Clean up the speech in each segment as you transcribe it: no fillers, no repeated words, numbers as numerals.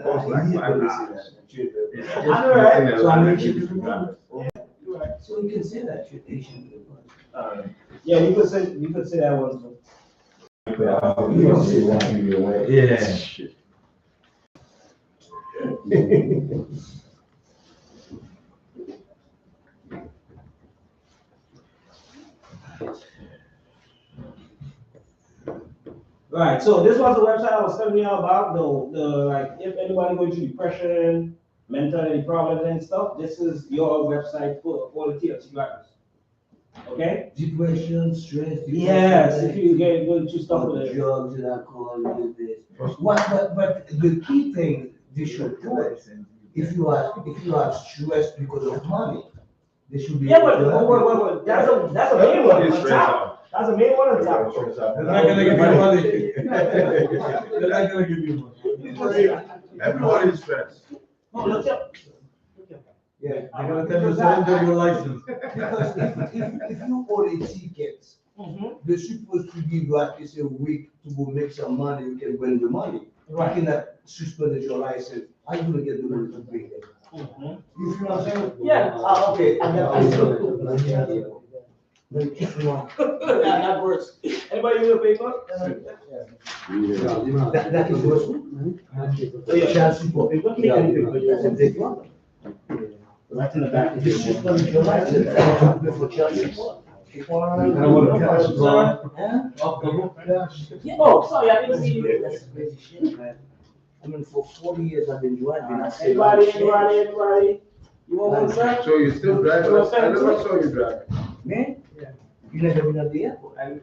cost like $5. So I make sure to so you can say that tradition. Yeah, you could say that one too. Yeah. Right, so this was the website I was telling you about, the like, if anybody going through depression, mental any problems and stuff, this is your website for the TLC drivers. Okay? Depression, stress. Yes, if you get going through stuff with it. Drugs and alcohol, and this. But the key thing they should do it. If you are stressed because of money, they should be. Yeah, but that's a main one on top. That's a main one on top. They're not gonna give you money. They're not gonna give you money. Everybody is stressed. No, look up. Yeah, they're gonna tell you surrender your license. Because if you order tickets, they're supposed to give you at least a week to go make some money. You can win the money. Right. You cannot suspend your license. How you gonna get the money to pay them? You feel what I'm saying? Yeah. Okay. That works. Anybody need a paper? That is worse. Child support. People take any paper, you can take one. Right in the back. You suspend your license for child support. Yeah, oh, sorry, I didn't see you. That's crazy shit, man. I mean, for 40 years I've been driving. Anybody? You want one, sir? So you still drive? I never saw you drive. Man, you never been at the airport. I'm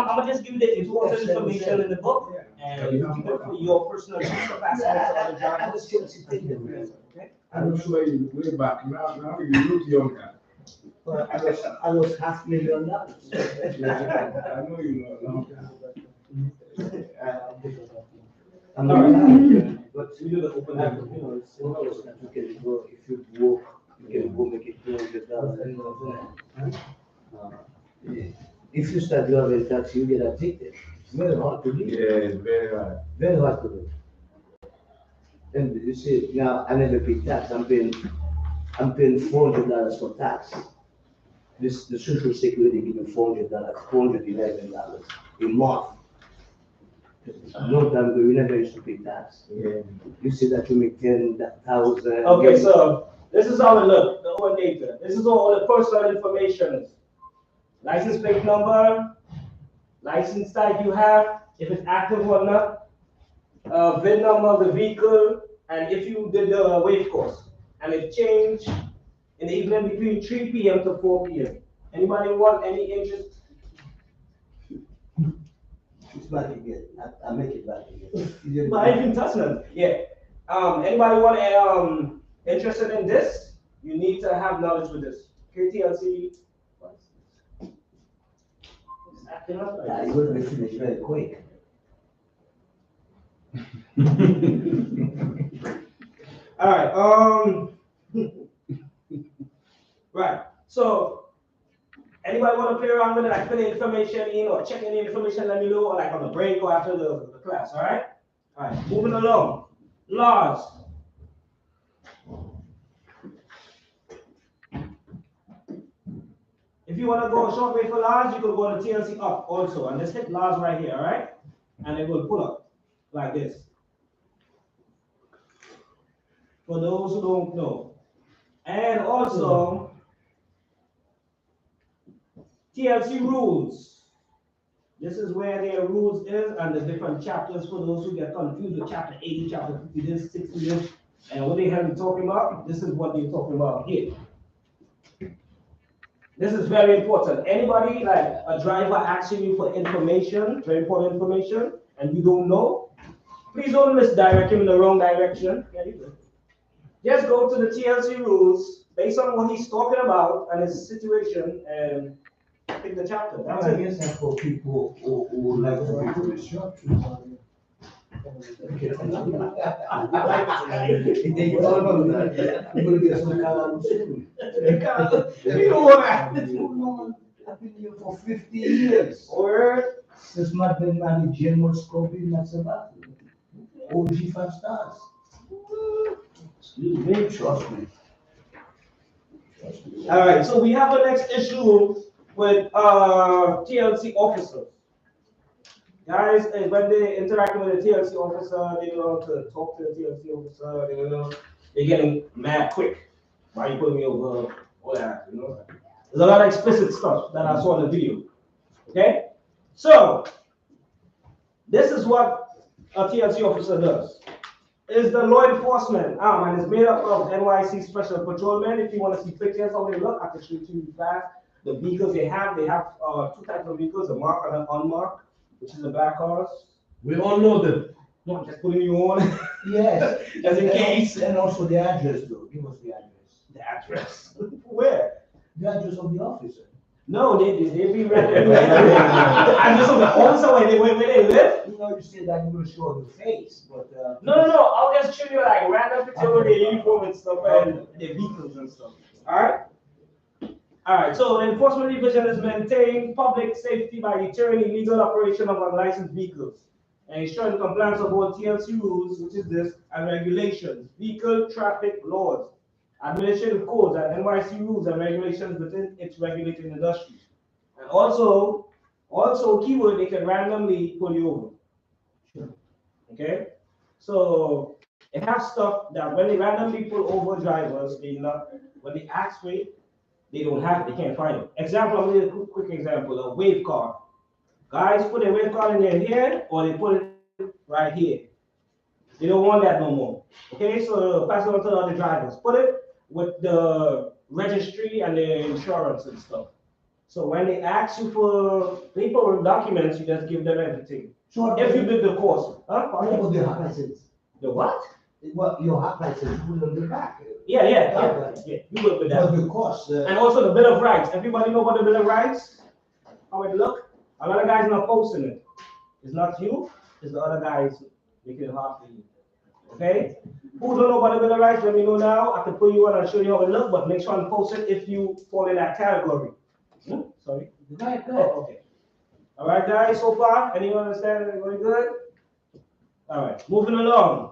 gonna just give you the important information in the book, and you keep it for your personal capacity. I'm sure you way back now you look younger. But I was $500,000. I know you know long time. I'm not, but you know, open up, you know, it's one of those that you can go, if you walk, you can go make it $200,000. If you start driving taxi, you get addicted. It's very hard to do. Yeah, it's very hard. Very hard to do. And you see, now I never pay tax. I'm paying $400 for tax. The Social Security give me $400, $411 a month. A long time ago, we never used to pay tax. Yeah. You see that you make 10,000. Okay, so this is how it looks, the whole data. This is all the personal information is. License plate number, license type you have, if it's active or not, VIN number of the vehicle, and if you did the wave course. And it changed in the evening between 3 p.m. to 4 p.m. Anybody want any interest? It's back again. I make it back again. But I can touch them. Yeah. Anybody want interested in this? You need to have knowledge with this. KTLC. It's acting up like Yeah, this. you will be finished very quick. All right. Right. So, anybody want to play around with it? Like, put the information in or check any information, let me know, or like on the break or after the class. All right. All right. Moving along. Laws. If you want to go a short way for laws, you can go to TLC up also, and just hit laws right here. All right, and it will pull up like this. For those who don't know. And also, TLC rules. This is where their rules is and the different chapters for those who get confused with chapter 80, chapter 50, this, 60, this, and what they have been talking about, this is what they're talking about here. This is very important. Anybody, like a driver asking you for information, very important information, and you don't know, please don't misdirect him in the wrong direction. Yeah, you do. Just go to the TLC rules based on what he's talking about and his situation and pick the chapter. That's I it. guess that's for people who like to be to the shop. They all know that. I'm gonna get some kind of soon. You know what? I've been here for 50 years. Or This might be my general scorpion, that's about it. OG 5 stars. Excuse me, trust me. All right, so we have the next issue with TLC officers. Guys, when they interact with the TLC officer, they don't know how to talk to the TLC officer, they don't know, they're getting mad quick. Why you putting me over, all that, you know? There's a lot of explicit stuff that I saw in the video, okay? So, this is what a TLC officer does. It's the law enforcement arm, and it's made up of NYC special patrolmen. If you want to see pictures of they look, I can show you fast. The vehicles they have two types of vehicles, a marked and an unmarked, which is the black cars. We all know them. No, I'm just putting you on. Yes. Just in case. And also the address though, give us the address. The address. Where? The address of the officer. No, they be ready. The address of the officer where they live. You know, you say that you're gonna show the face, but No. I'll just show you like random pictures with their uniform and stuff and their vehicles and stuff. All right. So the enforcement division is maintaining public safety by deterring illegal operation of unlicensed vehicles and ensuring compliance of all TLC rules, which is this, and regulations, vehicle traffic laws, administrative codes, and NYC rules and regulations within its regulated industry. And also keyword, they can randomly pull you over. Sure. Okay? So they have stuff that when they randomly pull over drivers, when they ask for it, they don't have it, they can't find it. Example, I'll give you a quick example, a wave car. Guys put a wave car in their hair or they put it right here. They don't want that no more. Okay, so pass it on to the other drivers. Put it with the registry and the insurance and stuff. So when they ask you for paper documents, you just give them everything. sure. If you did the course. What about the hot license? The what? What your hot license put on the back? Yeah, you work with that. But the cost. And also the Bill of Rights. Everybody know about the Bill of Rights? How it look? A lot of guys not posting it. It's not you, it's the other guys making it hard for you. Okay? Who don't know about the Bill of Rights? Let me know now. I can put you on and show you how it look, but make sure and post it if you fall in that category. Sorry? Go ahead. Oh, okay. All right, guys, so far? Anyone understand? Everybody good? All right, moving along.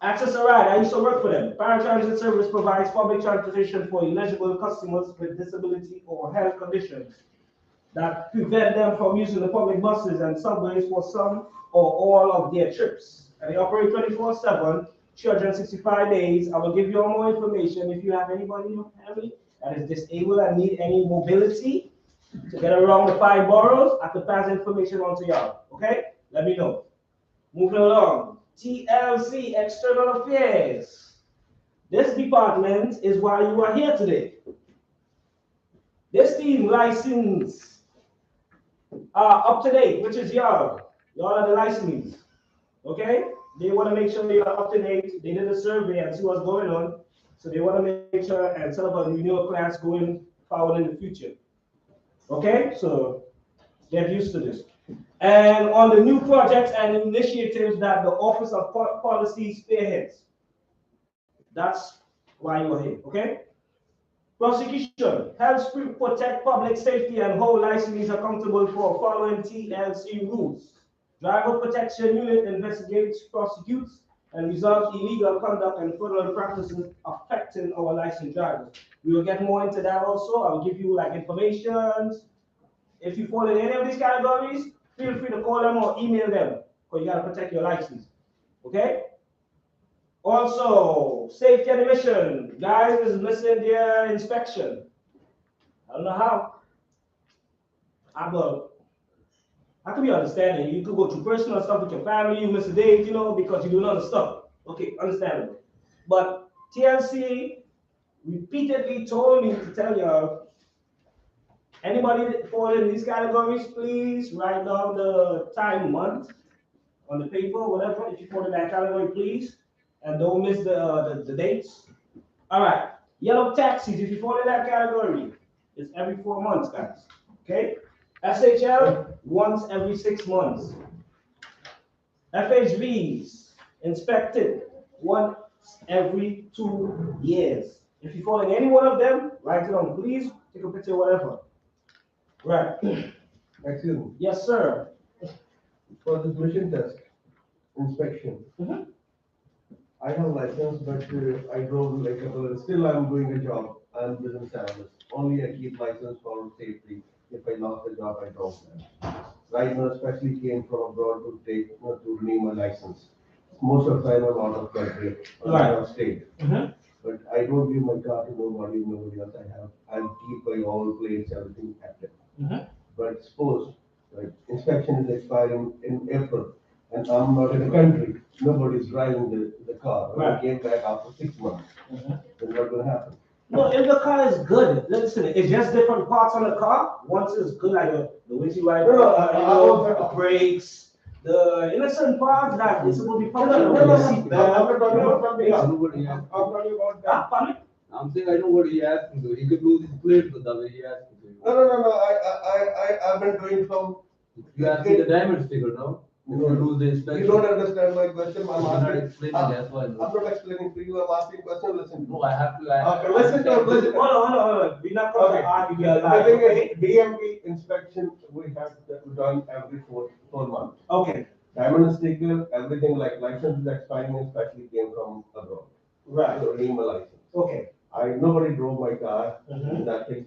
Access a ride. I used to work for them. Paratransit service provides public transportation for eligible customers with disability or health conditions that prevent them from using the public buses and subways for some or all of their trips. And they operate 24/7, 365 days. I will give you all more information if you have anybody in your family that is disabled and need any mobility to get around the 5 boroughs. I could pass information on to y'all. Okay? Let me know. Moving along. TLC, External Affairs. This department is why you are here today. This team license up to date, which is y'all. Y'all are the licensees. Okay? They want to make sure they are up to date. They did a survey and see what's going on. So they want to make sure and set up a renewal class going forward in the future. Okay? So get used to this. And on the new projects and initiatives that the Office of Policy spearheads. That's why you are here, okay? Prosecution helps protect public safety and hold licensees accountable for following TLC rules. Driver Protection Unit investigates, prosecutes, and resolves illegal conduct and fraudulent practices affecting our licensed drivers. We will get more into that also. I will give you like information. If you fall in any of these categories, feel free to call them or email them, because you got to protect your license. Okay? Also, safety and emission. Guys is missing their inspection. I don't know how. I could be understanding. You could go through personal stuff with your family, you miss a date, you know, because you're doing other stuff. Okay, understandable. But TLC repeatedly told me to tell y'all, anybody that fall in these categories, please write down the time, month on the paper, whatever. If you fall in that category, please, and don't miss the dates. All right, yellow taxis. If you fall in that category, it's every 4 months, guys. Okay. SHL once every 6 months. FHVs inspected once every 2 years. If you fall in any one of them, write it on, please. Take a picture, whatever. Right. Excuse me. Yes, sir. For this mission test, inspection. Mhm. I have license, but I drove like still I'm doing a job. I'm business analyst. Only I keep license for safety. If I lost the job, I drop that. Right now, especially came from abroad to take, to renew my license. Most of the time I'm out of country, Right. out of state. Mhm. But I don't give my car to nobody else. I'll keep my all plates, everything active. Mhm. But suppose, like, inspection is expiring in April, and I'm not in the country, nobody's driving the car. When I Right. came back after 6 months, Mhm. then what will happen? No, if the car is good, listen, it's just different parts on the car. Once it's good, like the windshield wiper, No, the brakes, the innocent parts that is supposed to be I'm functional. not The seat talking belt, about something else. Nobody has. I'm talking about that. Ah, pardon? I'm saying I know what he asked me to. He could lose his plate with the way he asked me to. No, I've been doing from. You asked me the diamond sticker, no? If you lose the inspection. You don't understand my question, I'm I'm not asking. explaining, that's why. I'm not explaining to you, I'm asking question, listen. No, I have to. Okay, listen to, listen. Hold on. We're not going Okay. to argue The your life, thing okay? is, DMV inspection, we have done every four months. Okay, Diamond sticker, everything like license is expiring, especially came from abroad. right, So renew my license. okay. Nobody drove my car, Mhm. that thing.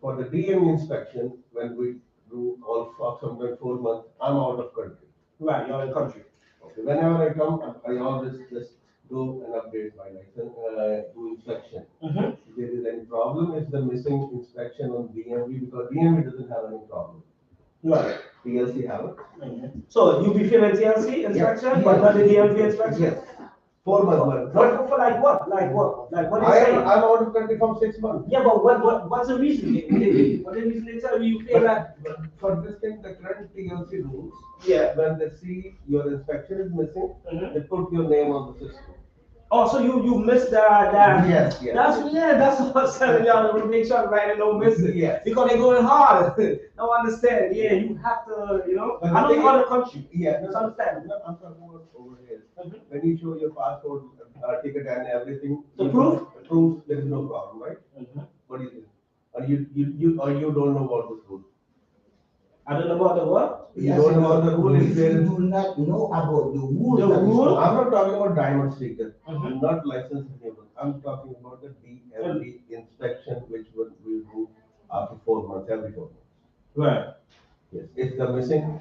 For the DMV inspection, when we do all sometimes 4 months, I'm out of country. Right, you're in the country. Okay, whenever I come, I always just go and update my license, do inspection. Mhm. If there is any problem, it's the missing inspection on DMV, because DMV doesn't have any problem. Right. PLC have it. Mhm. So you be feeling TLC inspection, Yeah. but not the DMV inspection? Yes. 4 months. For like what? Like what? Like what is I'm saying? out of country from 6 months. Yeah, but what's the reason? What the reason they tell you feel that? But for this thing, the current PLC rules, Yeah. when they see your inspection is missing, Mhm. they put your name on the system. Oh, so you missed that? Yes. That's what I'm telling y'all to make sure right don't miss it. Yes. Because they're going hard. Don't understand. Yeah, you have to, But the I know thing in other is- countries. Yeah, It's understandable. no, I'm talking about over here. Mhm. When you show your passport, ticket and everything. The you- proof? Proof, there is no problem, right? Mhm. What do you think? Or you don't know about this rule? I don't know about the what? You don't know about the rule, If is there? you do not know about the rule. The that is rule? I'm not talking about diamond sticker, Mhm. not license renewal. I'm talking about the DMV inspection, which we do after 4 months, every 4 months. Right. Yes, if they're missing,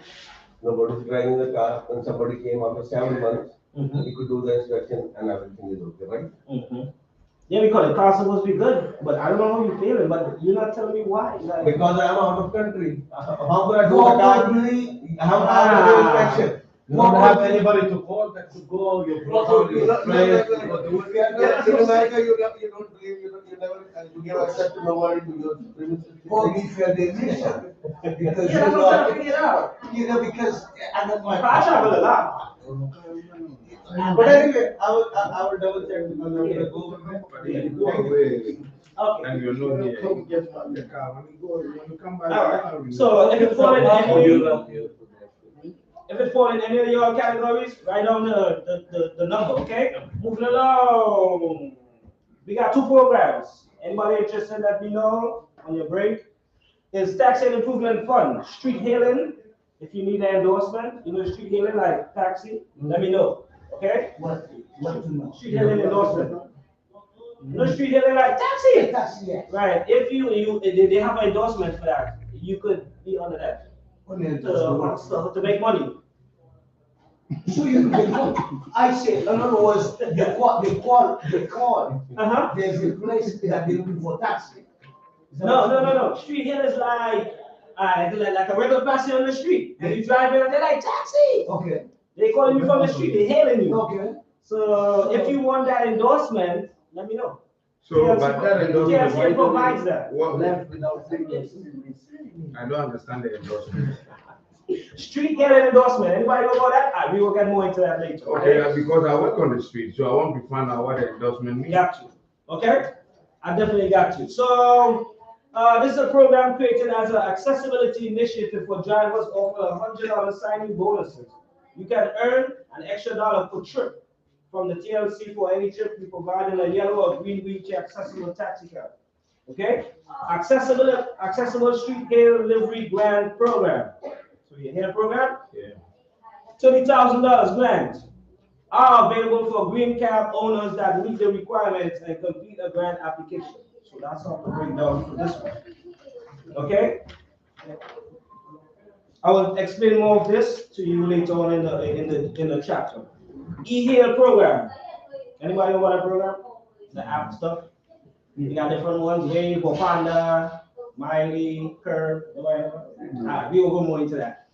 nobody's driving the car, when somebody came after 7 months, Mhm. you could do the inspection and everything is okay, right? Mhm. Yeah, because the car's supposed to be good, but I don't know how you're feeling, but you're not telling me why. Like, Because I'm out of country. How could I do the car? Probably, How to do inspection? You don't have anybody to call, your brother, your friends. In America, you don't believe, you never, you give access to nobody to your premises. or if you're the mission. Because yeah, that's what I'm trying to figure it out. because I don't like. I travel a lot. But anyway, I will double check because I'm gonna go with my. Yeah. Thank you. Okay. And you're not here. Come get the car, when you come back. All right. So if it fall in any of your categories, write down the number, okay? Moving along. We got 2 programs. Anybody interested, let me know on your break. Is Tax and Improvement Fund, street hailing. If you need an endorsement, street hailing like taxi, let me know, okay? What to know? Street hailing endorsement. No street hailing like taxi. Taxi, yeah. Right, if they have an endorsement for that, you could be under that to make money. So you can, I say, in other words, they call. Uh-huh. There's a place that they're looking for taxi. No. Street hail is like a regular person on the street. And you drive in and they're like, taxi! Okay, They calling you from the street, they hailing you. okay. So if you want that endorsement, let me know. So, but that endorsement, TLC provides that. what, Left without signals. I don't understand the endorsement. Street hailing endorsement, anybody know about that? We will get more into that later. Okay, because I work on the street, so I want to find out what the endorsement means. Got you. Okay? I definitely got you. So, this is a program created as an accessibility initiative for drivers offering $100 signing bonuses. You can earn an extra dollar per trip from the TLC for any trip we provide in a yellow or green wheelchair accessible taxi cab. Okay? Accessible street hail delivery grant program. So you hear the program? Yeah. $20,000 grant are available for green cab owners that meet the requirements and complete a grant application. So that's how to break down for this one. Okay? I will explain more of this to you later on in the chapter. E-Hail program. Anybody know what that program? The app stuff. You got different ones, Wave, Panda, Miley, Curve. Alright, we will go more into that.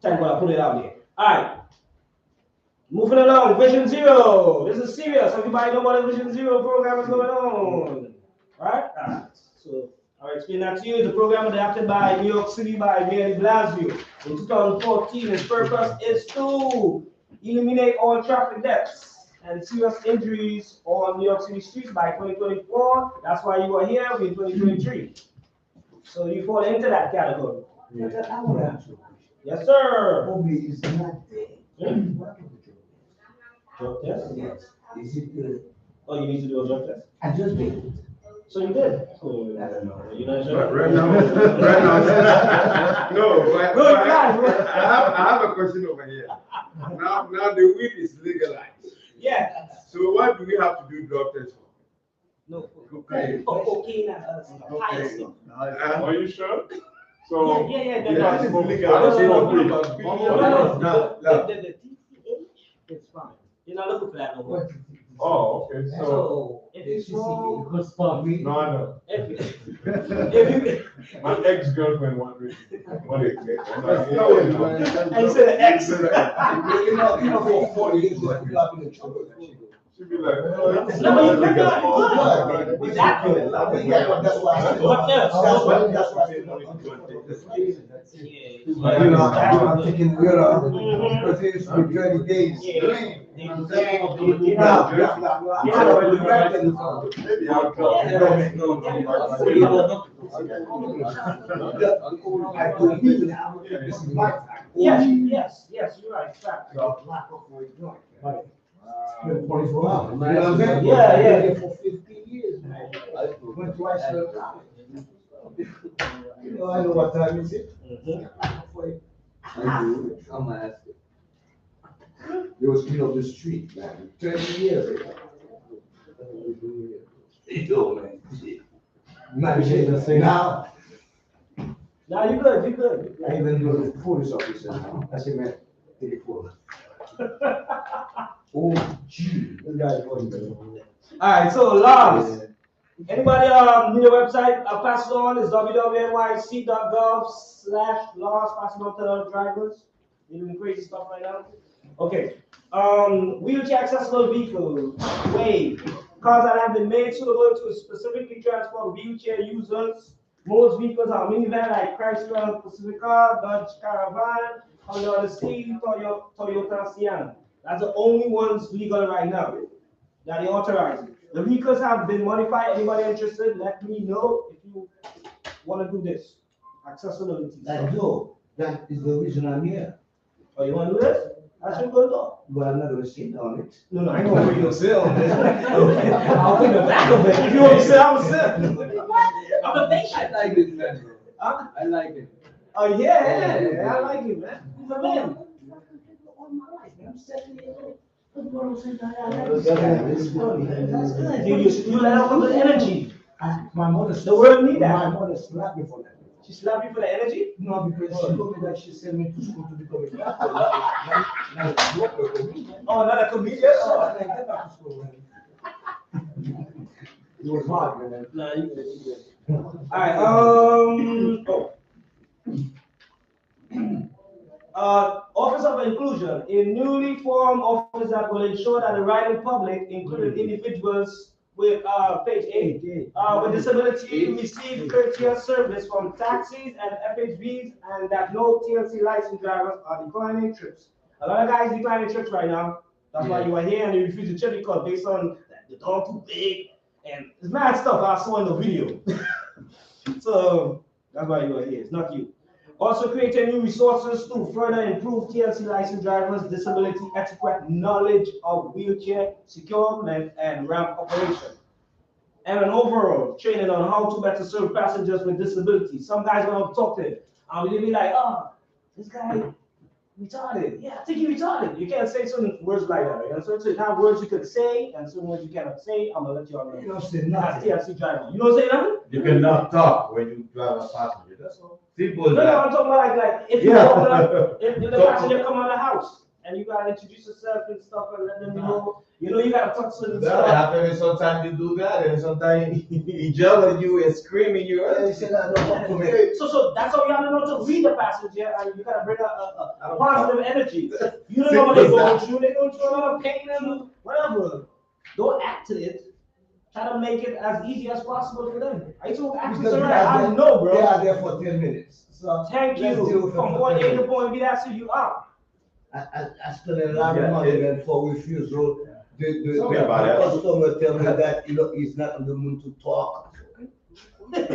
Time for I put it out there. Alright. Moving along, Vision Zero. This is serious. Everybody know what a Vision Zero program is going on. Alright? So I'll explain that to you. It's a program adapted by New York City by Mayor de Blasio in 2014. Its purpose is to eliminate all traffic deaths and serious injuries on New York City streets by 2024. That's why you are here. We're in 2023. So you fall into that category. I want to ask you a question. Yes, sir. Bobby is not there. What about the Drug drug test? test? Yes. Is it good? Oh, you need to do a drug test? I just did it. So you did? Oh, I don't know. you're not sure? Right now, right now. No, Good guy. I have a question over here. Now the weed is legalized. Yeah. So what do we have to do drug test for? No. Okay. For cocaine and other stuff. High stuff. Are you sure? So. Yeah. Yeah, No, this is I don't legal. know. No. The TCH, it's fine. You're not looking for that no more. Oh, okay, so. So if you smoke, Because for me, No, I know. if you My ex-girlfriend wanted it. and you said the X. for 40 years, you have been in trouble. She'd be like, No, but you're not good. Exactly. Yeah, that's why I said. What else? That's why I said. Yeah. You know, I'm thinking, you know, because it used to be 30 days. Yeah. maybe I'll call. I believe now, this is my time. Yes, you're right. Fact. Lack of my joint. Right. 24 hours. You know what I'm saying? Yeah. For 15 years, man. Went twice a time. You know, I know what time is it. I do. I'm asking. There was clean up the street, man, 30 years ago. Yo, man. Now, Now you good. I even go to the police officer now. I say, man, take it forward. Oh, gee. Alright, so last. Anybody need a website? I'll pass it on. It's www.nyc.gov/laws. Pass it on to other drivers. You're doing crazy stuff right now. Okay. Wheelchair accessible vehicles. Wave. Cars that have been made suitable to specifically transport wheelchair users. Most vehicles are minivan like Chrysler Pacifica, Dodge Caravan, Honda Odyssey, Toyota Sienna. That's the only ones legal right now that they authorize. The vehicles have been modified. Anybody interested? Let me know if you want to do this. Accessibility. Like, no, that is the reason I'm here. Oh, you want to do this? That's your good though. But I'm not gonna sit on it. No, I know where you're gonna sit on this. I'll in the back of it. If you want to sit, I'm gonna sit. I'm a patient. I like it, man. Huh? I like it. Oh yeah, I like it, man. He's a man. All my life, man. I'm 70 years old. That's good. You let out the energy. My mother. The world need that. My mother slapped me for that. She slapped you for the energy? No, because she told me that she sent me to school to become a doctor. Not a doctor. Oh, not a comedian? Oh, I didn't get back to school, man. It was hard, man. Nah, you good. Alright, Office of Inclusion, a newly formed office that will ensure that the riding public, including individuals with page 8, with disability, receive courteous service from taxis and FHVs, and that no TLC license drivers are declining trips. A lot of guys declining trips right now. That's why you are here and you refuse to trip because based on the dog too big and it's mad stuff I saw in the video. So that's why you are here. It's not you. Also creating new resources to further improve TLC license drivers' disability adequate knowledge of wheelchair securement and ramp operation. And an overall training on how to better serve passengers with disabilities. Some guys want to talk to him. And they'll be like, oh, this guy retarded. Yeah, I think you're retarded. You can't say certain words like that. You know, certain have words you could say and certain words you cannot say. I'm gonna let you all know. You don't say That's nothing. TLC driver. You don't say nothing? You cannot talk when you drive a passenger, that's all. Simple No, as no, that. I'm talking about like if you Yeah. walk up, if the So- passenger come out of the house and you gotta introduce yourself and stuff and let them know, you gotta touch certain That stuff. happens, and sometimes you do that, and sometimes he yell at you and screaming you. He said, I don't want to make. So that's how you have to know to read the passenger and you gotta bring a positive energy. You don't know what Simple they're as going that. through, they're going through a lot of pain and whatever. Don't act to it. Try to make it as easy as possible for them. I told access Because alright, I know, They are bro. there for 10 minutes. So Thank let's deal you. with them From for point 10 A to minutes. point B, that's who you are. I spend a lot of money then for refusal. The Tell me about it. customer tell me that, he's not in the mood to talk.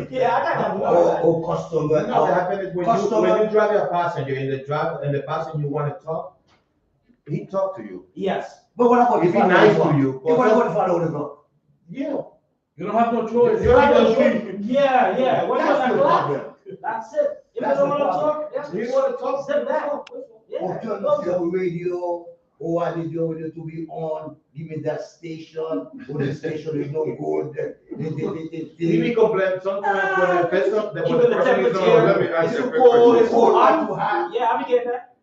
Yeah, I got that. Or customer, You know what happens when Customer- you drive your passenger and the passenger want to talk, he talk to you. Yes. But what about If if he I nice don't to want? you, If I don't follow the law? Yeah. You don't have no choice. You have no choice. Yeah. What That's about the that black? problem. That's it. If That's you don't the want to problem. talk, that's You want to talk, sit back. Or Yeah. turn off your radio, or I need your radio to be on, give me that station, or the station is no good. He complain sometimes when the person, Keeping the person is temperature. on, let me ask It's you a too quick cold, question. it's too hot. Yeah, I be getting that.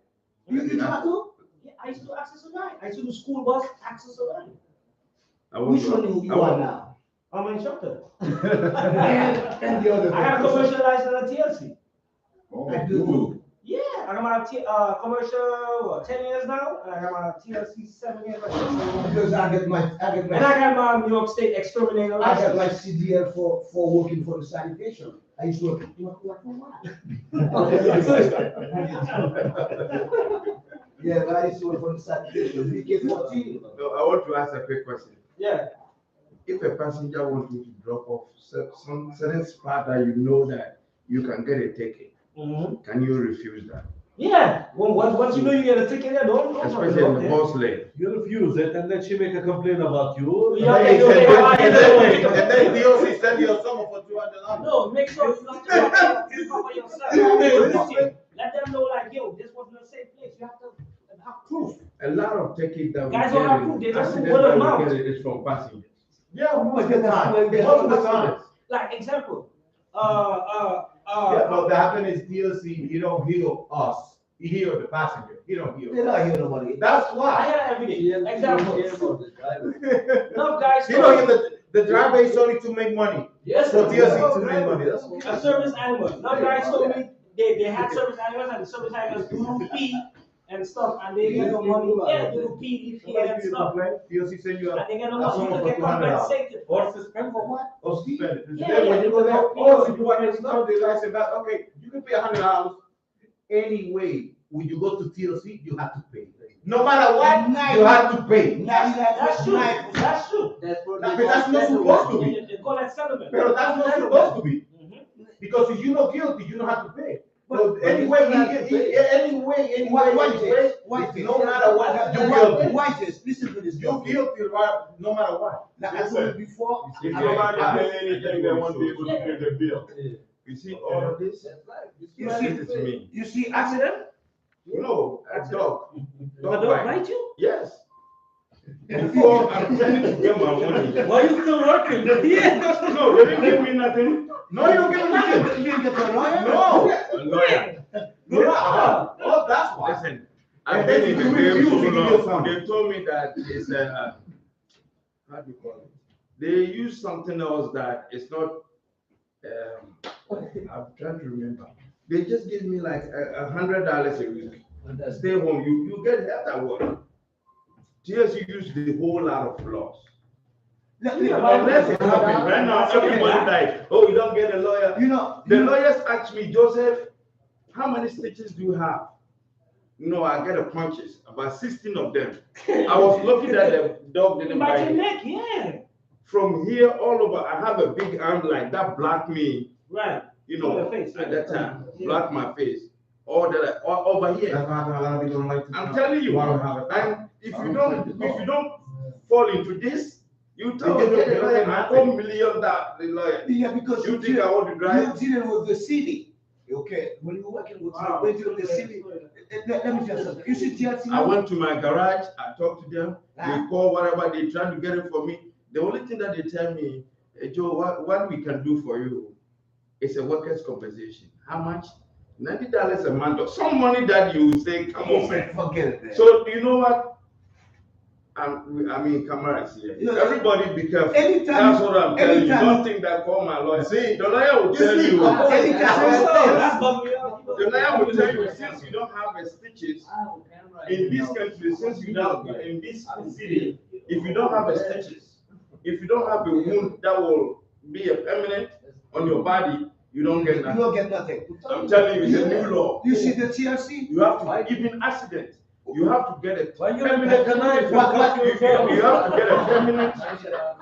You do that too? Yeah, I used to do access to nine. I used to do school bus access to nine. Which one you are now? I'm an instructor. And the other. I got a commercial license at TLC. I do. Yeah, I got my commercial 10 years now, and I got my TLC 7 years. Because I get And I got my New York State exterminator I got my license. CDL for working for the sanitation. I used to work, what for what? Yeah, but I used to work for the sanitation, VK14. No, I want to ask a quick question. Yeah. If a passenger wants you to drop off some certain spot that you know that you can get a ticket, Mm-hmm. can you refuse that? Yeah. Well, once you know you get a ticket, yeah, don't Especially in the bus lane. You refuse it, and then she make a complaint about you. Yeah, And okay, okay, then DOC send you a summer for $200. No, make sure you have to cover yourself. Let them know, like, yo, this wasn't a safe place. You have to have proof. A lot of tickets that we Guys don't have proof, get, they just accidents word of that mouth. we get is from passengers. Yeah, most of the time. Most of the time. Like, example, Yeah, but the happen is DLC, he don't heal us, he heal the passenger, he don't heal. They don't hear nobody. That's I why. hear that every day. Example, Example. no guys He don't heal the driver is only to make money. yes, So DLC to make money, that's what. a service animal. No guys told me they had service animals and the service animals do pee and stuff and they get no money. Yeah, they do pee here and stuff. DLC send you And a, they get no that's money. You almost get for $200. compensated. Or suspend for what? or suspended. Yeah, Then when yeah, you go there, yeah. or if you want to know the license back, okay, you can pay $100. Anyway, when you go to TLC, you have to pay. No matter what, you have to pay. That's true. That's true. But that's not supposed to be. They call that settlement. But that's not supposed to be. Mhm. Because if you're not guilty, you don't have to pay. But- So anyway, anyway, no matter what, you're guilty. Why this? Listen to this. You're guilty, right? No matter what. Like I told you before. If I- nobody I- pay anything, they won't be able to pay the bill. You see all of this? You see, This is me. you see, Accident? No, a dog. The dog bite you? Yes. Before I'm trying to get my money. Why you still working? Yeah. No, they didn't give me nothing. No, you don't give me nothing. you didn't get a lawyer? No. A lawyer. Oh, that's why. Listen, I've And been then in the you game refuse so to give long. your son. They told me that it's how do you call it? They use something else that it's not. I'm trying to remember. They just give me like $100 a week. Stay home. You get help at work. TSU use the whole lot of laws. Unless it happens right now, everybody like, oh, you don't get a lawyer. You know, The lawyers asked me, Joseph, how many stitches do you have? No, I get a punches, about 16 of them. I was lucky that the dog didn't Bite bite your me. neck, yeah. From here all over, I have a big arm like that blocked me, Right. you On know, your face, at yeah. that time, Yeah. blocked my face. All that, all over here. That's why a lot of people don't like to. I'm telling you, Want to have a and if you don't fall into this, you tell You me, get the lawyer, nothing. I $1 million the lawyer. yeah, because You think I want to drive? you're dealing with the city. Okay, when you working with the radio, the city, let me tell you something. You see TLC? I went to my garage, I talked to them, Ah. they call whatever they trying to get it for me. The only thing that they tell me, "Hey, Joe, what we can do for you is a workers' compensation. How much? $90 a month, or some money that you say, come on, man. Forget it, man. So you know what? I mean, cameras here. You know, Everybody be careful. anytime- That's what I'm telling you. anytime- Don't think that call my lawyer. See? The lawyer will tell see? you. Anytime- The lawyer will tell you, since you don't have the stitches in this country, since you don't in this city, if you don't have the stitches, if you don't have a wound that will be a permanent on your body, you don't get You nothing. don't get nothing. I'm telling you, it's a new law. You see the TLC? You have to, even accident, you have to get a When you permanent. recognize what You have to get a permanent.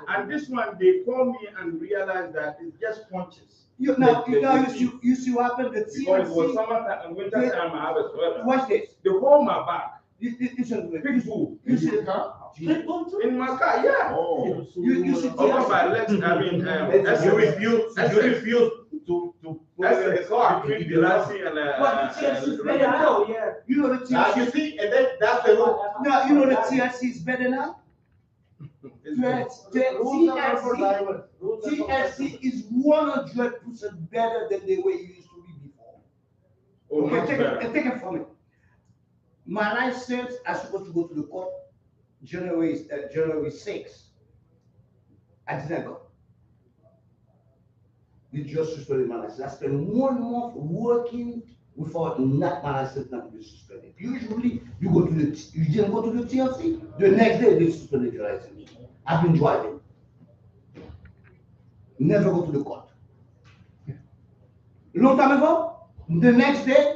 And this one, they call me and realize that it's just punches. You see what happened? The Because it was TLC. summertime and winter time, I have a sweater. Watch this. They hold my back. Listen to me. Pitbull. You see In my car, yeah. Oh. You see Over my legs, I mean, You refuse to put it in the car. between the lassie and But the TLC is better now, yeah. You know the Now TLC. you see, and then that's the rule. Now you know the TLC is better now. TLC is 100% better than the way it used to be before. Oh, Okay, much better. take it from me. My license, I'm supposed to go to the court January 6th. I didn't go. They just suspended my license. I spent 1 month working without not my license not to be suspended. Usually, you didn't go to the TLC, the next day they suspended your license. I've been driving. Never go to the court. Long time ago, the next day,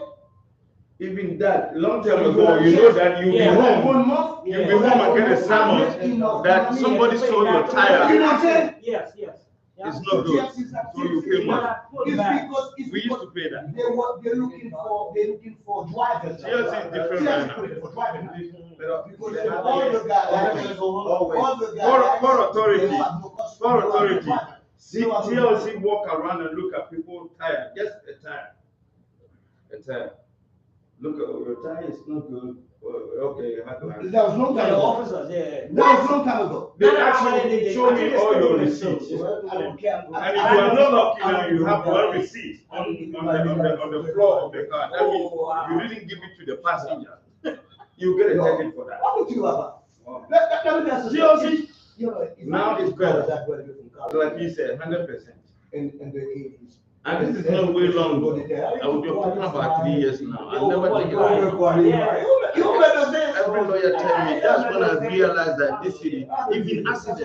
Even that, long time ago, you know that you'll be home. 1 month, You'll be home and get a summons that somebody stole your you tire. know what I'm saying? Yes, yes. It's not good. So you pay money. It's We used because to pay that. they're looking for drivers. TLC is different right now. For driving. Because They have all the to- guys, always. all the guys. Port authority. they have no cost Port for authority. driving. See, TLC walk around and look at people's tire, just a tire. A tire. Look at your tire is not good. Okay, how do I? That was long The time ago. officers, yeah. That was long time ago. They actually show me all your receipts. I don't care. And if you are not lucky now, you have one receipt on the floor of the car. That means you didn't give it to the passenger. You get a ticket for that. What would you about? Wow. Let me ask you. TLC, You know, now it's better. That graduated from college like you said, 100%. in the 80s. And this is not way long ago. I was talking about 3 years now. I never take it. You better say Every lawyer tell me, that's when I realized that this city, even accidents,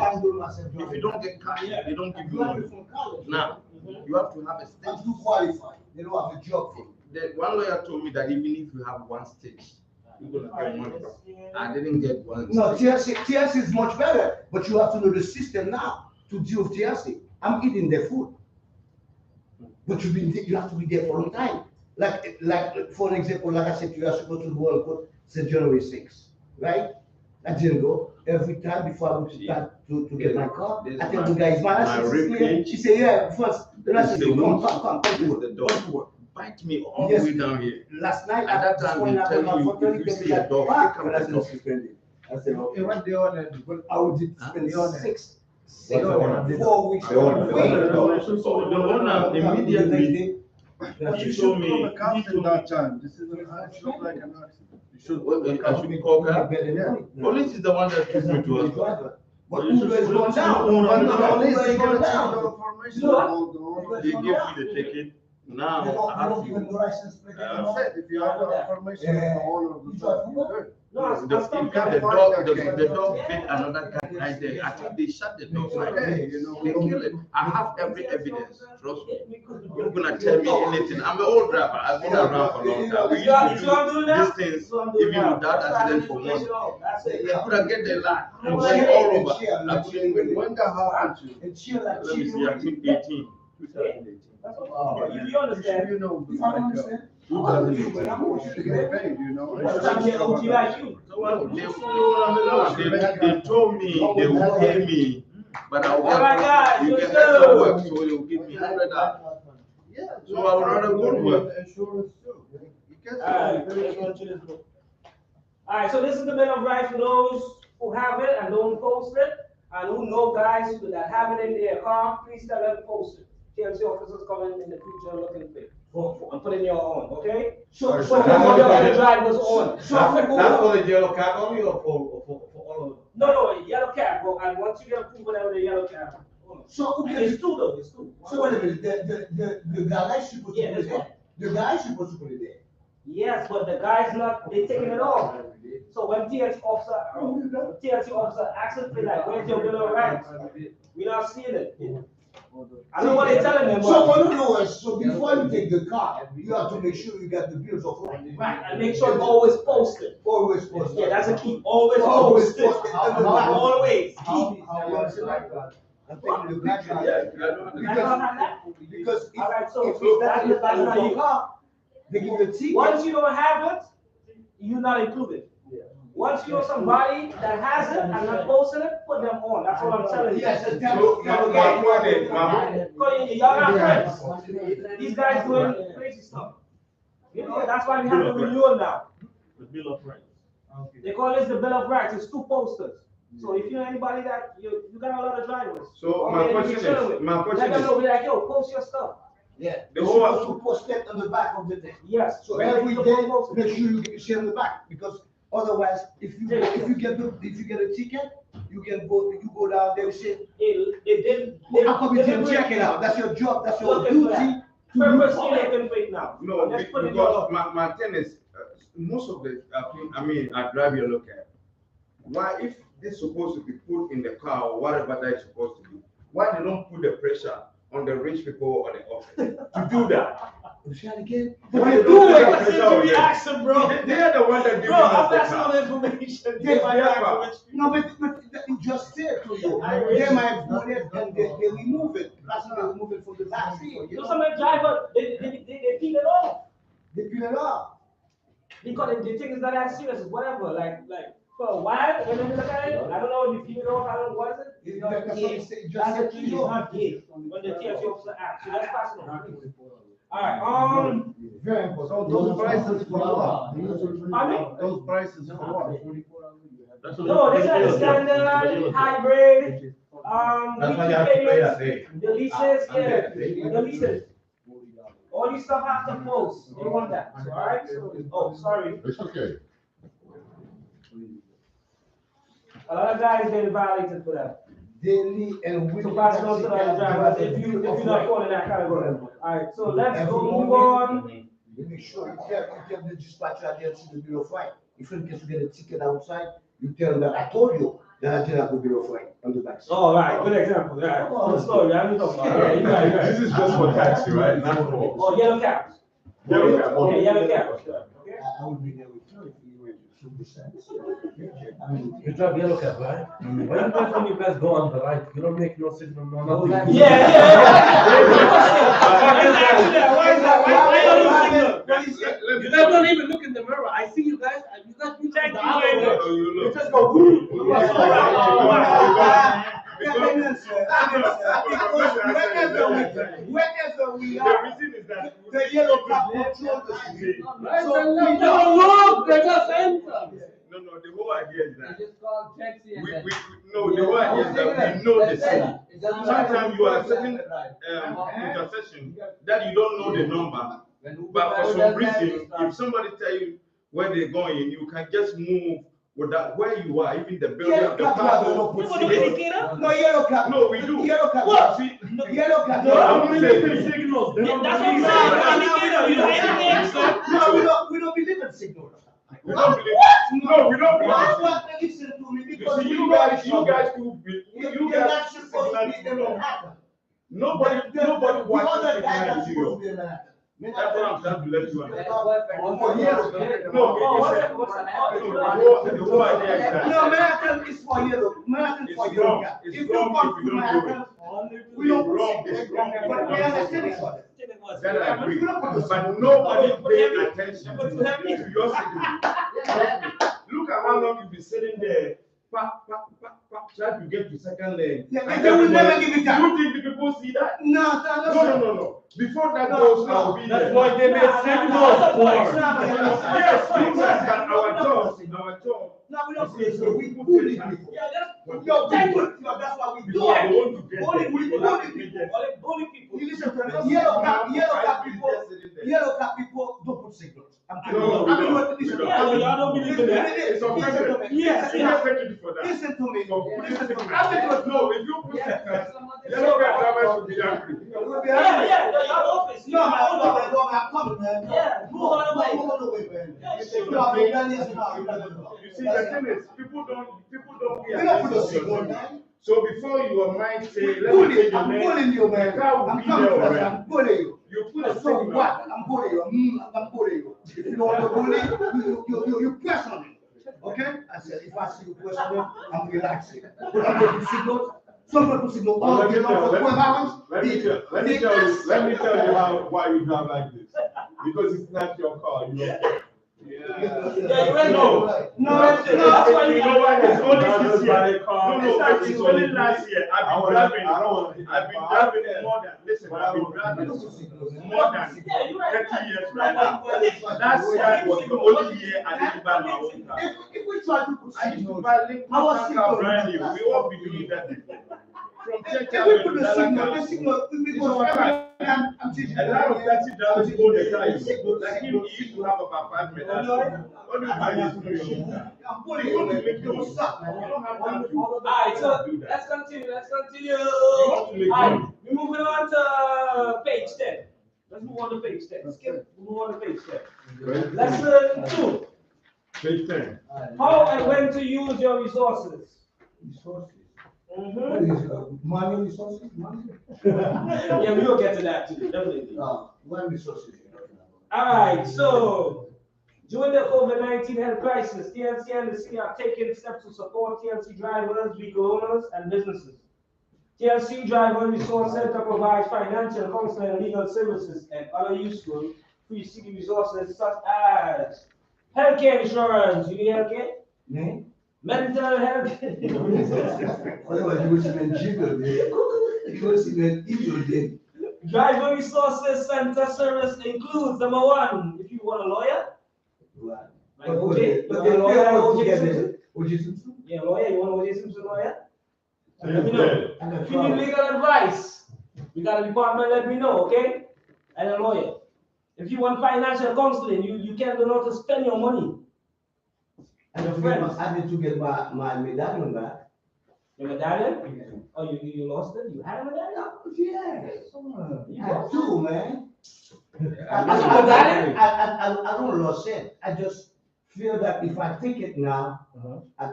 if you don't get cash, they don't give you money. Now, you have to have a I'm stitch. too qualified. They don't have a job for you. The one lawyer told me that even if you have one stitch, you're gonna get money. I didn't get one. No, stitch. TLC is much better, but you have to know the system now to deal with TLC. I'm eating their food. But you have to be there for a long time. Like for an example, like I said, you are supposed to go and court since January 6th, right? I didn't go. Every time before I went to start to get my car, I tell the guy, is my license rib clear? cage. She said, yeah, first, the license, the wound. come This to is work. the dog. Come to work. Bite me all Yes. the way down here. Last night, At that time, they tell you, if you see a dog, pick up the license dog. suspended. I said, okay. What they on it? I would spend They on it. 4 weeks. The owner immediately, But he you told should me, call the he cops told in me, that time. This is an accident like an accident. You should. I should call her. Police is the one that took me to hospital. But Uber is going down. Uber is Uber down. is going down. They gave me the ticket. Now I have to. If you have the information, the owner of the truck, you're good. No, The I'm dog bit another guy right there. I think they shot the dog right there. Okay, you know. They kill it. I have every evidence. Trust me. You're gonna tell me anything. I'm an old driver. I've been around for a long time. We used to do these things even without accident for money. I could have get the line. I went all over. I couldn't win. When that happened to you? Let me see. I think 18. 2018. You understand? You know, You understand? 2018. You get paid, you know. They told me they will pay me, but I'll Oh my God, you you get do. extra work, so they will give me $100. Yeah, So I would rather go to work. Insurance too. You get Alright, something. let's go to this book. Alright, so this is the Bill of Rights for those who have it and don't post it, and who know guys that have it in their car, please tell them to post it. TLC officers coming in the future looking for it. And put in your own, okay? So, Alright, so so That's what that's your okay. other drivers on. That's for the yellow cab only or for all of them? No, yellow cab, bro, and once you get approved, whatever the yellow cab. So, And okay, it's two though, it's two. so wait a minute, the guy supposed to Yeah, put it this there. one. The guy supposed to put it there. Yes, but the guy's not, they taking it off. So when TLC officer asks us, like, where's your Bill of Rights? We're not seeing it. I don't know what they're telling them. So, but- in other words, so before you take the car, you have to make sure you got the bills of rights. Right, and make sure it's always posted. Always post. Yeah, that's a key, always Always posted. post it in the back. Always. How was it like that? I'm taking the black guy. Yeah, I don't understand. Because if, Alright, so if that's that's not your you. car, they give you a ticket. Once you don't have it, you're not included. Once you know somebody that has it and not posting it, put them on. That's what I'm telling you. Yes, So my point is, Y'all not friends. These guys doing crazy stuff. That's why we have the renewal now. The Bill of Rights. They call this the Bill of Rights. It's two posters. So if you know anybody that you got a lot of drivers. so okay, my you question chilling is, with. my Let question them is, know, be like, yo, post your stuff. Yeah, The they're whole- supposed to post that on the back of the thing. Yes. So Make every sure day, you post it. make sure you share on the back, because otherwise, if you get a ticket, you go down there and say, It didn't. well, how come you didn't check it out? That's your job, that's your Looking for duty. that. Purposely looking for it now. no, Just put it because on. my thing is, most of the, I drive your look at. Why, if this supposed to be put in the car or whatever that is supposed to be, why they don't put the pressure on the rich people or the office to do that? Why they don't put the pressure on them? bro. They are the one that give Bro, us I'm the passing all car. the information. Yes, therefore. No, but it just said to you, they might put it and they remove it, that's not remove it from the back seat. You know, some of the drivers, they peel it off. They peel it off. Because they think it's not that serious, whatever. Like, for a while, when they look at it, I don't know if you peel it off, I don't know what is it. That's what it said, it just That's said a to key, it's you. not gay. When the TLC officer acts, so let's pass it on. Alright, Very important. So those prices for what? Pardon? Those prices for what? That's what No, the- this is the the yellow cab. The standard, yellow cab. hybrid, That's weekly payments, day. the leases, yeah, the leases. All these stuff have to post, they want that, alright? Oh, sorry, It's okay. a lot of guys getting violated for that. Daily and weekly. So pass it on to the other drivers, if you're not falling in that category. Alright, so let's go move on. You make sure you tell the dispatcher I didn't see the bill of right. If in case you get a ticket outside, you tell them that I told you that I didn't have the bill of right on the back. Oh, right, good example, right, good story, I mean, yeah, you're right, you're right. This is just for taxi, right? Not for. Oh, yellow caps. Yellow cap. Okay, yellow caps, okay. I would be there with you if you were to decide. You drive yellow cab, right? Why you guys when you guys go on the right? You don't make no signal, no nothing. Yeah. Why is that? Why don't you signal? You guys don't even look in the mirror. I see you guys, and you guys be Thank the you, other Wayne. way. You just go boom. Wherever we The are, reason is that. the yellow cap control the street. Right, So and we left, don't no, look, they just enter. No, the whole idea is that. just call taxi and then. No, the whole idea is that we know the city. Sometimes you are certain intersection that you don't know the number, but for some reason, if somebody tell you where they're going, you can just move without where you are, even the building, Yellow the cap driver park. don't put You want to signal. indicator? No, yellow cap. No, we do. Yellow cap. What? See, Yellow cap. No, I'm They saying- don't signals. They don't That's what I'm believe saying, it. indicator, you indicate, sir. No, we don't believe in signal. we don't believe. No, we don't Why believe. you have to listen to me? You Because see, we you know guys, it's you trouble. guys who, You're you not guys. supposed to be in Manhattan. Nobody The watches other guy signal that's in New supposed to York. be in Manhattan. That's what I'm trying to let you understand. Oh, yes. No, Oh, what's it's that? What's that? a, Oh, the whole idea is that. No, Manhattan is for yellow. Manhattan is for It's yellow. wrong. cap. It's If you wrong come if you to don't do it. Manhattan, we don't It's wrong, put it's wrong. but we understand each other. That I agree, but nobody pay attention to your signal. Look at how long you've been sitting there, try to get to second lane. Yeah, And they will never everybody- give it up. You think the people see that? No. Before that No, goes, no. I'll be That's there. why they made signals for. Yes, but our job. No, we don't You see, say so so. we We put bully it back. people. Yeah, Yo, that's what we do. Because they want to get Bully there. people, People have bully to be people. there. bully people. You listen to Because me. Yellow cap people. Yesterday. Yellow cap people don't put signals. I'm telling No, you. we I mean, don't. listen. We don't. Yeah, y'all don't believe in that. It's offensive. Yes, We yes. don't take it for that. Listen to me. So put it Listen to signal. me. I think it No, if you put signals, yellow card driver should be angry. will be Yeah, y'all office. No, I'm coming, man. Yeah, move on away. Move on away, man. Yeah, You sure. know, I've been done this now. You see, the thing is, people don't pay We don't put a attention to signal, your man. signal. So before your mind say, let me take your I'm name, bullying you, man. the car will I'm be coming there for already. you. I'm bullying you. You put a So signal. what? I'm bullying you. I'm bullying you. If you don't want to bully, you question me. Okay? I said, if I see you question me, I'm relaxing. But I'm getting signals. Some people signal all Let day me long for tell- 12 hours. Let me tell you why you drive like this. Because it's not your car, you know. Yeah, you ready? No. That's why you know why it's only Not this just year. buy a car. It's only last year. I've been driving more than, listen, I've been driving more than Yeah, you're right. 30 years right now. Last year was the only year I didn't buy my own car. If we try to put I used to signals, buy Lincoln Our car signal brand new. is We all be doing that before. From if 10 we put the signal, because I'm teaching A lot of taxi drivers go the car. Like him, he used to have about 5 minutes. What do you buy this to your own car? I'm bullying you, man. What's up, man? You don't have time to Alright, so do that. let's continue. You want to make Alright, money. we're moving on to page 10. Let's move on to page 10. Skip, move on to page 10. Lesson 2. Page 10. How and when to use your resources. Resources. Mm-hmm. What is, money resources? Money? Yeah, we will get to that too, definitely. What resources you talking about? Alright, so during the COVID-19 health crisis, TLC and the city are taking steps to support TLC drivers, vehicle owners, and businesses. TLC Driver Resource Center provides financial, counseling, and legal services and other useful free city resources such as healthcare insurance. You need healthcare? Ne? Mental health. Otherwise you will see men jiggle there. You will see men evil there. Driver Resources Center service includes number one, if you want a lawyer. What? Like OJ, But you they want a lawyer like all OJ together. Simpson? OJ Simpson? Yeah, lawyer, you want OJ Simpson lawyer? So Let me you know. dead. I got If you need trouble. legal advice, we got a department, let me know, okay? And a lawyer. If you want financial counseling, you can't know how to spend your money. I need to get my medallion back. Your medallion? Oh, you lost it? You had a medallion? Yeah. You I lost do, man. medallion? I don't lose it. I just feel that if I take it now, I'm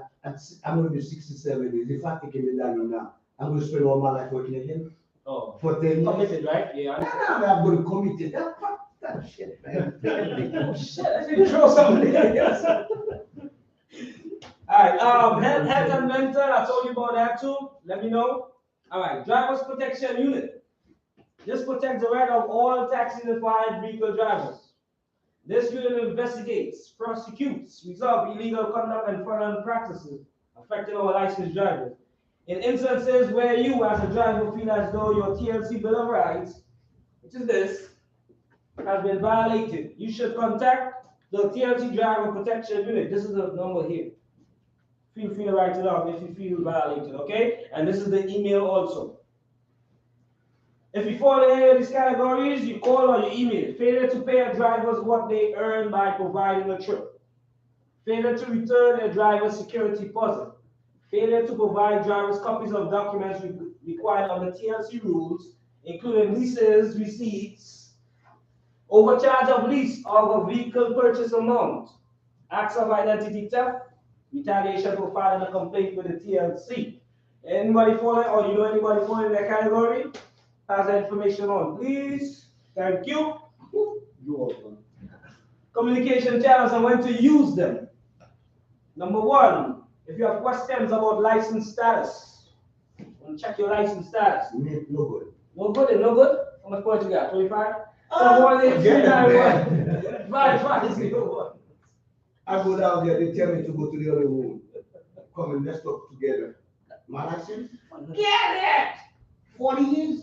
gonna be 67 years. If I take a medallion now, I'm gonna spend all my life working again Oh, for 10 years. committed, right? Yeah. I'm gonna commit it. Fuck that shit, man. Oh, shit, I should throw somebody else. Alright, health and mental, I told you about that too. Let me know. Alright, driver's protection unit. This protects the right of all taxi-notified vehicle drivers. This unit investigates, prosecutes, resolves illegal conduct and fraudulent practices affecting our licensed drivers. In instances where you, as a driver, feel as though your TLC Bill of Rights, which is this, has been violated, you should contact the TLC Driver Protection Unit. This is the number here. Feel free to write it up if you feel violated, okay? And this is the email also. If you fall in any of these categories, you call or you email. Failure to pay a driver what they earn by providing a trip. Failure to return a driver's security deposit. Failure to provide drivers copies of documents required under TLC rules, including leases, receipts, overcharge of lease of a vehicle purchase amount, acts of identity theft, retaliation for filing a complaint with the TLC. Anybody falling, or you know anybody falling in that category? Pass that information on, please. Thank you. You're welcome. Communication channels and when to use them. Number one, if you have questions about license status, check your license status. No good. No good, no good. How much points you got? 25? 391. Five, is the good one. I go down there, they tell me to go to the other room. come and let's talk together. My license, Get it! 40 years,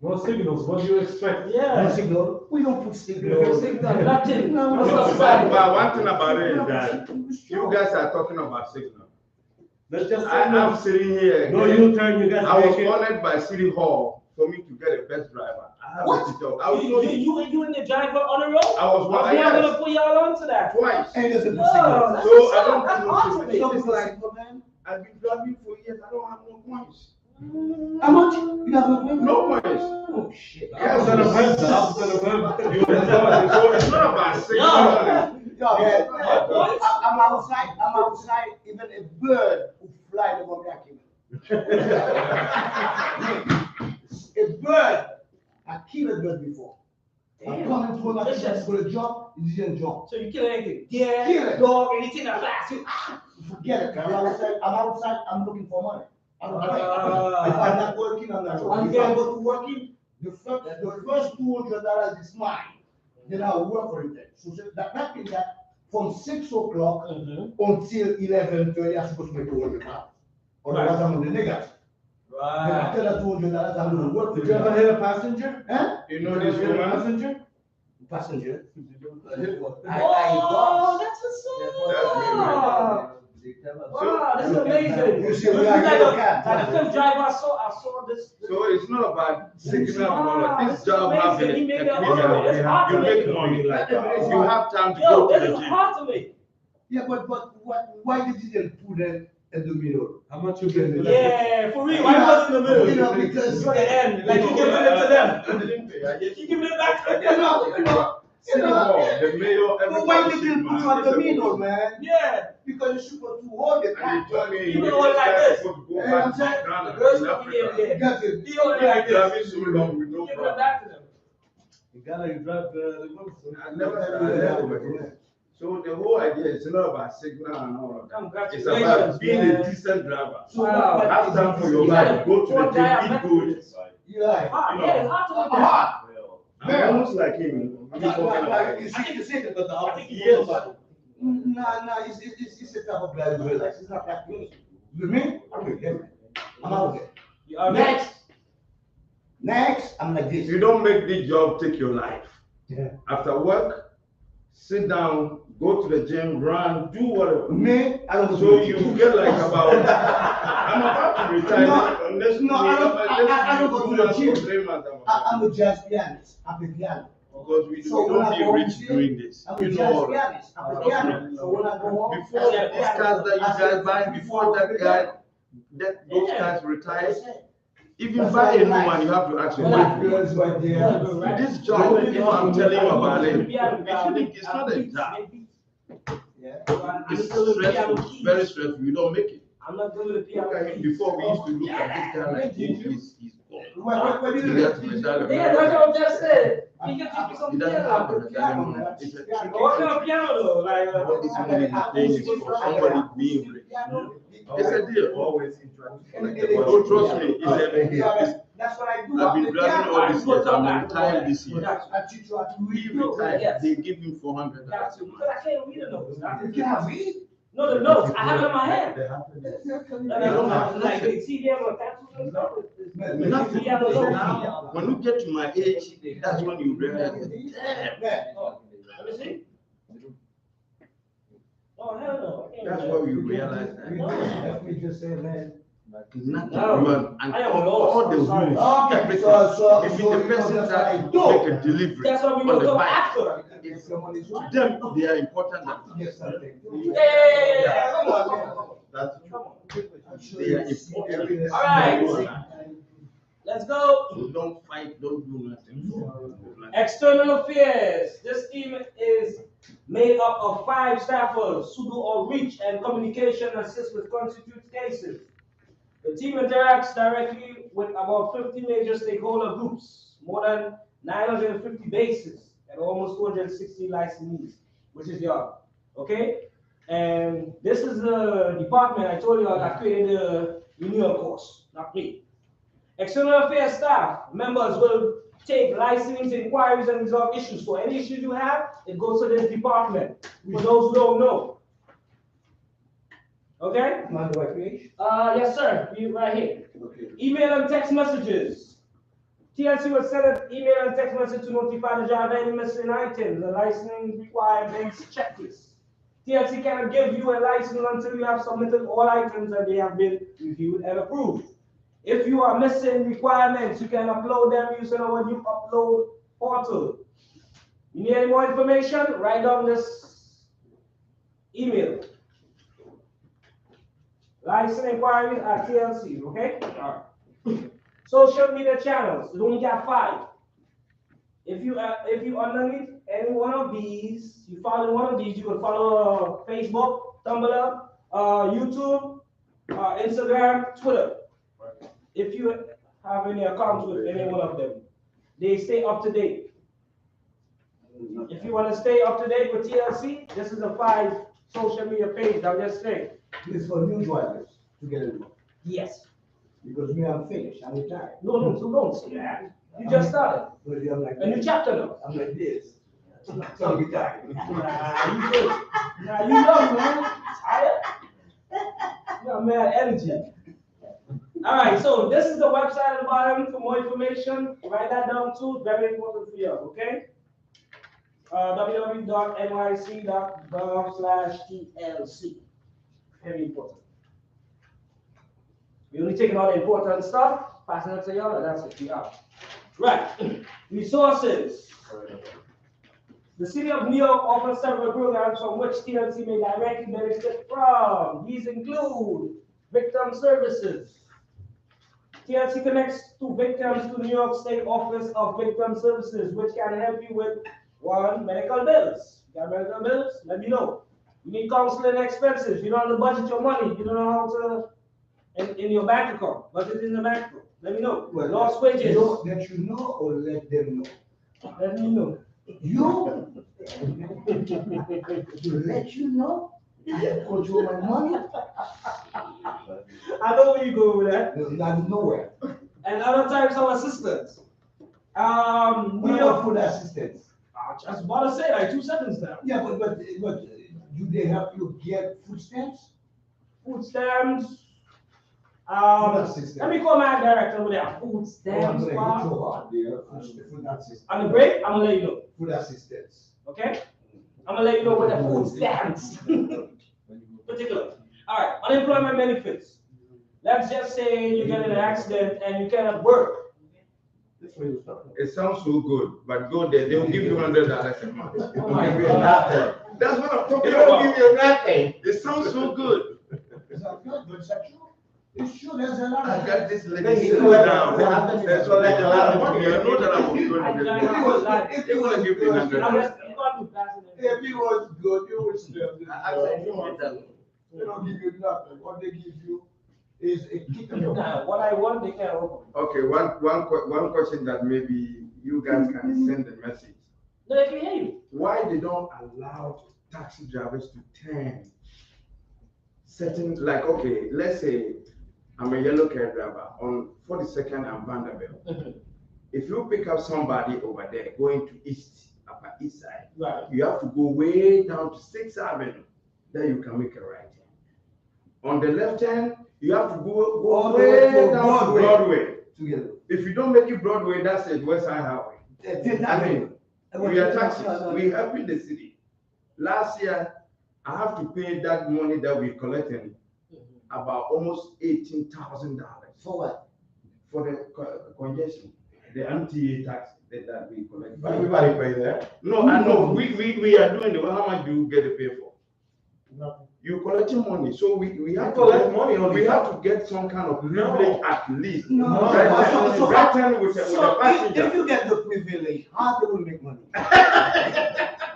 No signals, what do you expect? no Yeah. signal, we don't put No signal. signal, nothing. No, That's no, what I'm But, saying. but one thing about it is that you guys are talking about signal. Let's just say I'm no. sitting here. No again. U-turn, you guys I was make it. honored by City Hall for me to get a best driver. I have What? to tell. I was You and the driver on the road? I was one. I'm not Yes, gonna put y'all onto that. twice. And there's a No, signal. that's So what's I up. don't That's do no awesome. signal. It's It's like signal, man. I've been driving for years. I don't have no points. How much? You have no money? No points. Oh, shit. Yes, Opposite of him, the opposite of him. You enjoy So it's not about signal. Yo, man, I'm outside, even a bird who fly the one back in. A bird, I killed a bird before. I come into my kitchen for a job, it didn't jump. So you kill anything? Yeah, Kill it. dog, anything that flies. You Forget it, I'm outside, I'm looking for money. I don't care. If I'm not working, I'm not I'm working. If getting I go to working. the first $200 is mine. Then I'll work for it. So that means that from 6 o'clock until 11:30, I'm supposed to make $200. Otherwise, I'm on the niggas. Then after that $200, I'm gonna work for Did you ever hit a passenger? Huh? You know Did this you ever hit a woman? passenger? Passenger. Oh, that's what's up. Wow, this is amazing. You see, This we is are like your a cat. like the first driver I saw this. So it's not about signal and all that. This This job is has amazing. a He made that technical. honor. It's hard You to make make. money like you have time to Yo, go to this the is gym. hard to make. Yeah, but why did you put them in the middle? How much you get? Yeah, for real. Why was in the middle? You know, because It's at the end. Like you giving it to them. You giving it back to them. City Hall, the mayor, But why everybody. did you put you on the middle, man? Yeah. Because you're supposed to hold it. And you told me You you know what, like this? supposed to go Hey, back I'm to saying, Ghana, The girls in come here, Africa. yeah. Got it. He only like this. Driving so long with no Giving it problem. back to them. In Ghana, you drive the remote. I never. So the whole idea is not about signal and all of that. It's Congratulations. about being a man. decent driver. Wow. Have time for your You gotta life. Go to one the guy gym, I eat met good. with. You're right. Hard, yeah, it's hard to make that. Hard. I'm almost like him. You see, but the opposite. Yes. Nah, it's a type of guy who relax. It's not like me. You mean? I'm with him. I'm out there. You are Next, I'm like this. You don't make this job take your life. Yeah. After work, sit down, go to the gym, run, do whatever. Me, I don't So you get like about. I'm about to retire. No, Unless no, I don't go to the gym. 3 months. I'm a jazz pianist. I'm a piano. Because we So don't when I be go rich home, doing this. I'm You a know jazz all that. pianist. I'm a piano. So when I go home, Before these cars that you guys buy, before that guy, those guys retire, even That's buy why a new life. one, you have to ask your Life wife. girls right there. This job, if I'm telling you about it, it's not a job. Yeah. It's stressful, very stressful. You don't make it. I'm not doing the piano. Look at him. Before we used to look at this guy like he's gone. What do He you has do? medal. Yeah, that's what I just said. You can teach me some He doesn't have piano. a medal anymore. It's a tricky. What kind of piano though? Like, What this money is paying is for somebody being rich. It's a deal. Always interact. Oh, trust me, it's That's what I do. I've been driving all these years. I'm retired this year. I teach you how to He read. retired. They give him $400. got to, because I can't read the notes. You can't read? No, the notes. I have it in my hand. They have to- And I don't have like they see them or tattoos and stuff. Nothing. Yeah, no, no. Now, when you get to my age, that's when you realize, damn, Let me see. Oh, hell no. I can't that's read why that. you realize that. Let me just say, man. Nothing. No. You are- and I am all the lost. I'm rules, Okay, everything. so If you the know, person that's that what I make a delivery That's why we on will the come bike, after. If someone is to them, they are important. Yes, something. Yeah, come on, man. That's Come on. they are important. All right. Let's go. So don't fight, don't do nothing. External affairs. This team is made up of 5 staffers who do outreach and communication assist with constitute cases. The team interacts directly with about 50 major stakeholder groups, more than 950 bases, and almost 260 licensees, which is y'all. Okay? And this is the department I told you I created the renewal course, not me. External affairs staff members will take licensing inquiries and resolve issues. So any issues you have, it goes to this department. For those who don't know. Okay? Am I on the right page? Yes, sir. You right here. Okay. Email and text messages. TLC will send an email and text message to notify the driver any missing items, the license requirements checklist. TLC cannot give you a license until you have submitted all items and they have been reviewed and approved. If you are missing requirements, you can upload them using our new upload portal. You need any more information? Write down this email. License inquiries at TLC, okay? All right. Social media channels, we only got 5. If you underneath any one of these, you follow one of these, you can follow Facebook, Tumblr, YouTube, Instagram, Twitter. If you have any accounts with any one of them, they stay up to date. If you want to stay up to date with TLC, this is the 5 social media page I'm just saying. It's for new drivers to get involved. Yes. Because me, I'm finished, I'm retired. No, so don't say that. You just started. But I'm like, A new chapter now. I'm like this. So I'm retired. Nah, you good. Nah, you young, man. You got mad energy. All right, so this is the website at the bottom for more information. Write that down too. Very important for you, okay? www.nyc.gov/TLC. Very important. We only taking all the important stuff, passing it to y'all, and that's it. We out. Right. Resources. The City of New York offers several programs from which TLC may directly benefit from. These include victim services. TLC connects to victims to New York State Office of Victim Services, which can help you with 1, medical bills. You got medical bills? Let me know. You need counseling expenses. You don't have to budget your money. You don't know how to in your bank account. Budget in the bank account. Let me know. Well, Lost wages. Let you know or let them know? Let me know. You? To let you know? I have control my money? I know where you go with that. No, not nowhere. And other types of assistance. What New about York food assistance? I was about to say like 2 seconds now. Yeah, but do they help you get food stamps? Food stamps. Food assistance. Let me call my director over there. Food Oh, I'm stamps. gonna hit Wow. you hard there. Food assistance. On the break, I'm gonna let you know. Food assistance. Okay? I'm gonna let you know what the food stamps. Particular. All right. Unemployment benefits. Let's just say you get in an accident and you cannot work. It sounds so good, but go there, they'll give you $100 a month. Oh my Give you God. nothing. That's what I'm talking They don't about. give you nothing. It sounds so good. Is that good? But is that true? It's true, there's a lot I of. got this They lady sitting collect- down. That's what collect a lot of money. You know that I'm going I to joined get up with that. They want to give me I'm $100. just I'm gonna be passing it. If it was good, you would still. They They don't give you nothing. What they give you is a kick in your. Nah, what I want, they can't open. Okay, one question that maybe you guys can send a message. No, they can hear you. Why they don't allow taxi drivers to turn certain, like, okay, let's say I'm a yellow cab driver on 42nd and Vanderbilt. If you pick up somebody over there going to upper east side, Right. you have to go way down to 6th Avenue, then you can make a right hand. On the left hand, you have to go All the way way to down to Broadway. Together. If you don't make it Broadway, that's it, West Side Highway. I mean, we are taxis, we helping the city. Last year, I have to pay that money that we collected, about almost $18,000. For what? For the congestion, the MTA tax that we collect. Everybody pay that. No, I know, we are doing it, how much do you get to pay for? Nothing. You're collecting money, so we have to collect get money on we the have to get some kind of privilege at least. No. Right hand with a So passenger. if you get the privilege, how they will make money?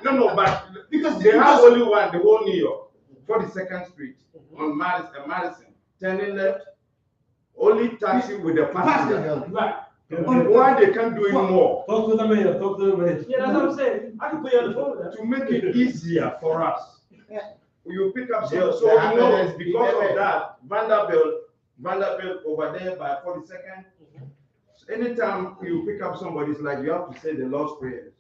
No, but Because they have only one, the whole New York, 42nd Street on Madison, turning left, only taxi with a passenger. Right. Why they can't do it more? Talk to the mayor, talk to the mayor. Yeah, that's what I'm saying. I can put you on the phone with that. To make it easier for us. Yeah. You pick up Yeah, some, so the you happiness, know, because the of that, Vanderbilt over there by 42nd. Anytime you pick up somebody, it's like you have to say the Lord's Prayers.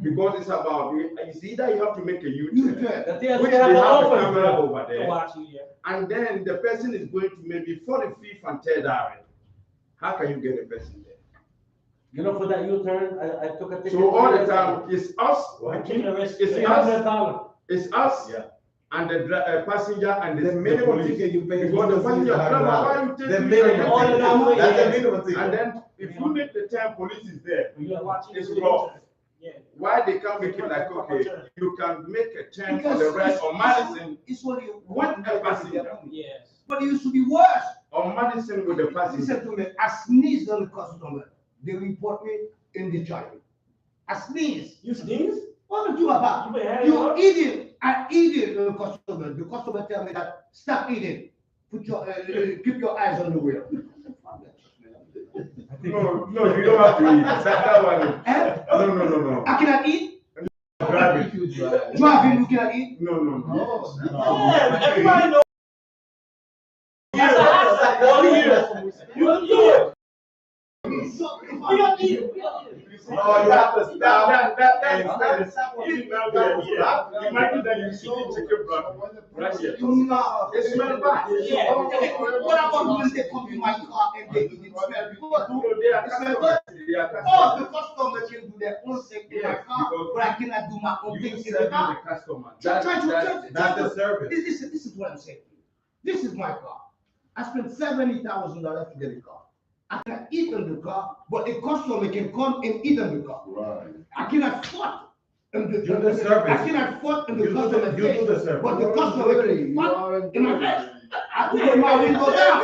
Because it's about, it's either you have to make a U-turn, The thing is, which we they have have an a offer camera there. over To there, watch you, yeah. and then the person is going to maybe 45th and 3rd Avenue. How can you get a person there? You know, for that U-turn, I took a ticket. So all the time, it's us, Taking a risk. it's us, $300. it's us, Yeah. and the passenger and The minimum police. ticket you pay is Because the passenger, why you take The me minimum. and All of then- them, That's the yeah. minimum and ticket. then if you make the time police is there, You're watching it's the wrong. Yeah. Why they can't make it like, okay, you can make a turn on Because the right it's- on Madison It's only with one a passenger, Yes. But it used to be worse. on Madison with the passenger. Listen to me, I sneezed on the customer. They report me in the child. I sneeze. You sneeze? What are you about? You been had it You up? eating. I eating the customer. The customer tell me that stop eating. Put your keep your eyes on the wheel. No, you don't have to eat. That one. Eh? No. I cannot eat. Drive it. Driving, you cannot eat. No. Yeah, everybody knows. That's a hassle. 1 year. You we don't eat it. No, you have to stop. Imagine that you see chicken broth right here. No. It smells bad. Yeah. What about when they come to my car and they eat it smell good? They are It smell customers. good. They are Oh, customers. the customer can do their own thing in my Yes, car, because but I cannot do my own You things in serve the car. the customer. That's the service. This is what I'm saying. This is my car. I spent $70,000 to get a car. I can eat in the car, but the customer can come and eat in the car. Right. I cannot fault. In the, You do the service. I cannot fault in the You do the- customer you do face, the service. but the customer can fault in my face. I put my window down.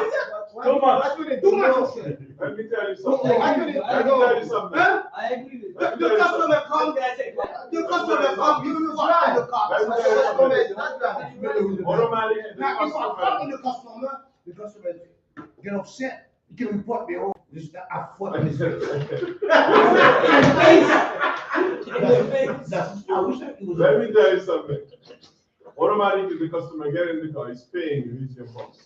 Too much. Too much. Let me tell you Oh, something. I couldn't- Let me tell you something. Huh? I agree with The customer come, the customer come, you fault in the car. Let me tell you something. Automatic. Now, if I fault in the customer get upset. You can report me. Oh, this is I fought in this. That's I wish it was. Let me tell you something. Automatically, the customer get in the car, he's paying you, he's your boss.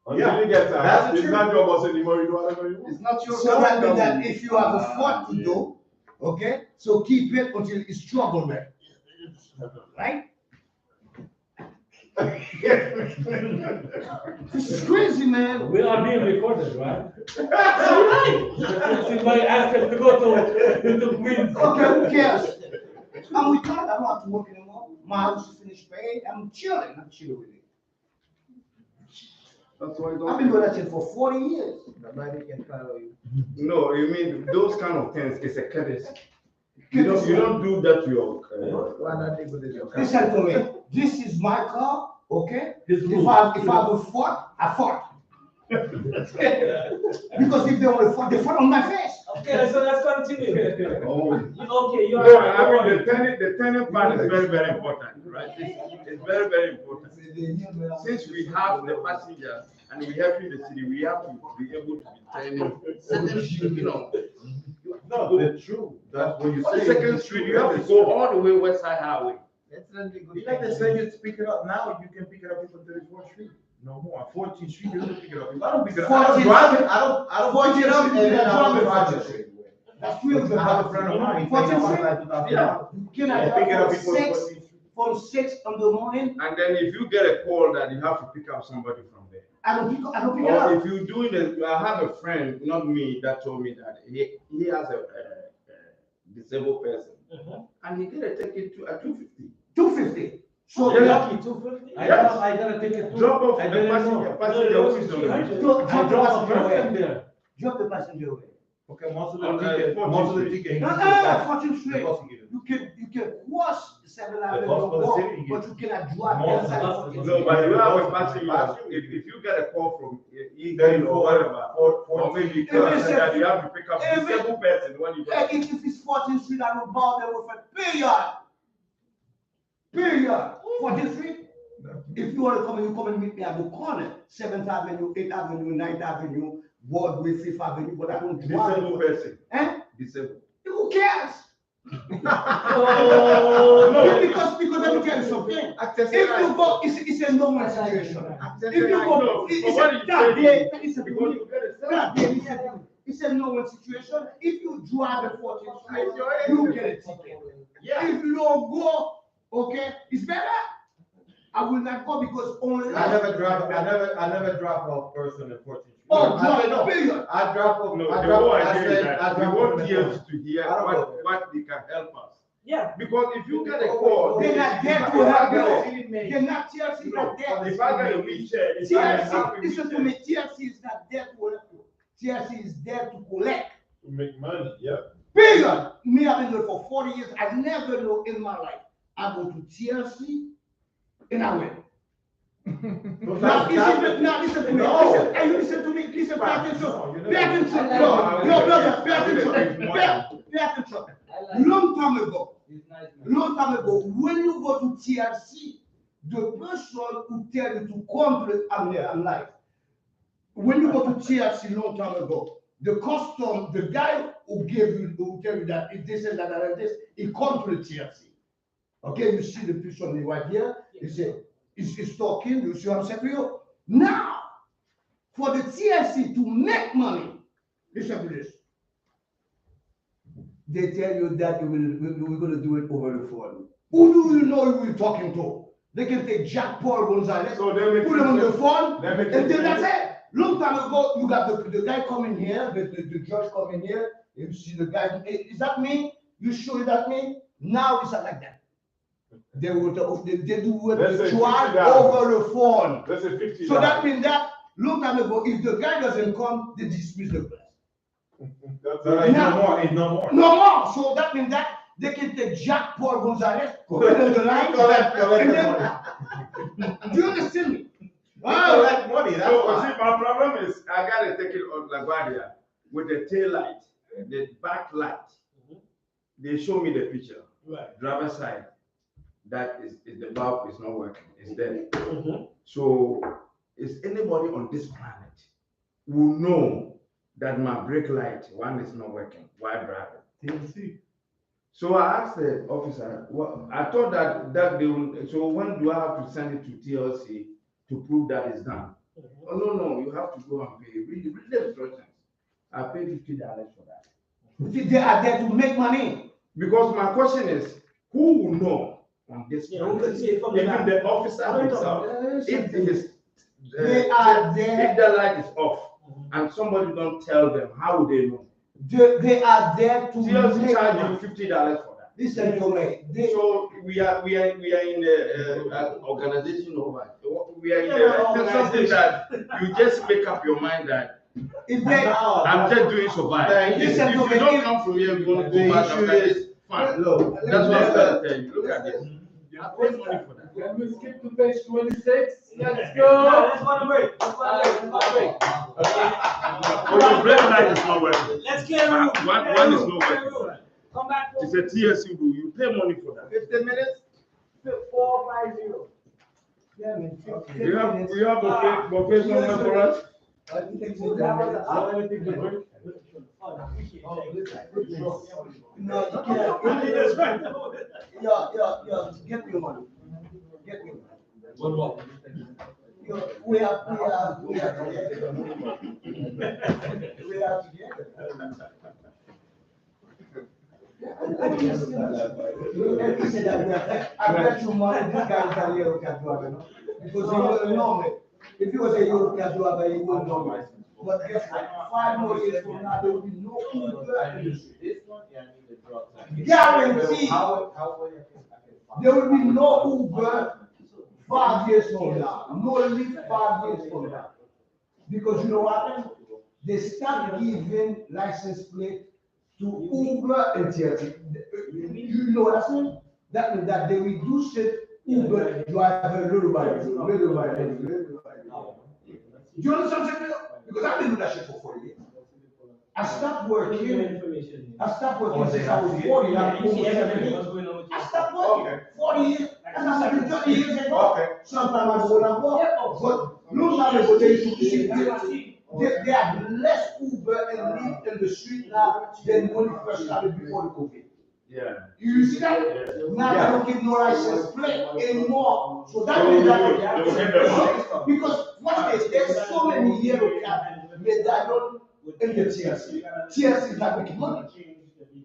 Until Yeah, he gets that's out, the he's truth. not your boss anymore, you do whatever you want. It's not your So that means company. that if you have a fault to do, okay, so keep it until it's trouble, man. Right? This is crazy, man. We are being recorded, right? Somebody asked us to go to Queens. Okay, who cares? I'm retired. I don't have to work anymore. My house is finished paying. I'm chilling. I'm chilling with it. That's why I've been doing that shit for 40 years. Nobody can follow you. No, you mean those kind of things is a courtesy. You don't do that to your. Why not take with this? Listen to me. This is my car, okay? His If rule. I have a fault, I fought. Because if they want to fight, they fight on my face. Okay, so let's continue. Oh. Okay, you're. No, I mean, the tenant part is very, very important, right? It's very, very important. Since we have the passenger and we have in the city, we have to be able to be turning certain, you know. No, the truth. That's what you On say. Second Street, you have to go all the way West Side Highway. You like they say you pick it up now, you can pick it up from 34th Street. No more. 14th Street, you don't pick it up. I don't pick it up. I don't 14th drive it. I don't pick it up and then I don't drive it. That's real. I have a friend of mine. He Fourteenth pays Street? like 2,000. Yeah. You I cannot pick it up from before 6 14th Street. from 6 in the morning. And then if you get a call that you have to pick up somebody from there. I don't pick it Or up. if you're doing it, I have a friend, not me, that told me that he has a disabled person. And he get a ticket to 250. 250. So Yeah. they Lucky, 250? I got a ticket too. Drop off I the didn't passenger, know. passenger who is on the I beach. drop the dropped a passenger person away. there. Drop the passenger away. Okay, most of On, the ticket, 14th most of the Street. ticket. No, he no, gives us 14th Street. the cost he gives. You can cross 7 Avenue cost for the walk, city, but you cannot drive Most inside of the the- 14th No, Street. but you have a passenger, if you get a call from either or whatever, or maybe you If it's a- that you have to pick up a if it- disabled person when you Like if it's 14th Street, I will bow there with a period. Period. 14th Street. If you want to come and meet me at the corner, 7th Avenue, 8th Avenue, 9th Avenue, Broadway, 5th Avenue, but I don't drive. disabled person, Eh? disabled. Who cares? Oh, No, because let me tell you something. If you go, it's a normal situation. If you go, it's a that day, it's a Because you get a that day, it's a normal situation. If you drive at 14th Street, you get a ticket. Yeah. If you don't go, okay, it's better. I will not go because only. I never drop off person in 14th Street. Oh, I said drop, period. I drop off. No, I the drop, whole I idea is said, that I we drop want off the TLC phone. to hear I don't know. what they can help us. Yeah. Because if you get a call, They're not there to help you. They're not, TLC is not there. if I get a wheelchair, if I have TLC, a listen to wheelchair me, TLC is not there to help you. TLC is there to collect. To make money, yeah. Period. Me, I've been doing it for 40 years. I never know in my life. I go to TLC and I win. Now, listen to me. Listen, hey, listen to me. Listen, pay attention. Pay attention. Yo, brother, pay attention. Pay attention. Long time ago, when you go to TLC, the person who tell you to complete, I'm like, when you go to TLC long time ago, the guy who tell you that if this and that and this, he come to the TLC. Okay, you see the person right here, he say, he's talking, you see what I'm saying to you? Now, for the TLC to make money, listen to this. They tell you that we're going to do it over the phone. Who do you know you're talking to? They can take Jack Paul Gonzalez, So put him on the phone, Let me and then that's it. Long time ago, you got the guy coming here, the judge coming here. You see the guy, hey, is that me? You sure that me? Now it's not like that. They do Let's say trial $50. over the phone. Let's say $50. So that means that long time ago, if the guy doesn't come, they dismiss the class. That's It's no more. No more. So that means that they can take Jack Paul Gonzalez, put it on the line, Collect and the then, do you understand me? Collect money, that's So, why. see, my problem is I gotta take it on LaGuardia with the tail light, the back light. They show me the picture. Right. Driver side, that is the valve is not working. It's dead. Mhm. So, is anybody on this planet who know that my brake light one is not working while driving? TLC. So I asked the officer, well, I thought that they will, so when do I have to send it to TLC to prove that it's done? Oh, no, you have to go and pay. Read the instructions. I paid $50 for that. They are there to make money. Because my question is, who will know on this Yeah, who planet? can see it from the Even back? the officer himself, if it is, They are there. if the light is off and somebody don't tell them, how would they know? They are there to TLC make charge money. you $50 for that. Listen to me. So we are in an organization over. We are in something that you just make up your mind that If they I'm just doing survive. If Listen to you me, don't if- come from here, we're gonna The go back issue after is- this. Fine. Look, That's what I'm trying to tell you. Look at this. I paid money for that. Can we skip to page 26? Let's No, go. let's go on a break. Let's go on a break. Oh, your brake light is not working. Let's clear the room. One is not Clear the working. room. Come back. It's a TSU rule. You pay money for that. 15 minutes? 450. Yeah, man. We have buffet somewhere for us. No, you can't. Yo, get me one. Get me one. Yo, we have together. We are together. I bet you money, this guy is a European driver, no? Because he wouldn't know me. If he was a European driver, he wouldn't know me. But guess what? 5 more years from now, there will be no Uber in the street. Guaranteed. There will be no Uber 5 years from now. No Lyft 5 years from now. Because you know what happened? They start giving license plate to Uber and TLC. You know what I mean? That means that they reduce it, Uber driver little by little, little by little, little by little. Do you understand what I'm saying? Because I've been doing that shit for 40 years. I stopped working since I was 40. I'm over 70. I stopped working 40 years. And I started 30 years ago. Sometimes I go and work. But long time ago, they used to see they have less Uber and Lyft in the street now than when it first started before the COVID. Yeah. You see that? Now they don't give no license plate anymore. So that means that because what is there's so many yellow cabs medallion in the TLC. TLC is not making money.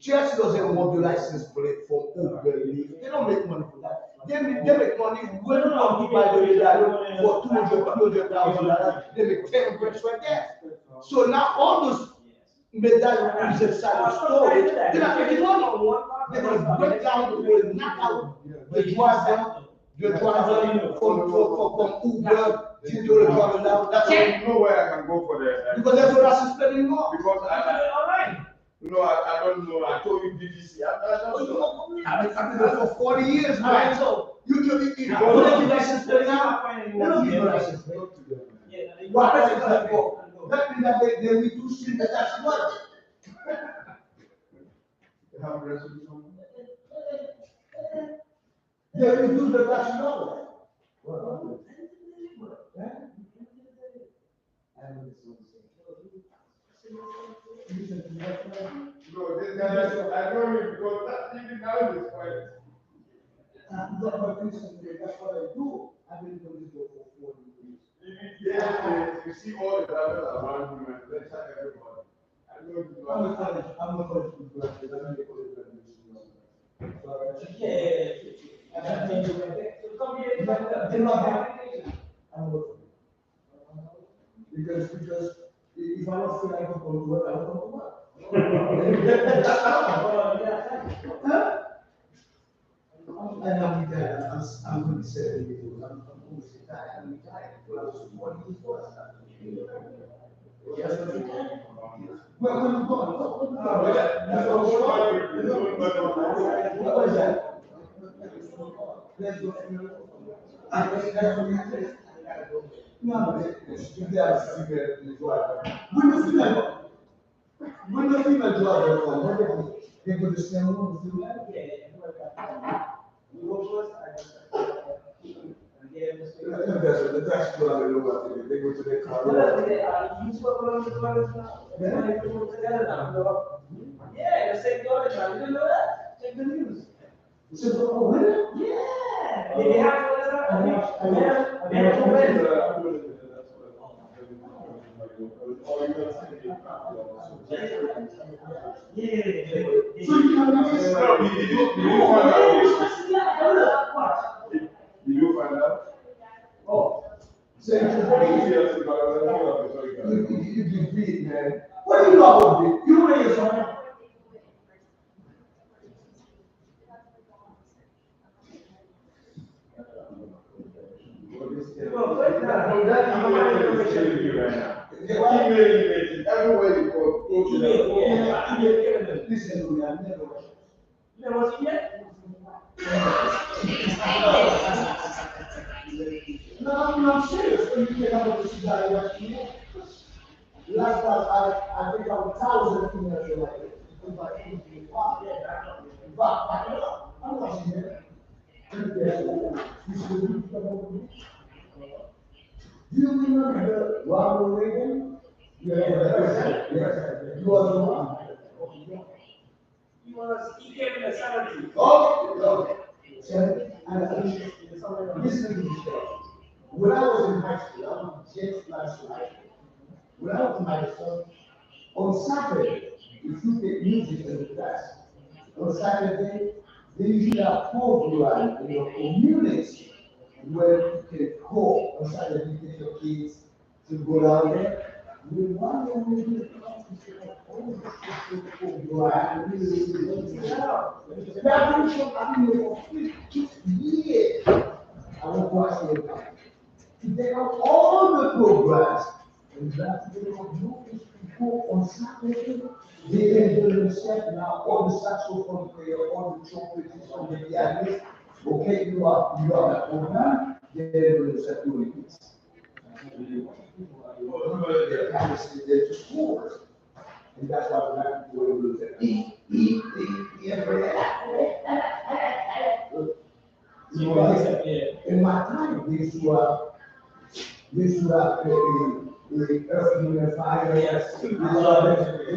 Chelsea doesn't want the license plate for Uber leave. They don't make money for that. They make money when you buy the medallion for $200,000. They make 10 grand right there. So now all those medallions inside the storage, they're not making money. They're gonna break down, they're gonna knock out the driver from Uber. You do the driver now. That's it. No way I can go for the. Because that's what I spending more. Because I don't know. I told you BBC. I don't know. I've been there for 40 years, man. So usually you Don't don't give give license license plate plate now. now. They don't give you license plate. What license plate for? That means that they reduce the tax money. You have a resolution? They reduce the tax money. No, this guy, I know you because that even now is quiet. That's what I do. I've been doing this for 40 years. Yes, you see all the drivers around you and let's have everybody. I know you know. I'm a college graduate. I'm a college graduate. Because if I don't feel like I'm going to work, I don't go to work. And I'm retired. I'm going to be 70 years old. I'm almost retired. I'm retired. Well, I was 40 years old. Yes, I'm retired. Where are you going? What is that? Let's go. No, when the female driver come, what they go to stand on the female? The tax driver know what they go to their car. Yeah, the same daughter, you didn't know that? Check the news. So, really? Yeah. They have So you can Did you find out? Oh. So you can beat, man. What do you know about it? You know your son? Everywhere you go to them. Listen to me, I've never watched. You never seen yet? No, I'm serious. When you get out of this guy, last time I think I'm 1,000 females in I'm watching it. Do you remember Ronald Reagan? Yes. You are the one. He came in the 70s. Okay. And listen to this story. When I was in high school, I was just last night. When I was in high school, on Saturday, if you take music in the class, on Saturday, they usually have program in your community where you can go on Saturday, you take your kids to go down there. We want them to do the years. I was watching it. They have all the programs. And that's what they do is people on Saturday, they can do themselves now, all the saxophone player, all the trumpetists, all the pianists. Okay, you are the program, they do themselves doing it. They're to schools. And that's why black people will say, in my time, they used to have the earth and fire. Yes. They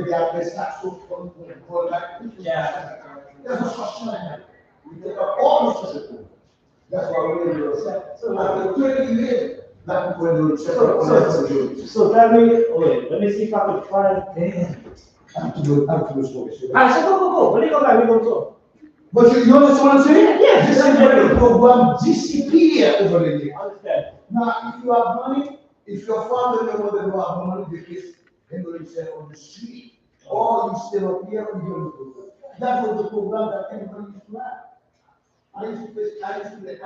got the saxophone for like. Yeah. There's no such thing. We take up all the saxophone. That's why we're doing it. So after 20 years, black people do it. So tell me, wait, let me see if I can find. I have to go smoke a cigarette. Alright, so go. When you come back, we go talk. But you understand what I'm saying? Yeah, This is that's where the right. program disappear over the year. Understand? Now, if you have money, if your family member that don't have money, the kids can go and sell on the street. Or you stay up here and you do the program. That was the program that everybody used to have. I used to play,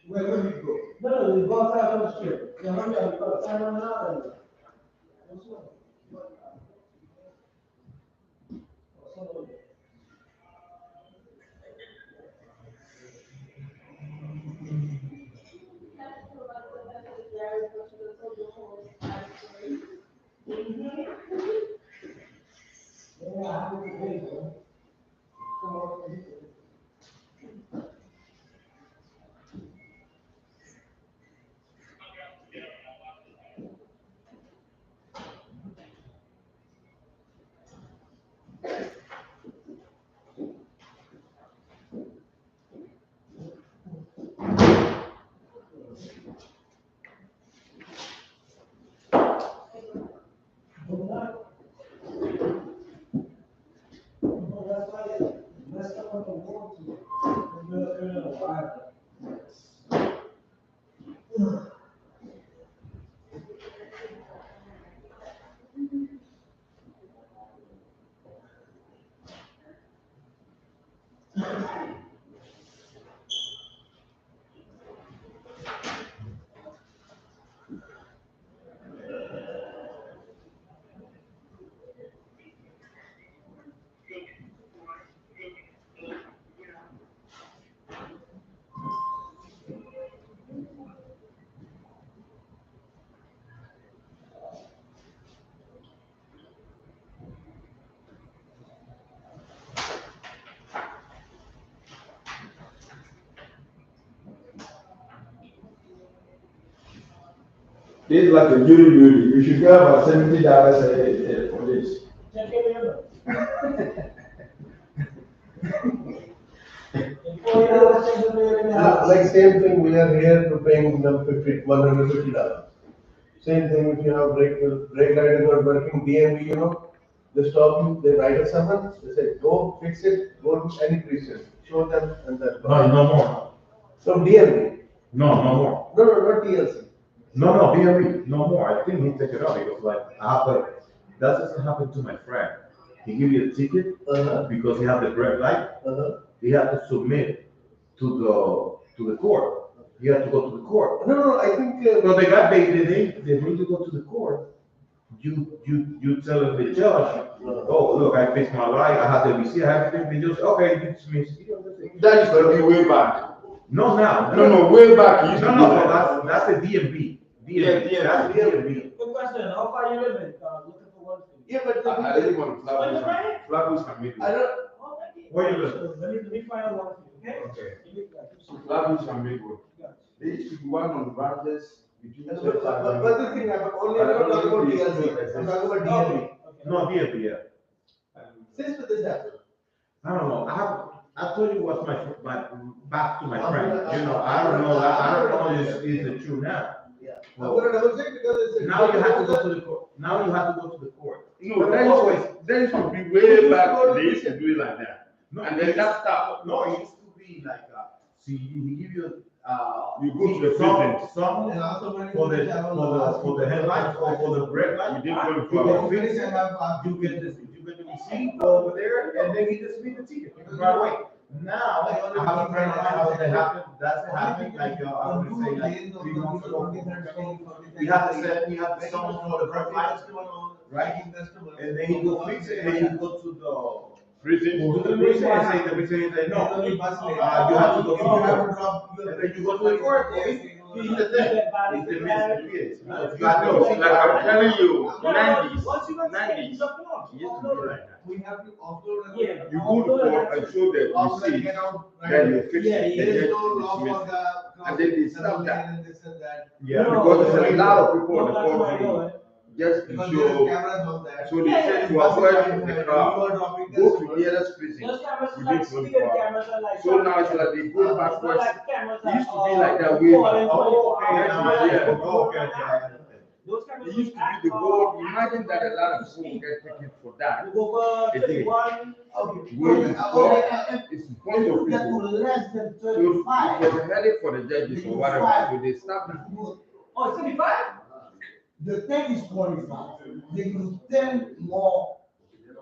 where we go. No, we go outside on the street. You know, we got time on now. This is like a beauty. You should get about $70 for this. Like same thing, we are here to paying them $150. Same thing if you have brake light is not working, DMV, they stop you, they write a summons, they say, go fix it, go to any police, show them and then. No more. From DMV. No more. No, not TLC. No, BME, no more. I think he take it out because like that doesn't happen to my friend. He give you a ticket because he have the red light. He had to submit to the court. He had to go to the court. No, I think. So the guy they need to go to the court. You tell the judge, oh look, I fixed my light. I have the receipt. I have everything. They just okay, you dismiss. That is going to be way back. No, now. No, way back. No, that's the DMV. That's the DMV. Good question. How far you living? Looking for one thing. Yeah, but I live on Flatbush and Midwood. I don't. Where you live? Let me find out one thing, okay? Okay. Flatbush and Midwood. There used to be one on Ramses between. But the thing happened, only I'm not talking about TLC, I'm talking about DMV. No, DMV, yeah. Since this happened. I don't know. I told you what's my back to my friend. I don't know if it's true now. Yeah. I'm gonna double check because it's. Now you have to go to the court. Now you have to go to the court. No, that used to be way back, they used to do it like that. No, And then that stopped. No, it used to be like see, he give you You go to the some And also when for the headlights or for the brake light. You did go to You Florida. get fixed, you get the receipt over there, and then he just read the ticket right away. Now, I have a friend of mine that happened, that's happened, like, I would say, like 3 months ago. We have to someone for the brake lights, right? And then he go fix it, and then he go to the Prison. to the prison and say, the prison say, no, you have to go to the court. And then you go to the court, he's the thing, it's the misdemeanors. Like I'm telling you, Once you got 90s, used to it used to be like that. We have to offload. Yeah. You go to court and show the receipt, then you fix Yeah, it, yeah. and There is then no law dismiss for it. the. And then they stop that. And this and that. Yeah. Because there's a lot of people on the That's why I court know it. just to Because there is show. cameras on that. So they said to avoid the crowd, You are dropping go this. to nearest prison. Those cameras are within like 24 speed hours. cameras are like. So now it's like they go It's not backwards. like cameras It used to that, be like that way fall back. in Oh, okay, 24 now hours. yeah, okay. Those cameras It used to be the whole, imagine that a lot of people get tickets for that. Over A day. 31. Where you go, it's If bunch you of get to people. less than So it 35. was a headache for the judges or whatever, so they stopped that. Oh, it's 35? The thing is 25. They give you 10 more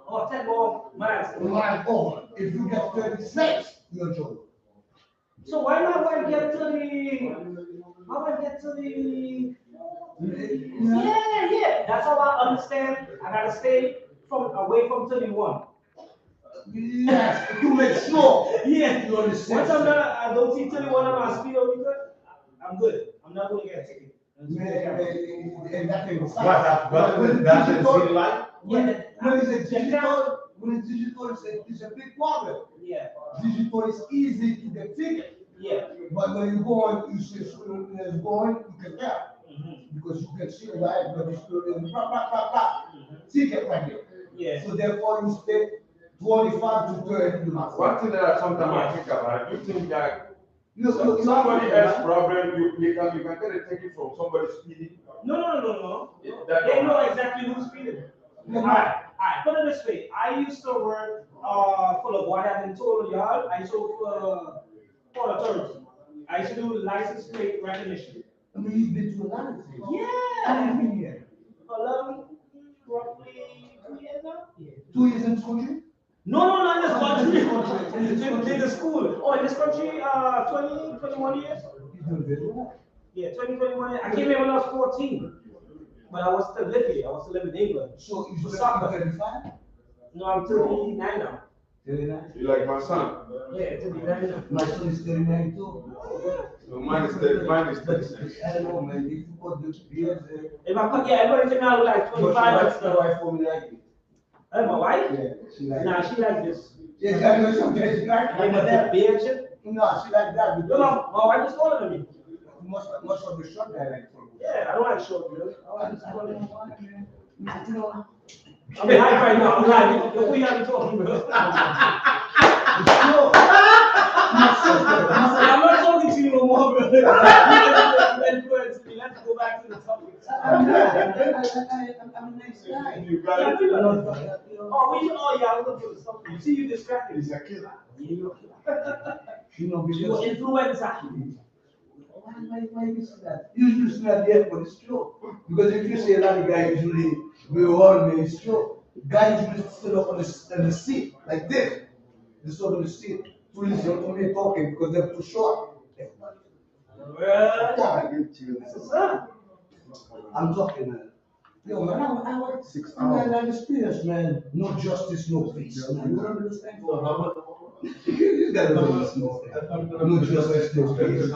Oh, 10 more miles. miles over. If you get 36, you're joking. So why not when I get to the, how I get to the, yeah, that's how I understand. I gotta stay away from 31. Yes, to make sure. Yeah. You understand? Once I don't see 31 on my speedometer, I'm good. I'm not gonna get a ticket. And that thing was That's the city light? Yeah. When it's digital, it's a big problem. Yeah. Digital is easy to get ticket. Yeah. But when you go on, you see when it's going, you can tell. Because you can see the light, but it's still in blah, blah, blah, blah. Ticket right there. Yeah. So therefore you stay 25 to 30 miles. One thing that sometimes I think about, you think that Look, somebody has problem, you can get a ticket from somebody speeding. No. That They don't know happen. exactly who's speeding. Yeah. Alright, put it this way. I used to work for the what happened total yard. I used to work for the authority. I used to do license plate recognition. I mean, you've been to a lot of things. Yeah. How many been here? Roughly 2 years now? Yeah. 2 years in this country? No, not in this country. In this country. In the school. Oh, in this country, 20, 21 years? You're doing very well. Yeah, 20, 21 years. I came here when I was 14. But I was still living here. I was still living in England. So For you're soccer. 35? No, I'm 39 now. 39? You like my son? Yeah, 39 now. My son is 39 too. So mine is 36. I don't know, man. If you put the beers there. If I put, yeah, everybody think I look like 25 and My stuff. wife for me like it. Hey, my wife? Yeah, she like Nah, she like this. Yeah, I know sometimes she like Like that beard shit. No, she like that You because know, my wife is taller than me. most of the short guy like for Yeah, I don't like short girls. I like this taller. you know. I'm lying right now. I'm lying. Look what you have me talking about. I'm not talking to you no more, bro. You influenced me. Let's go back to the topic. I'm a nice guy. You got it? Oh, yeah, I was looking for something. You see, you distracted. He's a killer. Yeah, you're a killer. You know, You're because influencer. why you say that? You usually say that yet, but it's true. Because if you say a lot of guys usually will warn me, it's true. Guys usually sit up on the seat like this. They sit on the seat to listen to me talking because they're too short. I'm talking, man. Yo, man, I work 6 hours. I'm experience, man. No justice, no peace. Man. You don't understand? You gotta understand. No justice, no peace.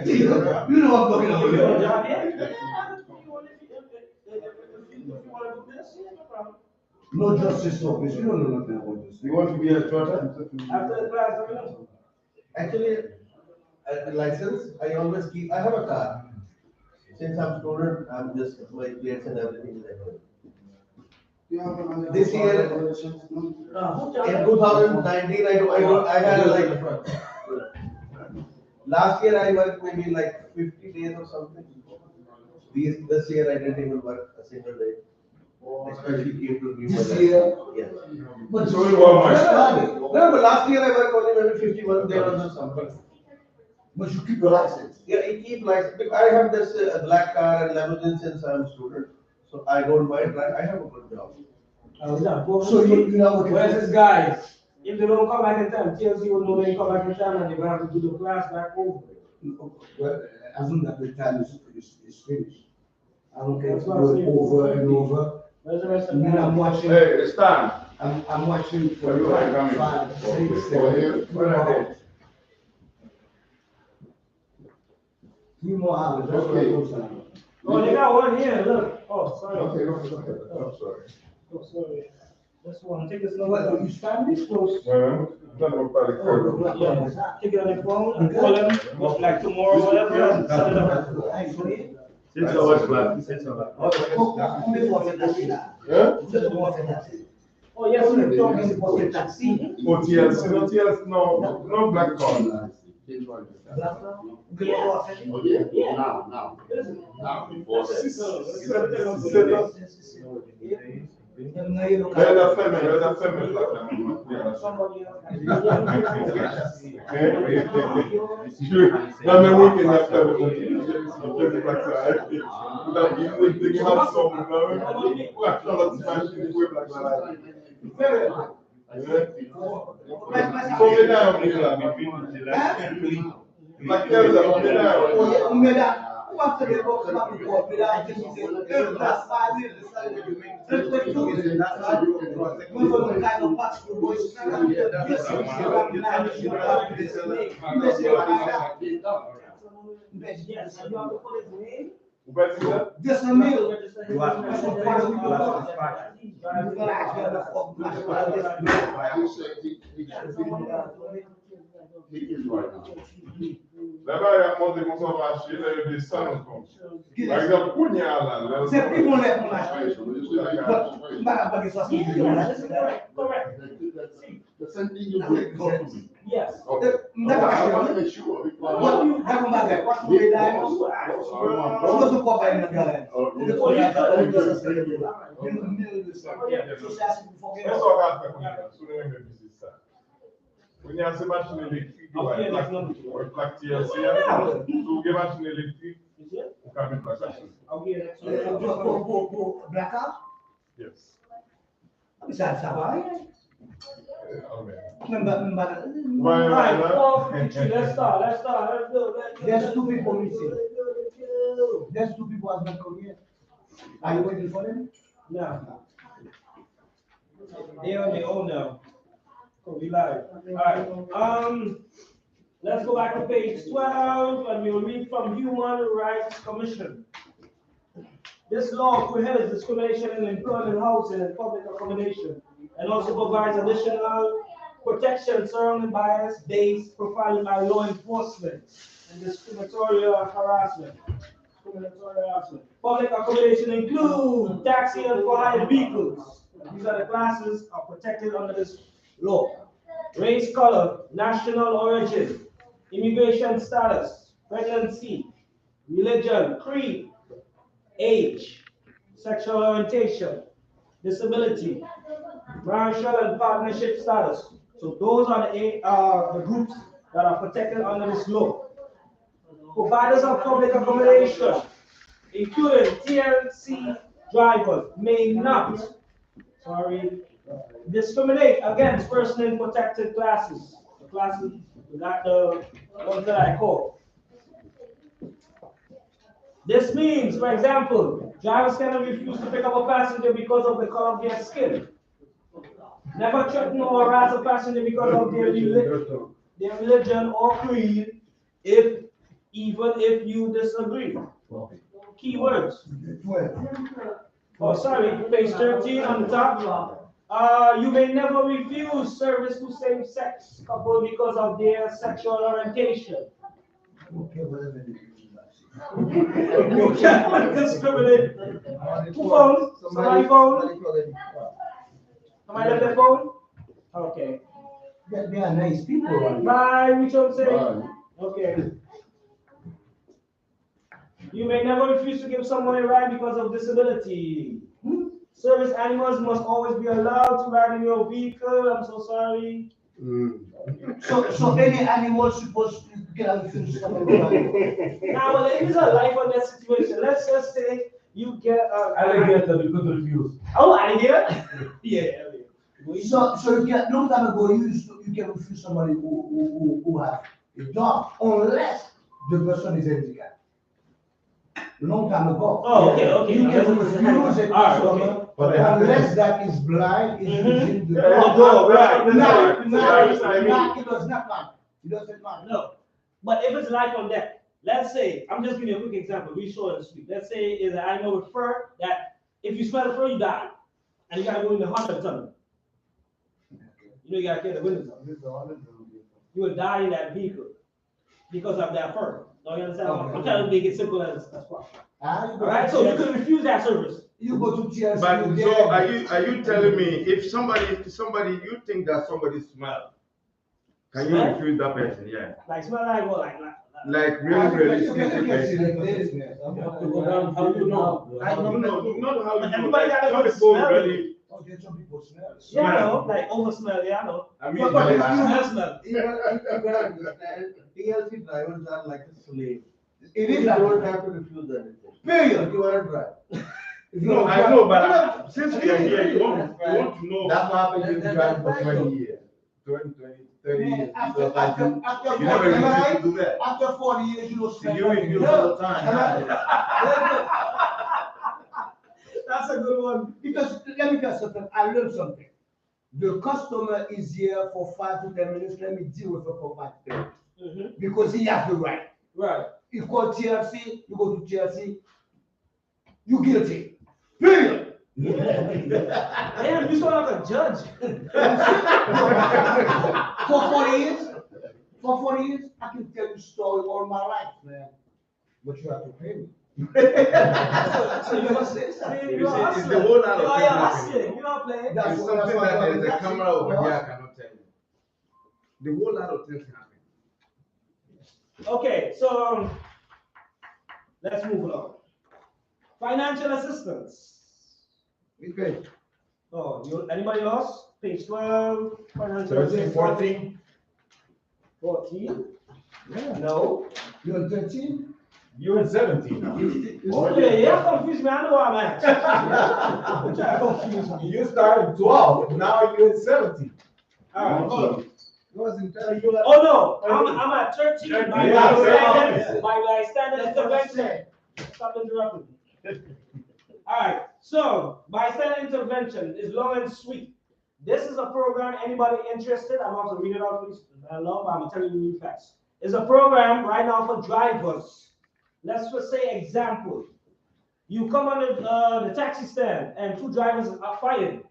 You know what I'm talking about. You want a job yet? No justice, no peace. You don't know nothing about this. You want to be a daughter? After the class, let me know. Actually, the license, I always keep, I have a car. Since I'm student, I'm just, my plates and everything is there. This year, in 2019, I had like, last year I worked maybe like 50 days or something. This year I didn't even work a single day. Especially came to me. This year? Yes. But So you want my No, but last year I worked only maybe 51 days or something. But you keep your license. Yeah, I keep license, because I have this black car and limousine since I'm a student. So I don't mind, I have a good job. So you know what? Where's this guy? If they don't come back in time, TLC will know they come back in time and they're gonna have to do the class back over. Well, as soon as the time is finished. I don't care if That's you what I'm do it saying. over and over. Where's the rest of And the then I'm time? watching, Hey, it's time. I'm watching for Where you want to come in? 5, 6, Over here? 7, Where are they? 3 more hours. That's what Okay. it goes down. Oh, they got one here, look. Oh, sorry. Okay, go ahead. I'm sorry. Oh, sorry. This one, take this What, number. you stand this close? Well, that will probably cover. Yeah, take it on the phone and call them, like tomorrow, or whatever, and set it up. Since I was black, since I was Yeah? Oh, yes, we're talking about the taxi. OTLC, no black card. Oh, yeah, now. Let the family like that. Let me work in that family. That you have some, like a smashing whip like that. Come down, like come down. Who wants to get booked up to court without giving you that's 5 years? That's what you do. We will kind of pass through boys. Yes, you have to put his name. Just a meal. You have Là-bas, il y a un monde qui sont marchés, là, il y a des sangs comme ça. Par exemple, Kounia, là, c'est plus mon lèvre, mon âge. The same thing you do. Yes. Okay. I want to make sure. Kounia, c'est machine électrique, ouais, plaque TLC, tout est machine électrique, on peut mettre la machine. Blackout? Yes. Ça va? Alright, let's start. There's 2 people missing. There's 2 people who have not come yet. Are you waiting for them? No. They're on their own now. Cool, we live. Alright, let's go back to page 12 and we'll read from Human Rights Commission. This law prohibits discrimination in employment, housing, and public accommodation, and also provides additional protection surrounding bias-based profiling by law enforcement and discriminatory harassment. Public accommodation include taxi and for-hire vehicles. These are the classes are protected under this law. Race, color, national origin, immigration status, pregnancy, religion, creed, age, sexual orientation, disability, marital and partnership status. So those are the groups that are protected under this law. Providers of public accommodation, including TLC drivers, may not, discriminate against person in protected classes. The classes, not the ones that I call. This means, for example, drivers cannot refuse to pick up a passenger because of the color of their skin. Never threaten or harass a passenger because of their religion or creed, even if you disagree. Keywords. Oh, sorry, page 13 on the top. You may never refuse service to same-sex couple because of their sexual orientation. You cannot discriminate. Who phone? Somebody phone? Somebody left their phone? Okay. They are nice people. Bye, which one say? Okay. You may never refuse to give someone a ride because of disability. Service animals must always be allowed to ride in your vehicle. I'm so sorry. So any animal supposed to get a refuse somebody? Now, well, it is a life or death situation. Let's just say you get a Alligator, you could refuse. Oh, alligator? Yeah. So you get long time ago you can refuse somebody who has a dog unless the person is handicapped. Long time ago. Oh, okay. You can refuse a customer unless that is blind, is using the dog. Right. It does not matter. It doesn't matter. No. But if it's life or death, let's say, I'm just giving you a quick example, we short and sweet. Let's say is an animal with fur that if you smell the fur, you die. And you gotta go in the Honda tunnel. You know you gotta clear the windows up. You will die in that vehicle because of that fur. Don't you understand? I'm trying to make it simple as possible. Alright, so you can refuse that service. You go to TLC. But so are you telling me if somebody you think that somebody smell Can you refuse that person? Yeah. Like smell like what? Like really stinky person. To go down, how you know? Not how you know. Everybody Like, got some a people smell. really. Okay, some people smell. Yeah, I know, like over smell, yeah, I know. I mean, But like, you smell. PLC drivers are like a slave. It You is like don't have to refuse anything. period. You want to drive. no, I know, but since we are here, you want to know. That's what happened, you drive for 20 years, 30 years. After You never refuse to do that. after 40 years, you don't smell You refuse nothing. all the time. That's a good one. Because let me tell you something, I learned something. The customer is here for 5 to 10 minutes, let me deal with it for 5 to 10 minutes. Because he has the right. Right. You call TLC, you go to TLC, you guilty. Period. Damn, you sound like a judge. For 40 years, I can tell you story all my life, man. But you have to pay me. So you must say You see, it's the whole lot of you're things hustling. happening. You're not playing. It's something that there's a camera over here, I cannot tell you. The whole lot of things happen. Okay, so let's move on. Financial assistance. Okay. Oh, anybody lost? Page 12, financial 13, assistance. 14. 14? Yeah. No. You're on 13? You're in 17 now. Okay, you confused me. I know where I'm at. You're trying to confuse me. You started 12, now you're in 17. All right, hold on. Wasn't Oh no, I'm at 13. By Yeah, my standard intervention. Stop interrupting me. All right, so bystander intervention is long and sweet. This is a program. Anybody interested? I'm about to read it out, please. Long, but I'm telling you really fast. It's a program right now for drivers. Let's just say example. You come on the taxi stand and 2 drivers are fighting.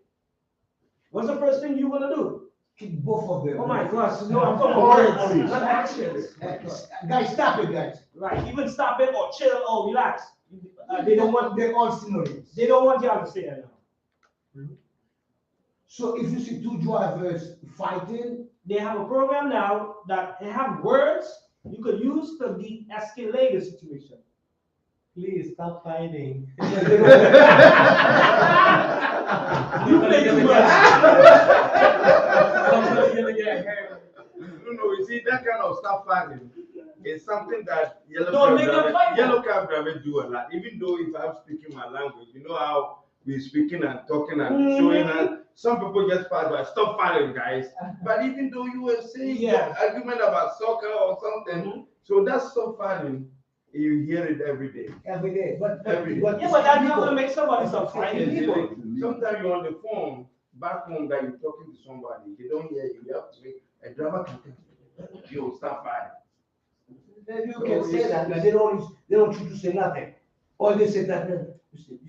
What's the first thing you're gonna do? Kick both of them. Oh my gosh, no, I'm talking about not actions. Guys, stop it, guys. Right, even stop it or chill or relax. They don't want They're all synonyms. you to say that now. So if you see 2 drivers fighting, They have a program now that they have words you could use to de-escalate the situation. Please stop fighting. You play too much. No, you see, that kind of stuff fighting is something that Don't make them fight. yellow cab drivers do a lot. Even though if I'm speaking my language, you know how we're speaking and talking and showing us. Some people just pass by, stop fighting, guys. But even though you were saying Yeah. argument about soccer or something, so that's stop fighting. You hear it every day. every day. But Every day. Yeah, but that's not gonna make somebody stop fighting. Sometimes you're on the phone, back home, that you're talking to somebody, they don't hear you. You have to wait. A driver can tell you, yo, stop fighting. Then you can say that, but they don't want you to say nothing. Or they say that, you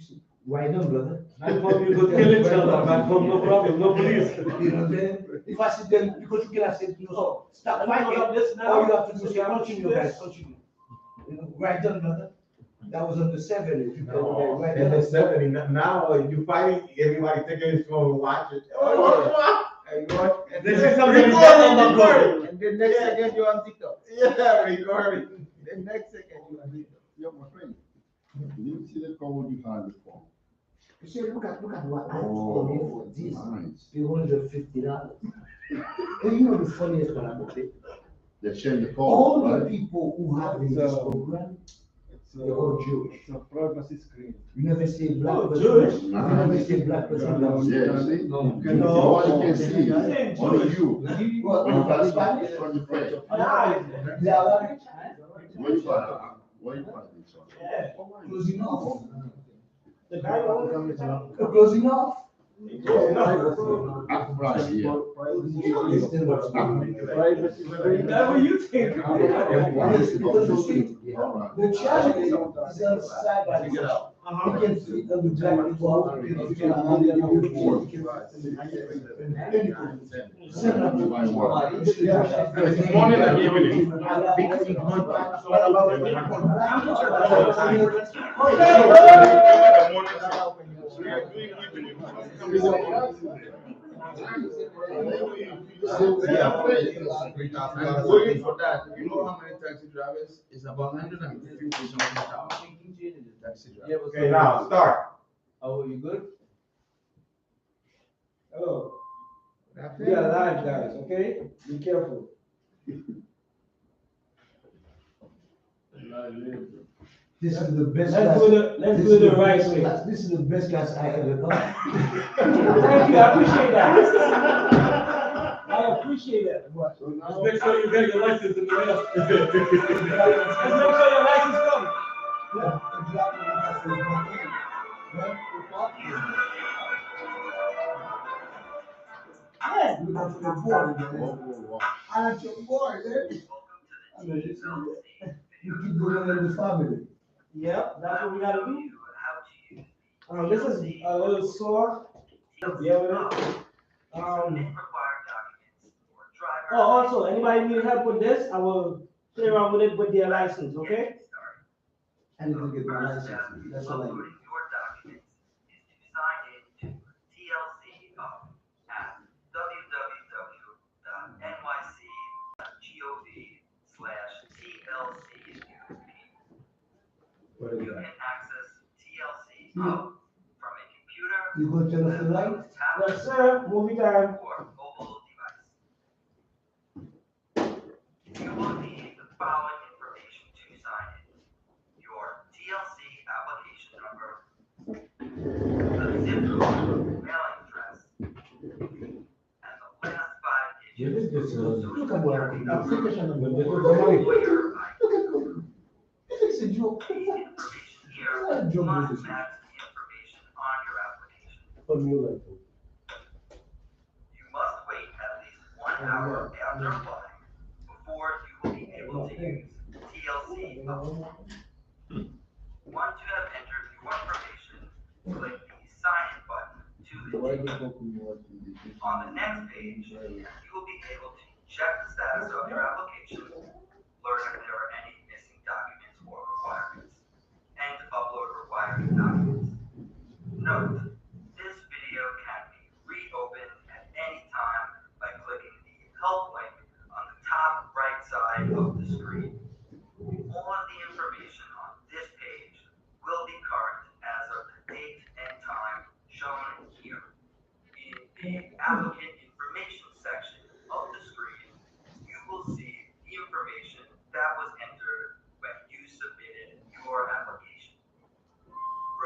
see, why don't, brother? Back home you could kill each other. Back home no problem, no police. You know what I'm saying? If I see them, because you cannot say, no, stop fighting, Hold on, this now. all you have to do is say, continue, guys, continue. You know, right done, brother. That was on the 70s. You No, can, right in the done. 70s, now you fighting, everybody taking his phone and watch it. And This then is something and the next second you're on TikTok. Yeah, recording. The next second you're on TikTok. Yo, my friend, you see the code you had before? You see, look at what I Oh, told him for this. nice. $350. And you know the funniest one about it? They change the All code, the right? people who have in this program, they're all Jewish. It's a privacy screen. You never see black Oh, person. Jewish? You never see black person. Yeah, see? No. You can see, Saying only Jewish. you. Well, When you pass Spanish? it, on your face. They are like, Where you pass it? Where you pass it? Yeah. close enough. The guy who Close enough. After Friday, yeah. Whatever you think. The challenge is on side by side. You can see the black people, you can only do it. Morning and evening. Going for that, you know how many taxi drivers? It's about 150 something thousand taxi drivers. Okay, now, start. Oh, you good? Hello. We are live, guys, okay? Be careful. This is the best Let's class. do the, let's This do is the the right best way. class. This is the best class I ever done. Thank you, I appreciate that. I appreciate that. What? Just make sure you get your license in the mail. Let's make sure your license comes. Yeah, exactly. That's what it's gonna be. Right? It's not easy. Yeah, look at your board, man. I like your board, man. I mean, you keep going in the family. Yep, that's what we gotta do. This is a little sore. Yeah, with it. Oh, also, anybody need help with this? I will play around with it with their license, okay? I need to get my license. That's all I need. You gonna turn off the light? Yes, sir. Movie time. You will need the following information to sign in. Your TLC application number, the zip code, mailing address, and the last 5 digits. Look at what application number. Lawyer It's a joke. ID. The information here What a joke must this is. match the information on your application. For me, like. You must wait at least 1 hour after applying before you will be able to use TLC. Once you have entered your information, click the sign in button to the On the next page, you will be able to check the status of your application, learn if there are any missing documents or requirements, and upload required documents. Note, this video can be reopened at any time by clicking the help link on the top right side of the screen. All of the information on this page will be current as of the date and time shown here. In the applicant information section of the screen, you will see the information that was entered when you submitted your application.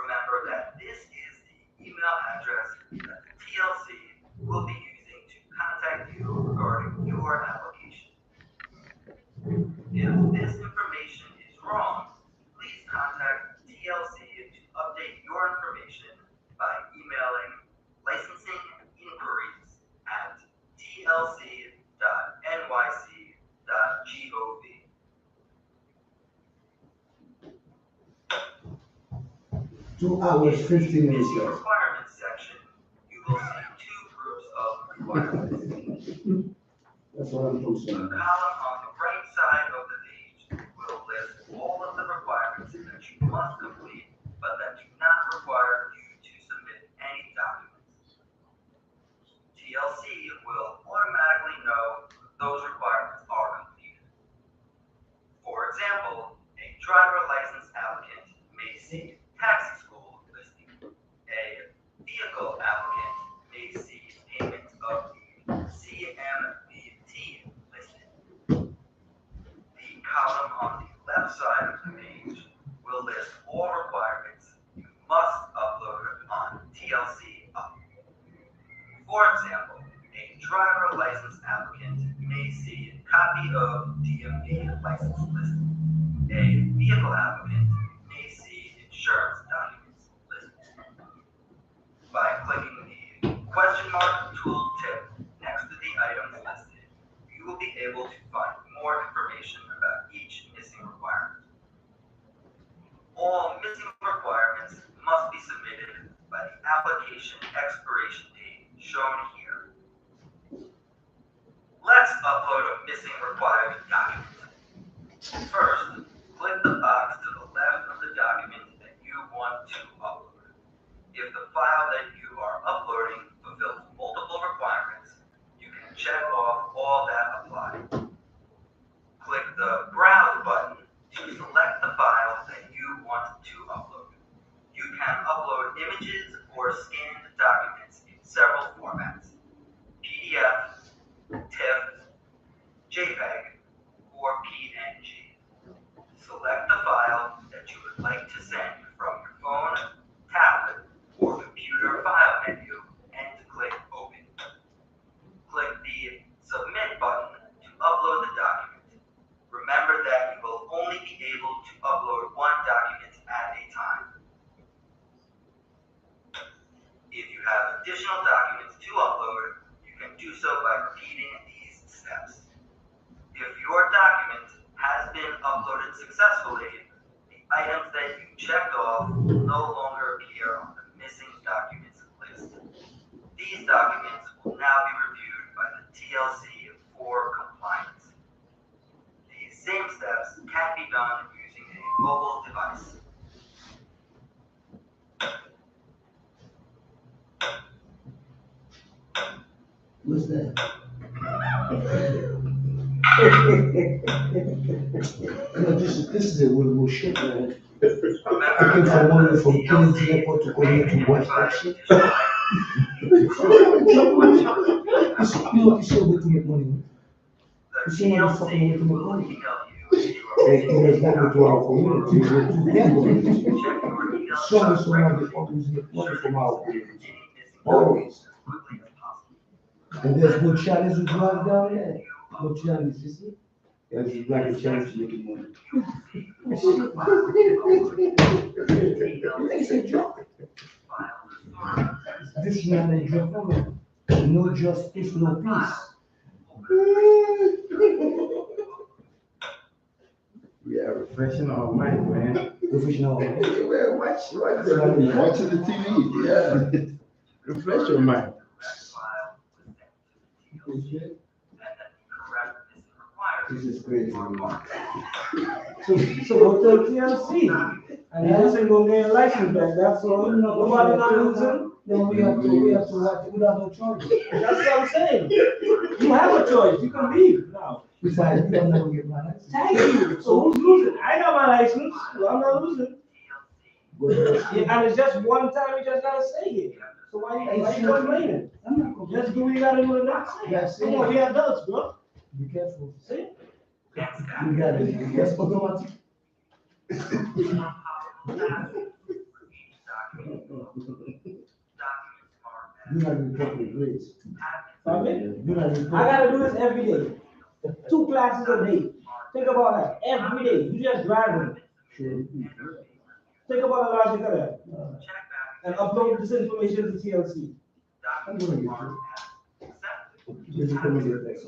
Remember that this is the email address that the TLC will be using to contact you regarding your application. If this information is wrong, please contact TLC to update your information by emailing licensing.nyc.gov. 2 hours, 15 minutes In the left. requirements section, you will see 2 groups of requirements. That's what I'm The concerned column about. on the right side of the page will list all of the requirements that you must complete, but that do not require you to submit any documents. TLC will automatically know those requirements are completed. For example, a driver license applicant may see taxi school listing. A vehicle applicant may see payment of the CMVT listing. The column on the left side of the page will list all requirements you must upload on TLC Up. For example, a driver license applicant may see a copy of DMV license listing. A vehicle applicant may see insurance documents listed. By clicking the question mark tooltip next to the items listed, you will be able to find more information about each missing requirement. All missing requirements must be submitted by the application expiration date shown here. Let's upload a missing required document. First, click the box to the left of the document that you want to upload. If the file that you are uploading fulfills multiple requirements, scanned documents in several formats: PDF, TIFF, JPEG, or PNG. Select the file that you would like to send from your phone, tablet, or computer file menu and click Open. Click the Submit button to upload the document. Remember that you will only be able to upload one document at a time. If you have additional documents to upload, you can do so by repeating these steps. If your document has been uploaded successfully, the items that you checked off will no longer appear on the missing documents list. These documents will now be reviewed by the TLC for compliance. These same steps can be done using a mobile device. What's that? This is a little shit, man. I came from one way from Kennedy Airport to come here to watch that shit. You see a way to make money. You see how the fucking way to make money. It's not to our community, it's to them. Some of they always make money from our community. Always. And there's no Chinese who drive down there. No Chinese, you see? There's black and Chinese making money. It's a joke. This is not a joke, no. No justice, no peace. We are refreshing our mind, man. Refreshing our mind. We're watching the TV, yeah. Refresh your mind. This is crazy. So go to TLC. And you just ain't gonna get a license back. That's all. Nobody not losing. Then we have to watch without no choice. That's what I'm saying. You have a choice. You can leave now. Besides, you don't never get my license. Thank you. So who's losing? I got my license, so I'm not losing. Yeah, and it's just one time you just gotta say it. So why you complaining? I'm not complaining. Just do what you gotta do the next thing. That's Come it. on, we adults, bro. Be careful. See? You got it. That's automatic. Do not report me, please. Pardon Do not me? report. I gotta do this every day. 2 classes a day. Think about that. Every day. You just driving. Sure. Think about the logic of that. And upload this information to TLC. I'm gonna get you. Just come and get that.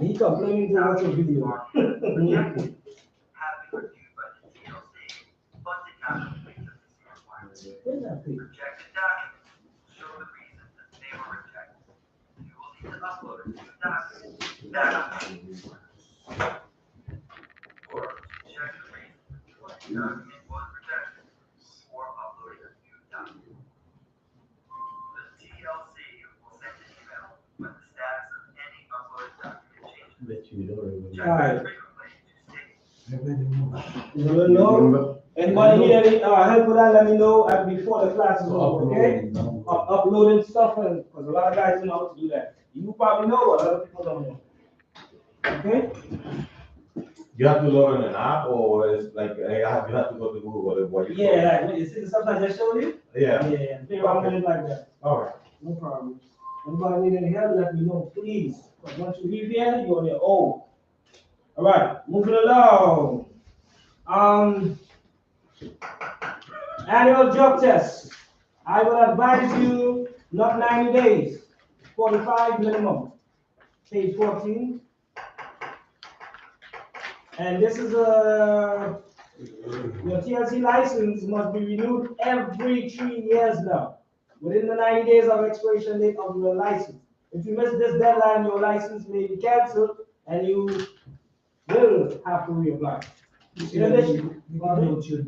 He complaining to watch your video. Where's that page? Rejected documents show the reasons that they were rejected. You will need to upload a new document. Or check the reason why the document was rejected or uploading a new document. The TLC will send an email when the status of any uploaded document changes. Check Alright. frequently to stay. You wanna know? Anybody need any help with that? Let me know before the class is over, okay? Uploading stuff, because a lot of guys don't know how to do that. You probably know, but other people don't know. Okay? You have to load on an app, or it's like you have to go to Google or what you call it. Yeah, like, you see the stuff I just showed you? Yeah. Yeah, figure out things like that. All right. No problem. Anybody need any help, let me know, please. Because once you leave here, you're on your own. All right, moving along. Annual drug test. I would advise you not 90 days, 45 minimum. Page 14. And this is your TLC license must be renewed every 3 years now, within the 90 days of expiration date of your license. If you miss this deadline, your license may be canceled and you will have to reapply. In addition,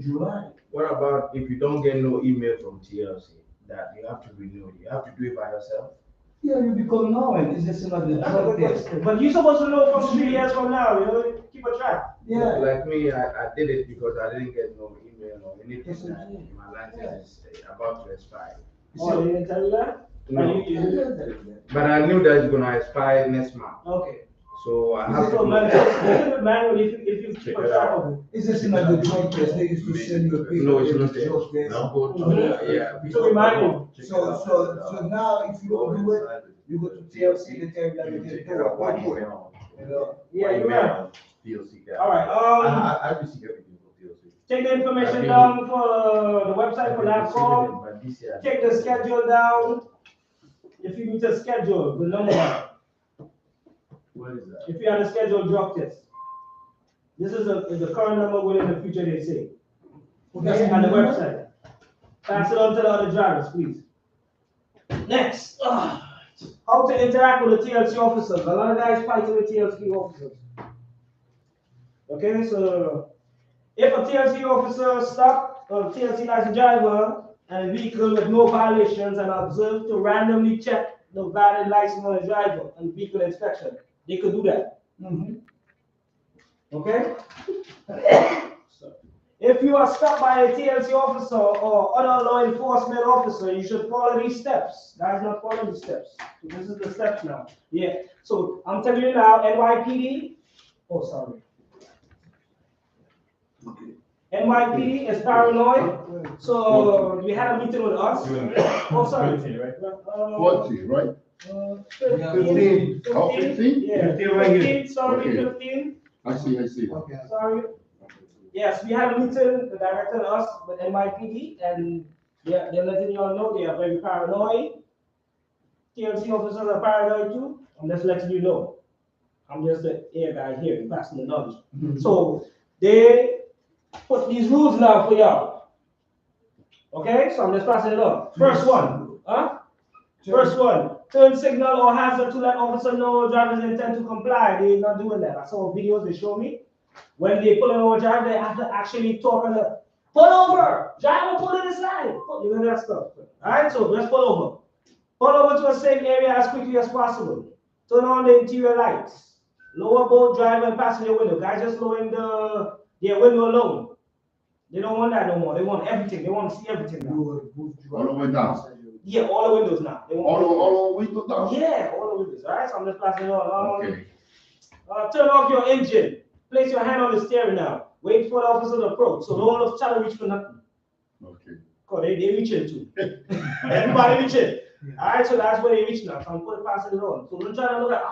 July. What about if you don't get no email from TLC that you have to renew? You have to do it by yourself? Yeah, you become knowing, it's just another drug test. But you're supposed to know from 3 years from now, you know, keep a track. Yeah. Like me, I did it because I didn't get no email or anything. My license is about to expire. Oh, they didn't tell you that? No. You didn't tell you that. But I knew that it's gonna expire next month. Okay. So I have So, to. manual, if you keep a track of it. It's just another drug test, they used to send you a paper. No, it's not with drug there. test. Go to, yeah. So remind you. So now if you don't do it, you go to TLC, they tell you that you didn't do it. What do it? Yeah, you're right. TLC. All right, I receive everything from TLC. take the information down for the website for that call. Take the schedule down. If you need to schedule, the number one. What is that? If you have a scheduled drug test. This is the current number within the future, they say. Okay, and the website. Pass it on to the other drivers, please. Next, how to interact with the TLC officers. A lot of guys fighting with TLC officers. Okay, so if a TLC officer stop a TLC license driver and a vehicle with no violations and observed to randomly check the valid license on the driver and vehicle inspection, they could do that. Okay? If you are stopped by a TLC officer or other law enforcement officer, you should follow these steps. Guys, not following these steps. So this is the steps now. Yeah. So I'm telling you now, NYPD. Oh, sorry. NYPD is paranoid. So we had a meeting with us. Oh, sorry. 40, right? 15. Oh, 15? Yeah, 15, sorry, Okay. 15. I see. Okay. Sorry. Yes, we had a meeting, the director and us, with NYPD, and they're letting you all know they are very paranoid. TLC officers are paranoid too. I'm just letting you know. I'm just the air guy here, passing the knowledge. So they put these rules now for y'all. Okay, so I'm just passing it on. First one, First one, turn signal or hazard to let officer know drivers intend to comply. They're not doing that. I saw videos they show me. When they pull over driver, they have to actually talk on the pull over, driver pull to the side. You know that stuff. Alright, so let's pull over. Pull over to a safe area as quickly as possible. Turn on the interior lights. Lower both driver and passenger window. Guys just lowering their window alone. They don't want that no more. They want everything. They want to see everything now. All the way down. Yeah, all the windows now. They want All the windows down? Yeah, all the windows. Alright, so I'm just passing it on. Okay. Turn off your engine. Place your hand on the steering now. Wait for the officer to approach. So don't try to reach for nothing. Okay. Cause they reaching too. Everybody reaching. Alright, so that's where they reach now. So I'm passing it on. So don't try to look at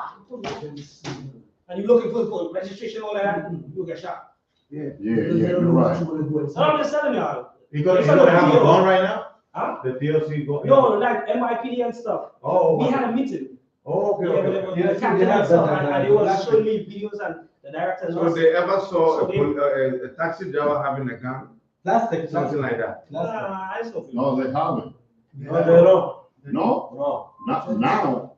and you're looking for registration, all that, you'll get shot. Yeah, you're right. So I'm just telling y'all. You gonna have a gun right now? Huh? The TLC gun? No, like NYPD and stuff. Oh, we had a meeting. Oh, okay, Yeah, okay. with the captain and stuff, and they were showing me videos and the director and So they ever saw So a taxi driver having a gun? Plastic. Something like that. I just don't No, they haven't. No, they don't. No? No. Not now.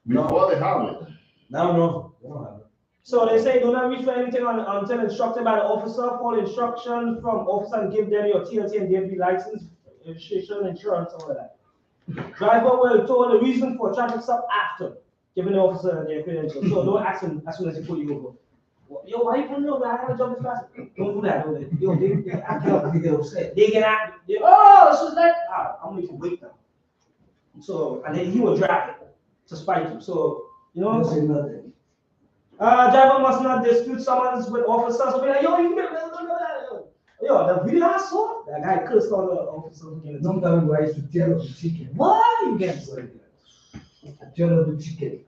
Before they have it. No. They don't have it. So they say do not reach for anything until instructed by the officer. Follow instructions from officer and give them your TLC and DMV license, registration, insurance, all of that. Driver will told the reason for traffic stop after giving the officer their credentials. So don't ask them as soon as they pull you over. Yo, why you pulling me over? I gotta jump this fast. Don't do that. Yo, they act up. They upset. They get out. Oh, this was like, I'm gonna make you wait now. So, and then he will drag it to spite you. So, you know. Don't say nothing. Driver must not dispute summons with officers. So be like, yo, you get yo, the video I saw, that guy cursed all the officers again. Sometimes I used to tear up the chicken. What you get? Tear up the chicken.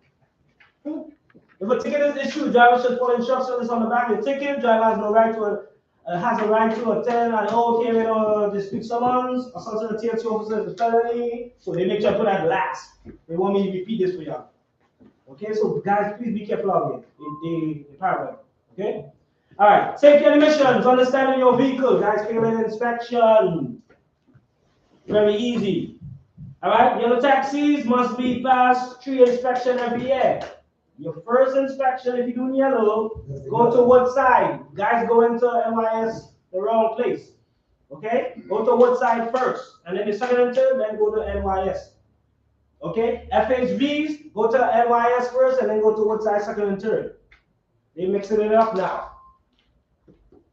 If a ticket is issued, driver should follow instructions on the back of the ticket. Driver has no right to has a right to attend an old hearing or dispute summons. Assault to the TLC officer is a felony. So they make sure to put that last. They want me to repeat this for y'all. Okay, so guys, please be careful out here. The parallel. Okay? Alright, safety and emissions, understanding your vehicle, guys, failing inspection. Very easy. Alright, yellow taxis must be passed 3 inspection every year. Your first inspection, if you're doing yellow, go to what side? Guys, go into MIS, the wrong place. Okay? Go to what side first? And then the second and third, then go to NYS. Okay, FHVs, go to NYS first and then go to Woodside second and third. They mixing it up now.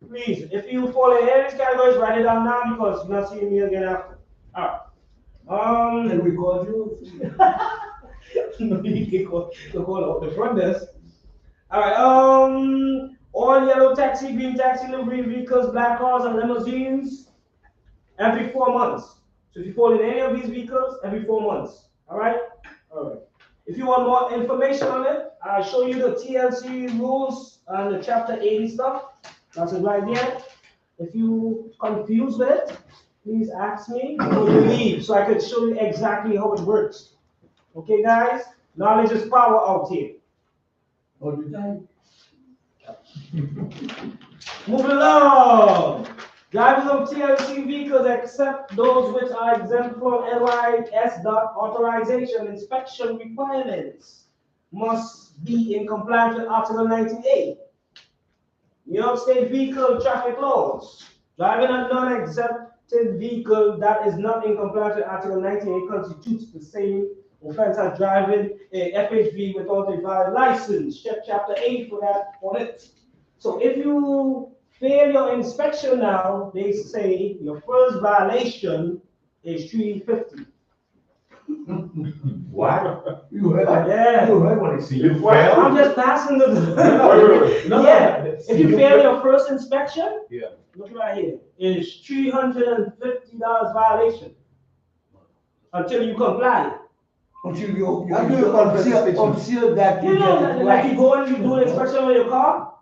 Please, if you fall in any of these categories, write it down now because you're not seeing me again after. Alright. Can we call you? No, you can call out the front desk. Alright, all yellow taxi, green taxi, livery vehicles, black cars, and limousines every 4 months. So if you fall in any of these vehicles, every 4 months. Alright? Alright. If you want more information on it, I'll show you the TLC rules and the chapter 80 stuff. That's it right there. If you confused with it, please ask me before you leave so I can show you exactly how it works. Okay, guys? Knowledge is power out here. All the time. Moving along. Drivers of TLC vehicles, except those which are exempt from NYS authorization inspection requirements, must be in compliance with Article 19A. New York State vehicle traffic laws. Driving a non-exempted vehicle that is not in compliance with Article 19A constitutes the same offense as driving a FHV without a valid license. Check Chapter 8 for that on it. So if you fail your inspection now, they say your first violation is $350. What? You heard that? Yeah. You heard what he said. You failed? I'm just passing the. No, Yeah. If you fail your first inspection, Yeah. look right here. It's $350 violation until you comply. Until you How do you call first inspection? until that You you know, get it like you right. go and you do an inspection on your car,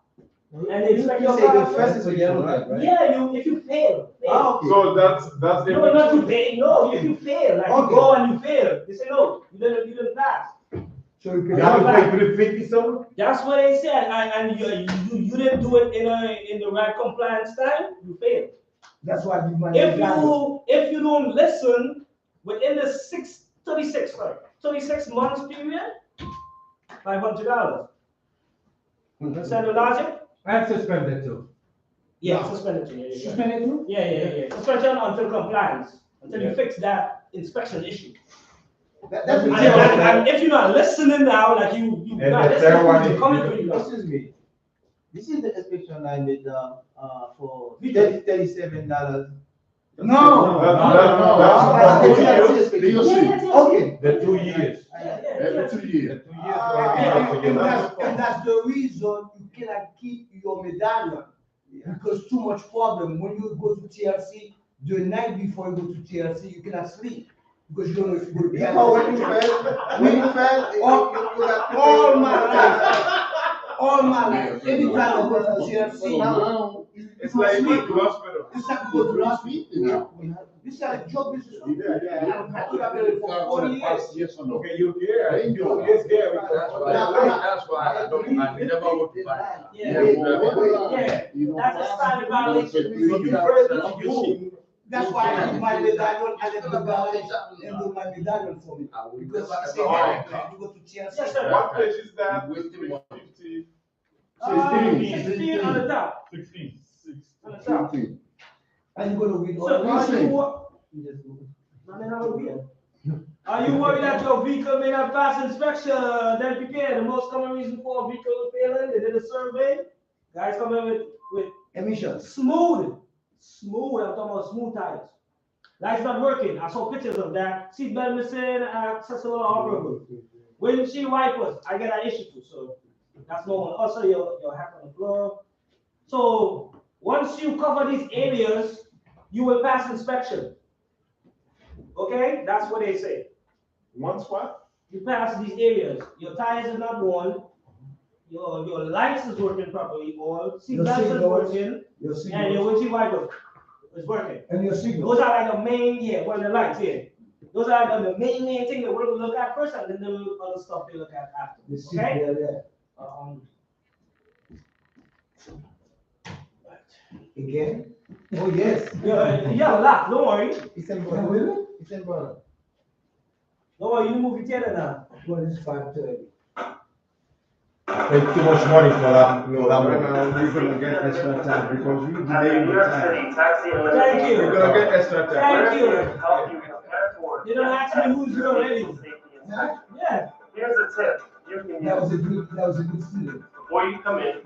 and they inspect your You say the car. first inspection, right? Yeah, if you fail. Okay. So that's the. No, not you fail. No, if you fail, like you Okay. go and you fail, they say no, you didn't pass. So you You can. have to pay 350 something? That's what they said, and you didn't do it in the right compliance time, you failed. That's why you might. If you don't listen within the 36 months period, $500. Understand the logic? I'm suspended too. Yeah, suspended. Yeah. Suspended you? Yeah. Suspension until compliance, until you fix that inspection issue. That's And if you're not listening now, like you And not the third one listening, is- coming for you now. Excuse me. This is the inspection I made, for Vehicle. $37. No. That's Okay. The 2 years. Every 2 years. The 2 years. when you have to give us- And that's the reason you cannot keep your medallion. Because too much problem. When you go to TLC, the night before you go to TLC, you cannot sleep. Because you don't know if you're going to be. Because when you fell, you got. All my life. All my life. Anytime I go to TLC, now, it's like like going to the hospital. it's like go to the hospital. This is a job business. I could have been it for 40 years. Yes or no? Okay, you care. You get scared. That's why I don't, I never go to buy. Yeah, that's a standard violation. That's why I keep my medallion, I let the guy and do my medallion for me. Because I say, you go to TLC. Yes, sir. What page is that? 350. 16 on the top. 16. On the top. And you go to read all So the are you worried that your vehicle may not pass inspection? Then prepare. The most common reason for a vehicle failing, they did a survey. Guys come in with Emissions. smooth. I'm talking about smooth tires. Lights not working. I saw pictures of that. Seatbelt missing, accessible operable. Windshield wipers, I get that issue too. So that's normal. Also, your hat on the floor. So once you cover these areas, you will pass inspection. Okay, that's what they say. Once what? You pass these areas. Your tires are not worn. Your lights is working properly. All seatbelts is working, and your windshield wiper is working. And your signal. Those are like the main, the lights here. Those are like the main thing that we're going to look at first, and then the other stuff they look at after. Okay. Again? Oh, yes. Yeah, a lot. Don't worry. It's in Brother. It's in Brother. Don't worry. You move your theater now. Well, it's 5:30. Pay too much money for that. No, right now, we're gonna get extra time because we delayed New the York time. City taxi and Thank you. We're gonna get extra time. Thank you. help you prepare for You don't ask me who's here already. inspection. Yeah. Here's a tip you can That was use. a good student. Before you come in,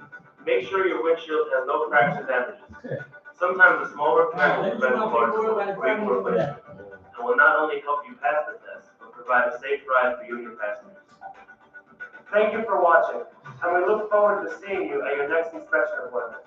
make sure your windshield has no cracks or damages. Sometimes a small repair will Let's prevent do a my large paperwork by the or time even we do replacement, that. and will not only help you pass the test, but provide a safe ride for you and your passengers. Thank you for watching, and we look forward to seeing you at your next inspection appointment.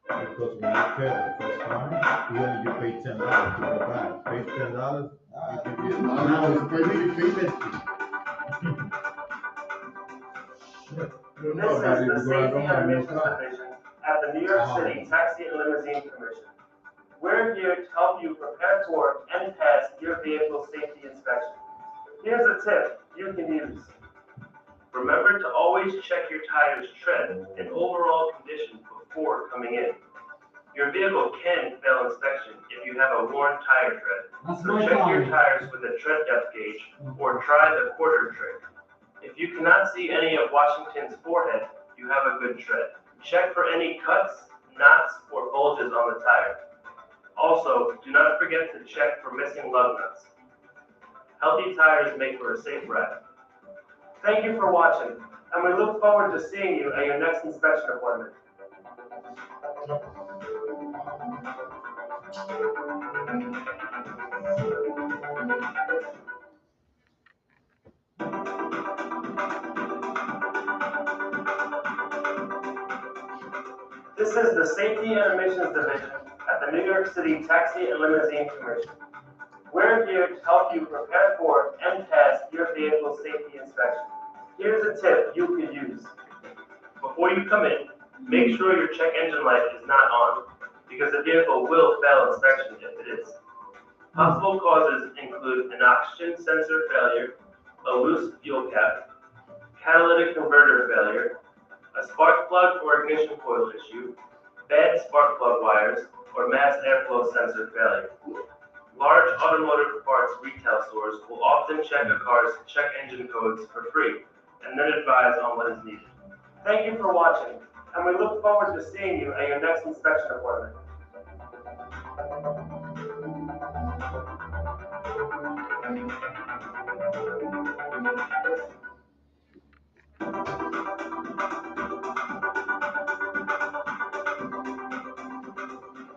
Because when you fail the first time, you only get paid $10 to go back. Pay $10, you can get, now it's pay $50. This is the Safety and Emissions Division at the New York City Taxi and Limousine Commission. We're here to help you prepare for and pass your vehicle safety inspection. Here's a tip you can use. Remember to always check your tires' tread and overall condition before coming in. Your vehicle can fail inspection if you have a worn tire tread. So check your tires with a tread depth gauge or try the quarter trick. If you cannot see any of Washington's forehead, you have a good tread. Check for any cuts, knots, or bulges on the tire. Also, do not forget to check for missing lug nuts. Healthy tires make for a safe ride. Thank you for watching, and we look forward to seeing you at your next inspection appointment. This is the Safety and Emissions Division at the New York City Taxi and Limousine Commission. We're here to help you prepare for and pass your vehicle safety inspection. Here's a tip you could use. Before you come in, make sure your check engine light is not on, because the vehicle will fail inspection if it is. Possible causes include an oxygen sensor failure, a loose fuel cap, catalytic converter failure, a spark plug or ignition coil issue, bad spark plug wires, or mass airflow sensor failure. Large automotive parts retail stores will often check a car's check engine codes for free, and then advise on what is needed. Thank you for watching, and we look forward to seeing you at your next inspection appointment.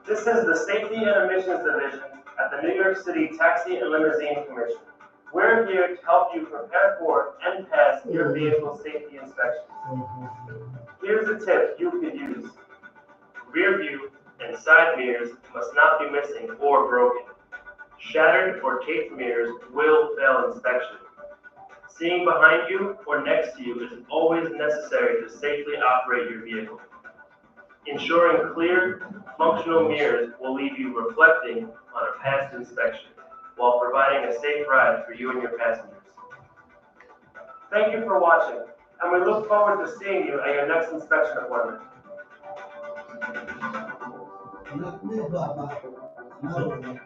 This is the Safety and Emissions Division at the New York City Taxi and Limousine Commission. We're here to help you prepare for and pass your vehicle safety inspection. Here's a tip you could use. Rear view and side mirrors must not be missing or broken. Shattered or taped mirrors will fail inspection. Seeing behind you or next to you is always necessary to safely operate your vehicle. Ensuring clear, functional mirrors will leave you reflecting on a past inspection, while providing a safe ride for you and your passengers. Thank you for watching, and we look forward to seeing you at your next inspection appointment. Not me, Baba. No.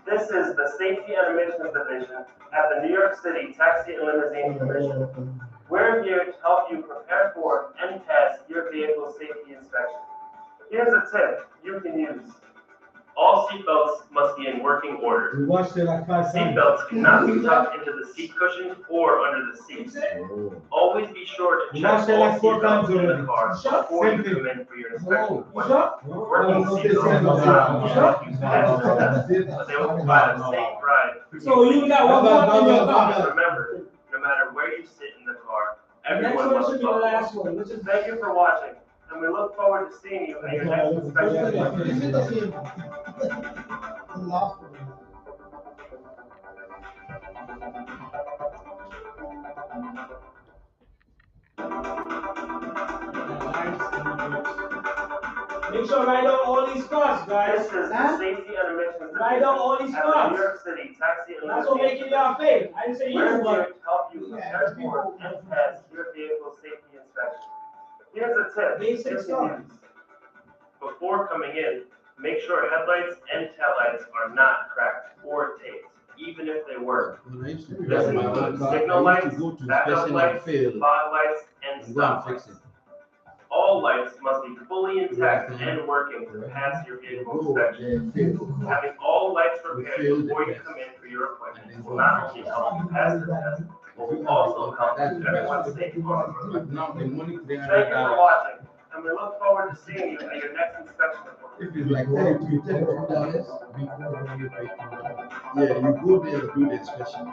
This is the Safety and Emissions Division at the New York City Taxi and Limousine Commission. We're here to help you prepare for and pass your vehicle safety inspection. Here's a tip you can use. All seatbelts must be in working order. We watched it like 5 times. Seatbelts cannot be tucked into the seat cushions or under the seats. Always be sure to check all seatbelts in the car before you come in for your inspection. Working seatbelts will not help you pass the test, but they will provide a safe ride. So you got one more in your car. Remember, no matter where you sit in the car, Next everyone one must should be the follow. last one. Which is Thank you for watching, and we look forward to seeing you at your next inspection. Make sure write down all these costs, guys. This is the Safety and Emissions Write down all these at the costs. New York City Taxi and That's what Limousine making y'all pay. I didn't say you, We're here but to help you prepare for and pass your vehicle safety inspection. Here's a Yeah, basic stuff. Before coming in, make sure headlights and taillights are not cracked or taped, even if they were. This includes signal lights, backup lights, fog lights, and stop lights. All lights must be fully intact and working to pass your vehicle inspection. Having all lights repaired before you come in for your appointment will not only help you pass the test, but will also help keep everyone safe on the road. Thank you for watching, and we look forward to seeing you at your next inspection appointment. If it's like $32 before you pay $10. Yeah, you go there, do the inspection,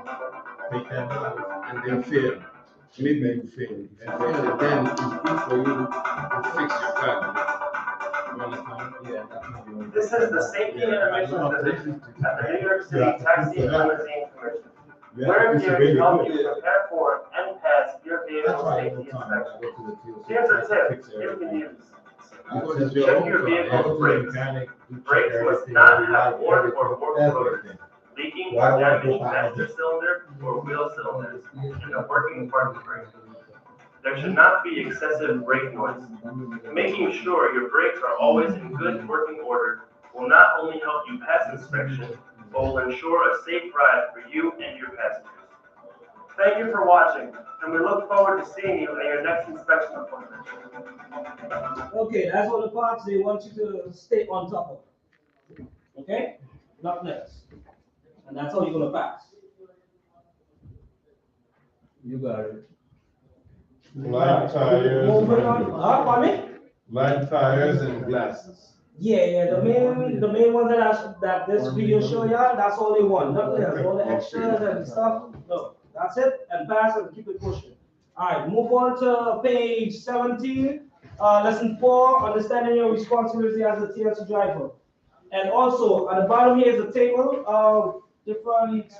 pay $10, and then fail. Maybe you fail. If you fail, then it's good for you to fix your car. You understand? Yeah, that's how you want. This is the Safety and Emissions Division at the New York City Taxi and Limousine Commission. We're here to help you prepare for and pass your vehicle safety inspection. Here's a tip you can use. Check your vehicle's brakes. Brakes must not have worn or warped rotors, leaking or damaged master cylinder or wheel cylinders in a working part of the brake. There should not be excessive brake noise. Making sure your brakes are always in good working order will not only help you pass inspection, but will ensure a safe ride for you and your passengers. Thank you for watching, and we look forward to seeing you at your next inspection appointment. Okay, that's all the parts they want you to stay on top of. Okay? Nothing else. And that's how you're gonna pass. You got it. Light tires. Moving on. Pardon me? Light tires and glasses. Yeah, the main one that this video show y'all, that's all they want. Nothing else. All the extras and stuff. No, that's it. And pass and keep it pushing. Alright, move on to page 17. Lesson 4, understanding your responsibility as a TLC driver. And also, at the bottom here is a table of different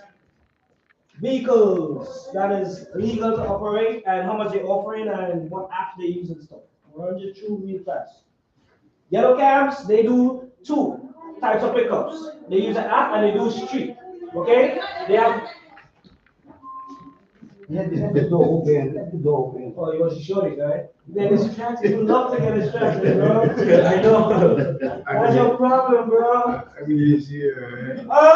vehicles that is legal to operate and how much they're offering and what apps they use and stuff. Run you through real fast. Yellow cabs, they do two types of pickups. They use an app and they do street. Okay? They have. Let the door open, let the door open. Oh, you want to show it, right? They're distracted. You love to get distracted, bro. I know. What's your problem, bro? I mean, he's here. Ah!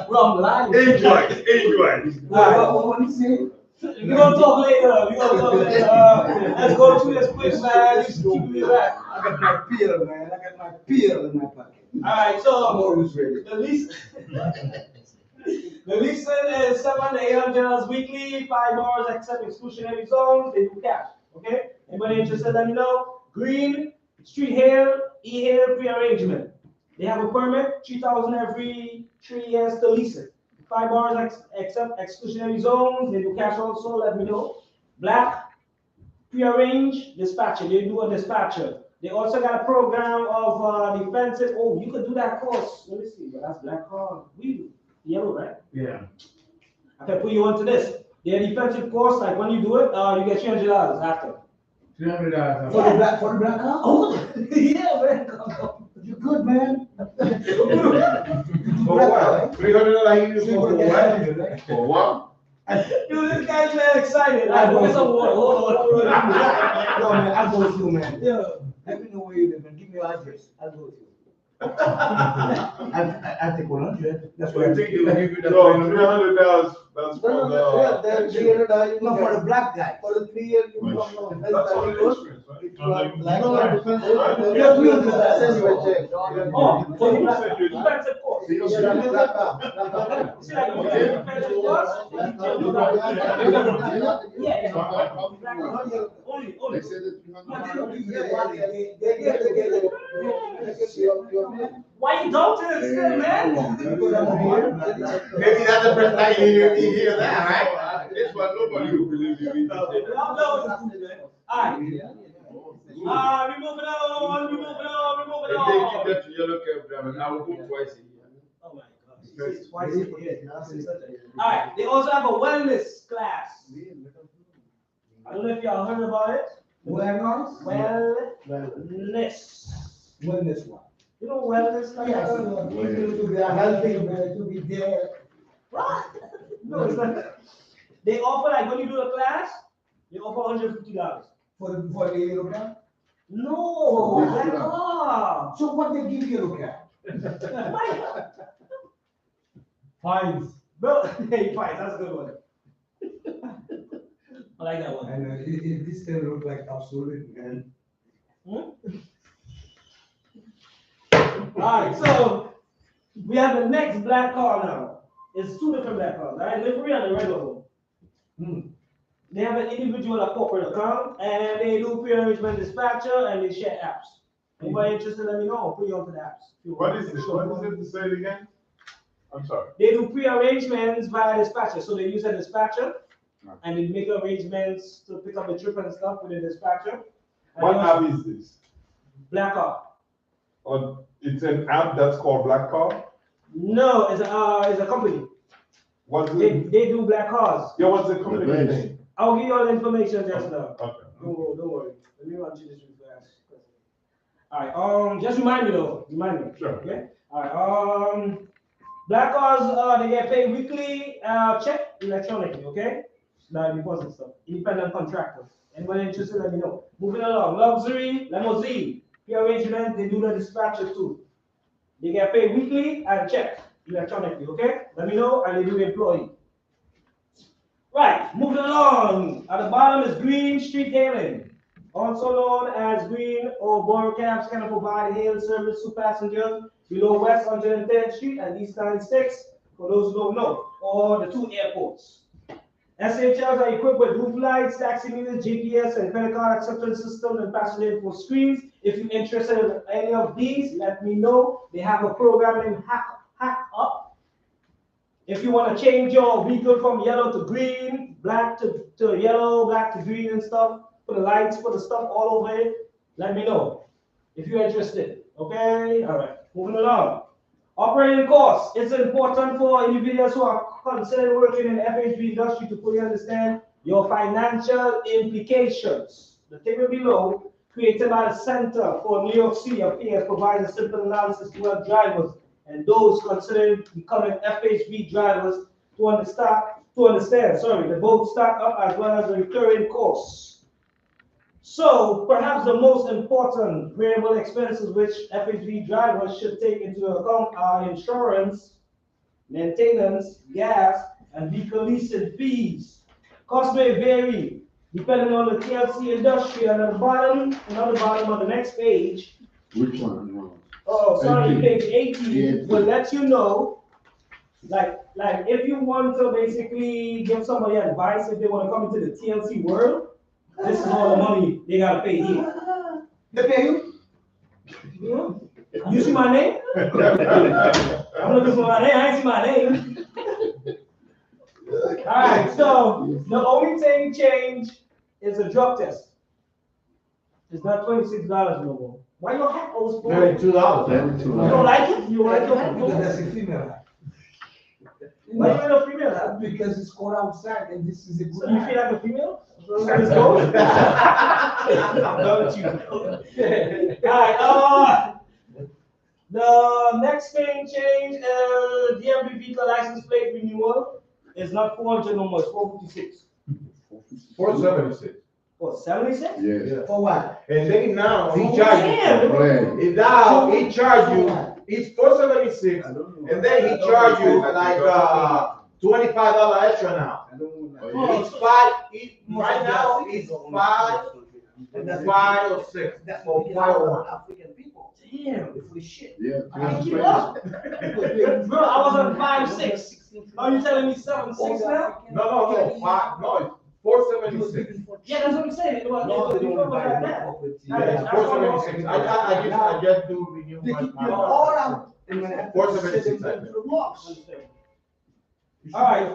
Bro, I'm lying. Enjoy. What you say? We're gonna talk later. Let's go through this quick, man. Keep me back. I got my pill, man. I got my pill in my pocket. Alright, so I'm always ready. The leasing is $700 to $800 weekly, 5 hours except exclusionary zones, they do cash. Okay? Anybody interested, let me know. Green, street hail, e-hail pre-arrangement. They have a permit, $3,000 every 3 years to lease it. 5 hours except exclusionary zones, they do cash also, let me know. Black, pre-arranged dispatcher, they do a dispatcher. They also got a program of defensive, oh, you could do that course. Let me see, but that's black car, we do. Yellow, right? Yeah. I can put you onto this. Their defensive course, like when you do it, you get $300 after. $300. For the black car? Oh, yeah, man. You good, man? For what? $300 you use for what? For what? Dude, this guy's man excited. I want some water. Hold on. No, man, I'll go with you, man. Yeah. Let me know where you live and give me your address. I'll go with you. I take 100. That's what I think. So $300, that's for the. No, for the black guy. For the 3 years, you don't know. That's all the insurance, right? You have to send you a check. Oh, so you have defensive course. You don't have to black car. See, like, you get defensive course. Yeah, only. They Why you don't do it still, man? Maybe that's the first time you hear that, right? This one, nobody will believe you. Alright. We're moving on. If they give that to yellow cab driver, I will go twice a year. Oh my gosh. Twice a year. Alright, they also have a wellness class. I don't know if y'all heard about it. Wellness? Wellness. Wellness what? You know wellness? Yes, to be healthy, to be there. What? No, it's not. They offer, like when you do a class, they offer $150 For the yellow cab? No, Yeah. black car. So what they give yellow cab? Fines. No, hey, fines, that's a good one. I like that one. I know, this thing look like absolute, man. Alright, so we have the next black car now. It's two different black cars, right? Livery and the regular one. They have an individual or corporate account, and they do pre-arrangement dispatcher, and they share apps. Anybody interested, let me know. I'll put you onto the apps. What is it to say it again? I'm sorry. They do pre-arrangements via dispatcher, so they use a dispatcher, and they make arrangements to pick up the trip and stuff with the dispatcher. And What app is this? Black Car. It's an app that's called Black Car? No, it's a company. What's They do black cars. Yeah, what's the company name? I'll give you all the information just now. Okay. Don't worry. Let me run through this real fast. Alright, just remind me though. Remind me. Sure. Okay? Alright, black cars, they get paid weekly, check electronically, okay? That deposit stuff. Independent contractors. Anybody interested, let me know. Moving along. Luxury, limousine. Pre-arrangement, they do the dispatches too. They get paid weekly and check electronically, okay? Let me know, and they do employee. Right, moving along. At the bottom is green street hailing, also known as green or borough cabs can provide hail service to passengers below West 110th Street and East 96, for those who don't know, or the two airports. SHLs are equipped with roof lights, taximeters, GPS, and credit card acceptance systems and passenger info screens. If you're interested in any of these, let me know. They have a program named Hack Up. If you want to change your vehicle from yellow to green, black to yellow, black to green and stuff, put the lights, put the stuff all over it, let me know if you're interested. Okay? All right. Moving along. Operating costs. It's important for individuals who are considered working in the FHB industry to fully understand your financial implications. The table below, created by the Center for New York City Affairs, provides a simple analysis to help drivers and those considering becoming FHB drivers to understand the both startup as well as the recurring costs. So perhaps the most important variable expenses which FHB drivers should take into account are insurance, maintenance, gas, and vehicle leasing fees. Costs may vary depending on the TLC industry. And at the bottom, on the bottom of the next page, Which one? oh, sorry, 18. page 18 will let you know, like if you want to basically give somebody advice if they want to come into the TLC world, this is all the money they gotta pay here. They pay you? Yeah. You see my name? I'm looking for my name. I ain't see my name. All right, so the only thing change is a drug test. It's not $26 no more. Why your hat always full? $32. You don't like it? You don't like it? Because that's a female hat. Why you wearing a female hat? Because it's cold outside and this is a good. So you feel like a female? Let's go. I'm done with you. All right. The next thing change, DMV vehicle license plate renewal is not 400 no more, it's 456. 476. What, 76? Yeah. For what? And then now, he Oh, charge damn. you. And now, he charge you, it's 476, and then he charge you like, $25 extra now. It's right now, it's 5 or 6, That's or what we 5 get or 1. African people. Damn. If we shit. Yeah. I can't keep up. Bro, I was on 5'6". Are you telling me 7'6" now? No, 5, no, it's 476. Yeah, that's what I'm saying. It was, No, they it don't was buy like no that. corporate tea. Yeah, it's 476. I just do renew They my. keep you all out. And when I 476, send them to the blocks. All right.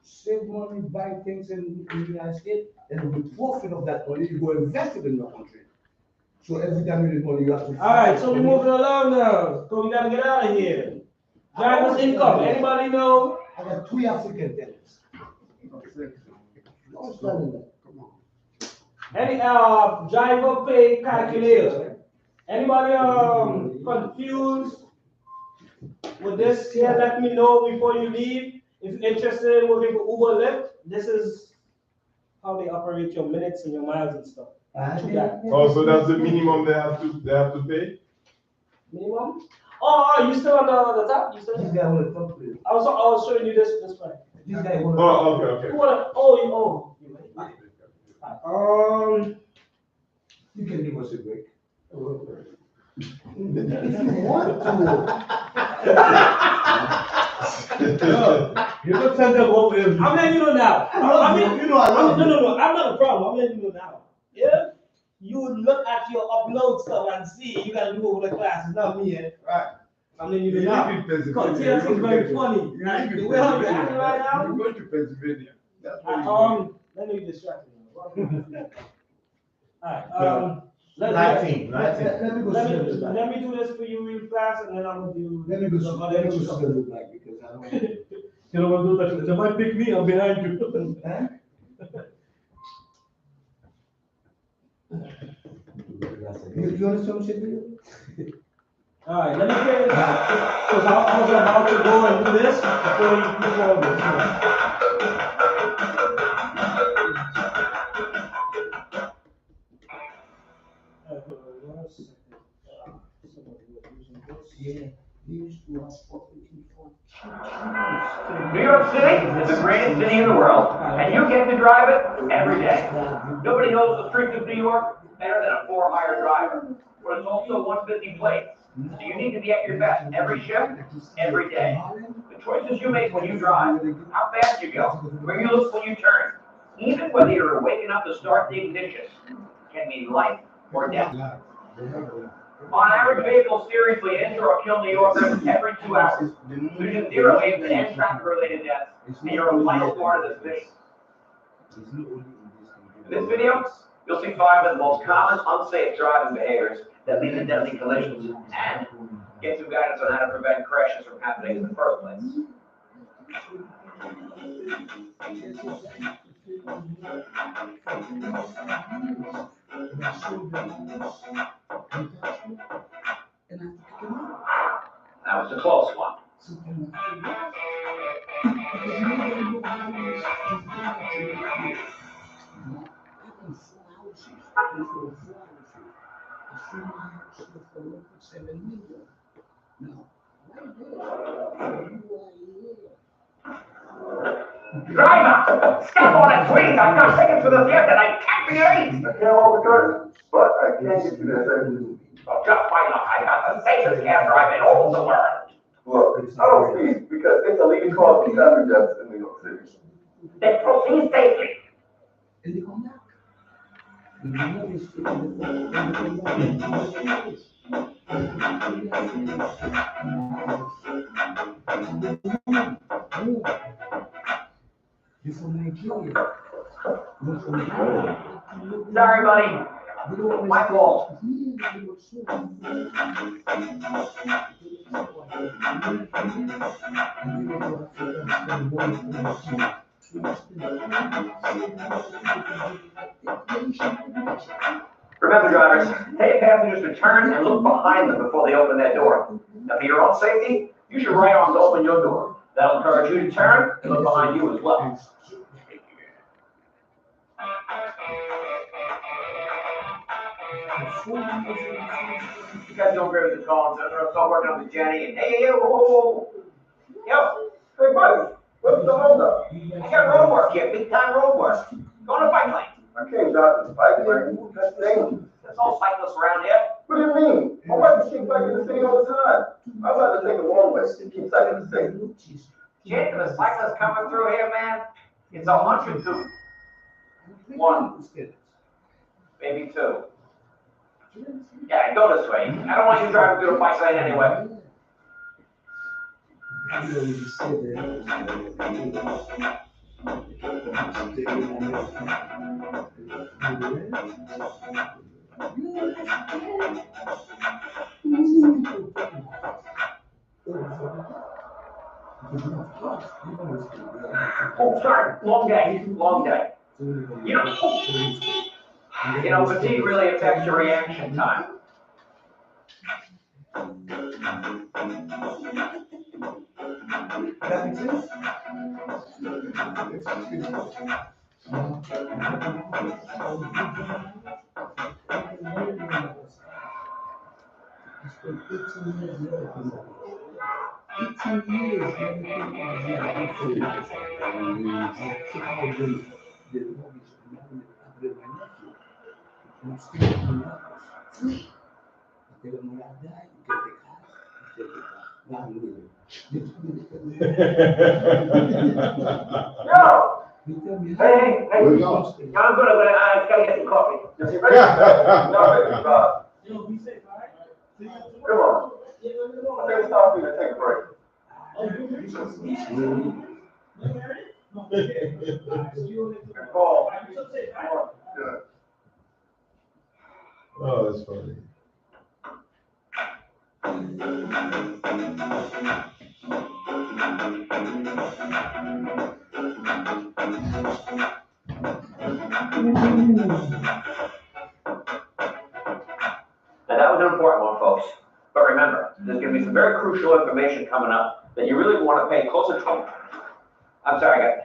Save money, buy things in the United States, and the profit of that money, you go invest it in your country. So every time you need money, you have to. All right, so we're moving along now. So we gotta get out of here. Driver's income. Anybody know? I got 3 African tenants. No, it's not in that. Any driver pay calculator? Anybody confused with this here? Let me know before you leave. If you're interested in working for Uber Lyft, this is how they operate your minutes and your miles and stuff. Oh, so that's the minimum they have to pay? Minimum? Oh, you still on the top? You still? This guy wanna talk to you. I was showing you this way. This guy wanna. Oh, okay. You You can give us a break. You don't send them over here. I'm letting you know now. I mean, you know, I love no. I'm not a problem. I'm letting you know now. Yeah? You look at your upload stuff and see you gotta do over the classes, not me. Right. I'm letting you know now. Because TLC is very funny. Right? The way how you're acting right now. You're going to Pennsylvania. That's where you're going. Let me distract you. Alright, 19. Let me go see what it look like. let me do this for you real fast and then I'm gonna do. Let me go see what it look like because I don't. You don't want to do that. They might pick me. I'm behind you. Huh? You understand what I'm saying? All right, let me get it. Because I was about to go and do this before you move on Yeah. New York City is the greatest city in the world, and you get to drive it every day. Nobody knows the streets of New York better than a for-hire driver, but it's also 150 plates. So you need to be at your best every shift, every day. The choices you make when you drive, how fast you go, where you look when you turn, even whether you're waking up to start the ignition, can mean life or death. On average, vehicles seriously injure or kill New Yorkers every 2 hours. Vision Zero aims to end traffic-related deaths, and you're a vital part of this mission. In this video, you'll see 5 of the most common unsafe driving behaviors that lead to deadly collisions, and get some guidance on how to prevent crashes from happening in the first place. That was a close one. Driver, step on it, please. I've got tickets for the theater and I can't be late. I can't hold the curtain, but I can get you there. Oh, just why not? I got the safest cab drive in all the world. Look, I don't speed because it's a leading cause of traffic deaths in New York City. Then proceed safely. Sorry, buddy. My fault. Remember, drivers, pay passengers to turn and look behind them before they open their door. Now, for your own safety, use your right arm to open your door. That'll encourage you to turn and look behind you as well. You guys don't agree with the call, so I'm gonna start working on the Jenny and hey, whoa. Yo, Hey, buddy, what's the holdup? I got road work here, big time road work. Go on a bike lane. I came down to the bike lane. That's dangerous. There's all cyclists around here. What do you mean? My wife keeps back in the city all the time. I'd rather take a long way. Keep back in the city. Jake, the cyclists coming through here, man. It's 102. 1. Maybe 2. Yeah, go this way. I don't want you driving through the bike lane anyway. Oh, sorry. Long day. Fatigue really affects your reaction time. That makes sense? No! Hey, Where you going? Yeah, I'm good, I gotta get some coffee. Is he ready? No, baby, come on. I think it's time for you to take a break. Paul. Good. Oh, that's funny. Now, that was an important one, folks. But remember, there's going to be some very crucial information coming up that you really want to pay close attention to. I'm sorry, guys.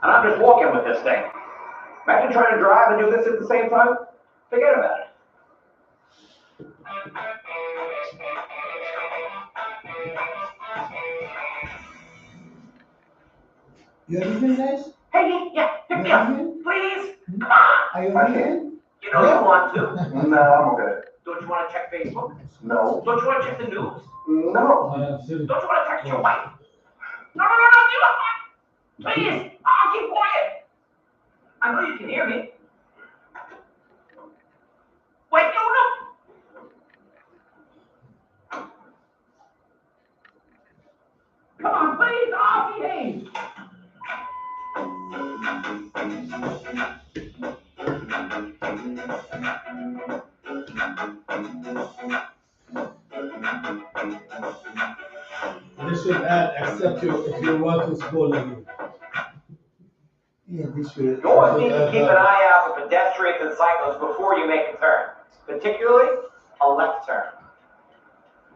And I'm just walking with this thing. Imagine trying to drive and do this at the same time. Forget about it. You understand, guys? Hey, yeah, please, come on. Are you understand? You know you want to. No, I'm okay. Don't you want to check Facebook? No. Don't you want to check the news? No. Don't you want to text your wife? No, you don't. Please, I'll keep quiet. I know you can hear me. Wait, no. Come on, please, I'll behave. They should add, accept you if you want to school again. Yeah, this will. You always need to keep an eye out for pedestrians and cyclists before you make a turn, particularly a left turn.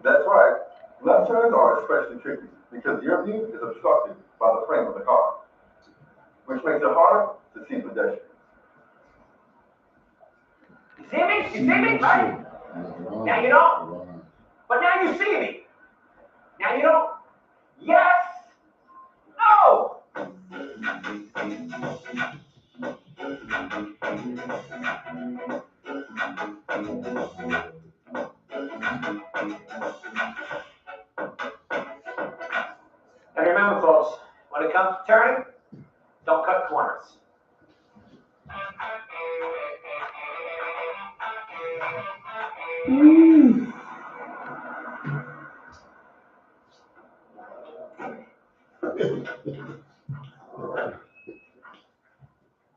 That's right. Left turns are especially tricky because your view is obstructed by the frame of the car, which makes it harder to see pedestrians. You see me? You see me? Right? Now you don't. But now you see me. Now you don't. Yes. No. And remember, folks, when it comes to turning, don't cut corners.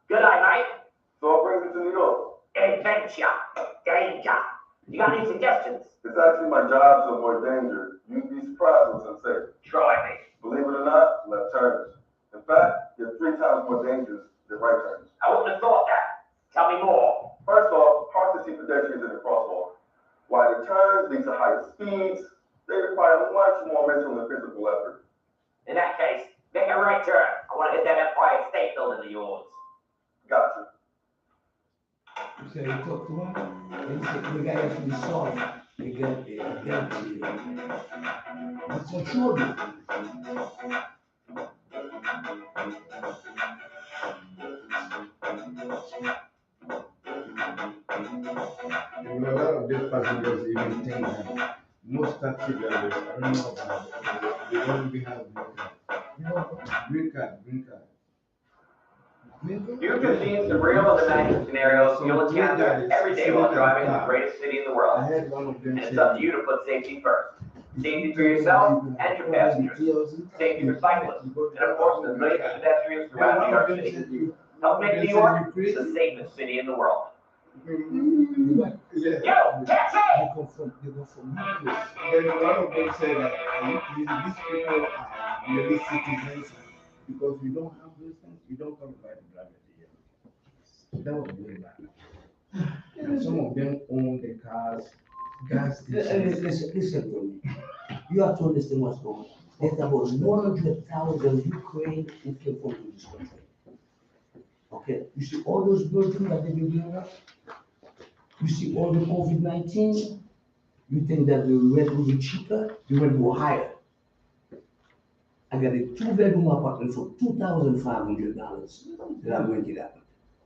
Good night, mate. So what brings you to New York? Adventure. Danger. You got any suggestions? It's actually my job to avoid danger. You'd be surprised what's unsafe. Try me. Believe it or not, left turners. In fact, they're 3 times more dangerous than right turners. I wouldn't have thought that. Tell me more. First off, hard to see pedestrians in the crosswalk. Wider turns lead to higher speeds. They require much more mental and physical effort. In that case, make a right turn. I want to hit that Empire State Building of yours. Gotcha. So you talk to him, and he said, the guy has to be solved. You get that's for sure. You know, a lot of these passengers even think that most taxi drivers, I don't know about it, they don't even have green card. Green card. You've just seen some real and imagined scenarios you'll encounter every day while driving in the greatest city in the world. I had one of them And it's up to you to put safety first. Safety for yourself and your passengers. Safety for cyclists. And of course, the millions of pedestrians throughout New York City. Help make New York the safest city in the world. Yo, taxi! Then one of them said that these people are really citizens because we don't have those things, we don't qualify to drive it here. That was really bad. And some of them own the cars, gas stations. Listen to me. You have to understand what's going on. There's about 100,000 Ukraine who came from this country. Okay, you see all those buildings that they've been building up? You see all the COVID-19? You think that the rent will be cheaper? The rent will higher. I got a 2-bedroom apartment for $2,500 that I'm renting out.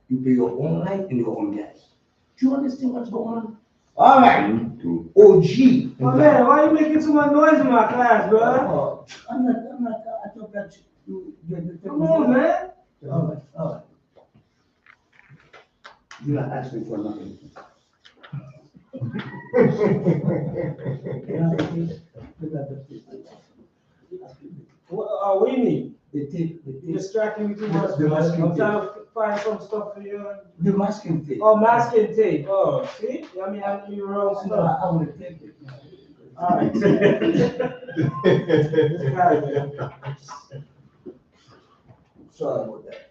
You pay your own light and your own gas. Do you understand what's going on? All right. OG. Oh man, why you making too much noise in my class, bro? I'm not, I thought that you. Come on, man. All right. You're not asking for nothing. What do you need? The tape. You distracting me too much. The masking I'm tape. trying to find some stuff for you. The masking tape. Oh, masking tape. Oh, see? I mean, I knew wrong No, stuff. I want to take it. All right. Sorry about that.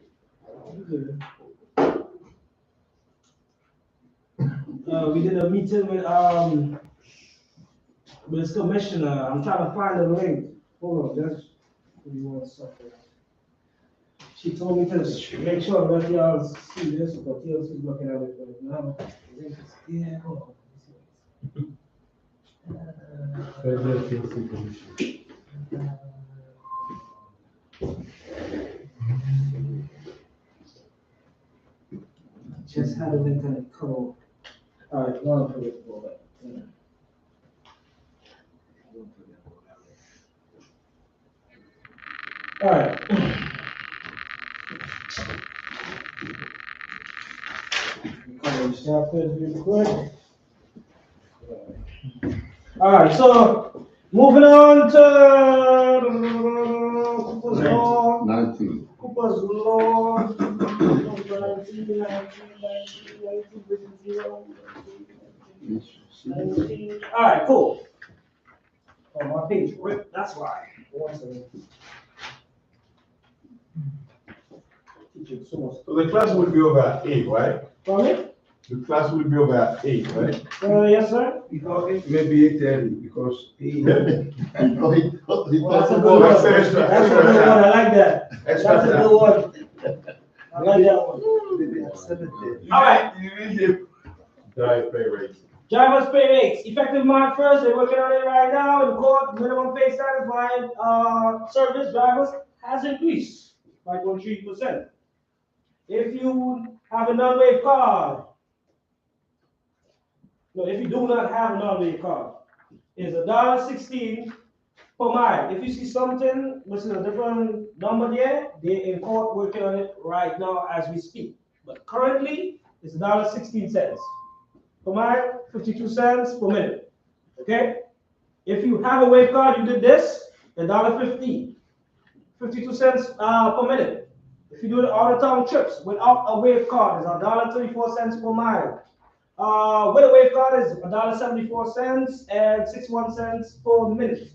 We did a meeting with this commissioner. I'm trying to find the link. Hold on, just give me 1 second. She told me to make sure that y'all see this, but TLC is looking at it right now. Yeah, hold on. Federal TLC Commission. Just had a link on it code. All right, one for it. All right. Cover these chapters real quick. All right, so moving on to Cooper's Law. 19. Cooper's Law. 19. All right, cool. Oh, my page ripped, that's why. One second. Teaching so much. So the class will be over at 8, right? Sorry? The class will be over at 8, right? Yes, sir. Maybe 8:30 because he. Well, that's a good one. That's a good one. I like that. That's a good one. I like that one. All right. Drive pay rates. Driver's pay rates, effective March 1st, they're working on it right now in court. Minimum pay satisfying service drivers has increased by 0.3%. If you have a non-wave card, no, if you do not have a non-wave card, it's $1.16 per mile. If you see something, this is a different number there, they're in court working on it right now as we speak. But currently, it's $1.16 per mile, 52 cents per minute. Okay? If you have a wave card, you did this, $1.50, 52 cents per minute. If you do the out-of-town trips without a wave card, it's $1.34 per mile. With a wave card is $1.74 and 61 cents per minute.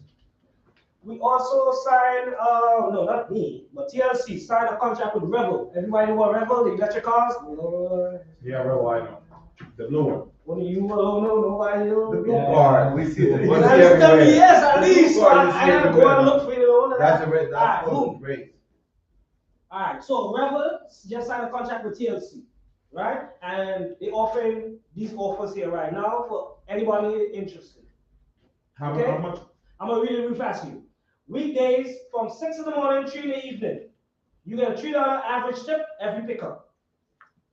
We also signed, no, not me, but TLC signed a contract with Rebel. Everybody know what Rebel, the electric cars? Yeah, Rebel, I know. The blue one. Only you don't know, nobody knows. The blue car, we see it. Yes, at least. I have to go and look for you. That's a red, that's great. All right, so Rebel just signed a contract with TLC, right? And they're offering these offers here right now for anybody interested. How much? I'm gonna read it real fast for you. Weekdays from 6 in the morning, 3 in the evening. You get a $3 average tip every pickup.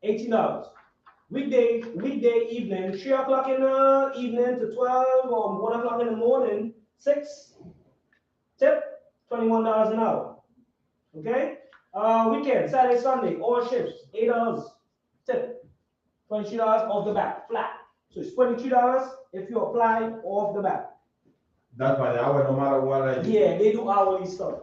$18. Weekday evening, 3 o'clock in the evening to 12 or 1 o'clock in the morning, 6 tip, $21 an hour. Okay? Weekend, Saturday, Sunday, all shifts, $8 tip, $23 off the bat, flat. So it's $23 if you apply off the bat. That's by the hour, no matter what I do. Yeah, they do hourly stuff.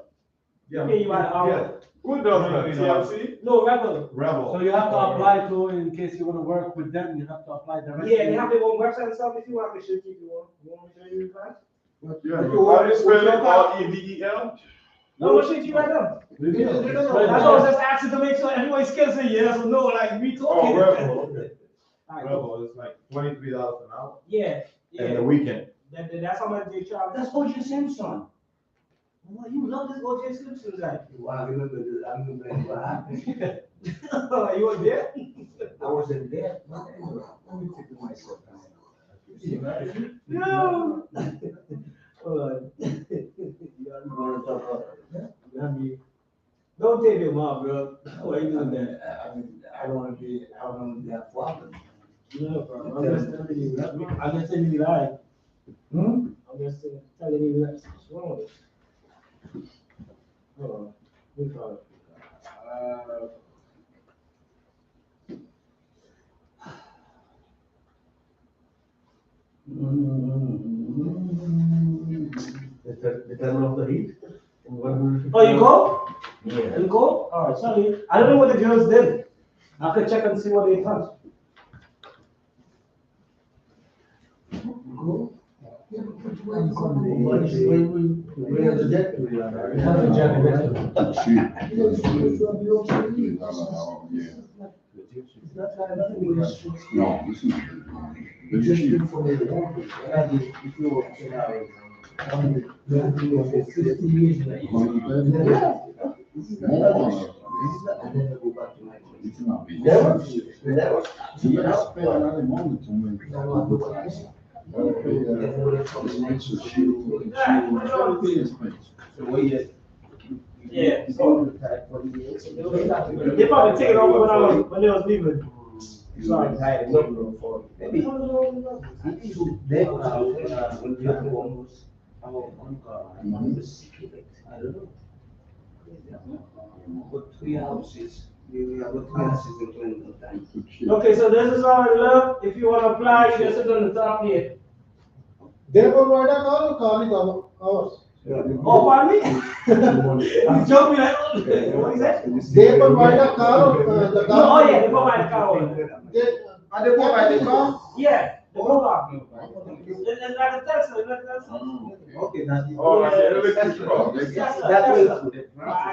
Yeah. Pay you by the hour. Yeah. Who does that? TLC? No, Rebel. Rebel. So you have to apply to, in case you want to work with them, you have to apply directly. Yeah, they have their own website and stuff. If you want, they should keep you on. You want me to use that? Yeah, how do you spell it? R-E-V-E-L? No, what should you write down? That's why I was just asking to make sure everybody's can say yes or no, like we talking. Oh, Rebel, okay. Rebel, it's like $23 an hour. Yeah. And the weekend. That's how much they charge. That's O.J. Simpson. Well, you love this O.J. Simpson guy. Well, I remember what happened. You were there? I wasn't there. But anyway, let me take myself out. No. Hold on. You want to talk about it? Don't take him off, bro. Why are you doing that? I don't want to be that problem. No problem. I'm just telling you. I'm just telling you live. I'm just telling you that. What's wrong with it? Hold on. Let me call it. The turn off the heat. Oh, you go? Yeah. You go? Oh, sorry. I don't know what the girls did. I could check and see what they touched. Go? No, this is. Yeah. So, they probably take it over when they was leaving. Sorry. Maybe. They I don't know. But 3 houses. We have 3 houses in 20 times. Okay, so this is how it look. If you want to apply, you just sit on the top here. They provide a car or car ours? Oh, pardon me? You told me that. What is that? They provide a car or the car? Oh, yeah, they provide a car. They provide a car? Yeah, the blue car. It's like a Tesla, it's like a Tesla. Okay, that's Oh, I see. Electric car.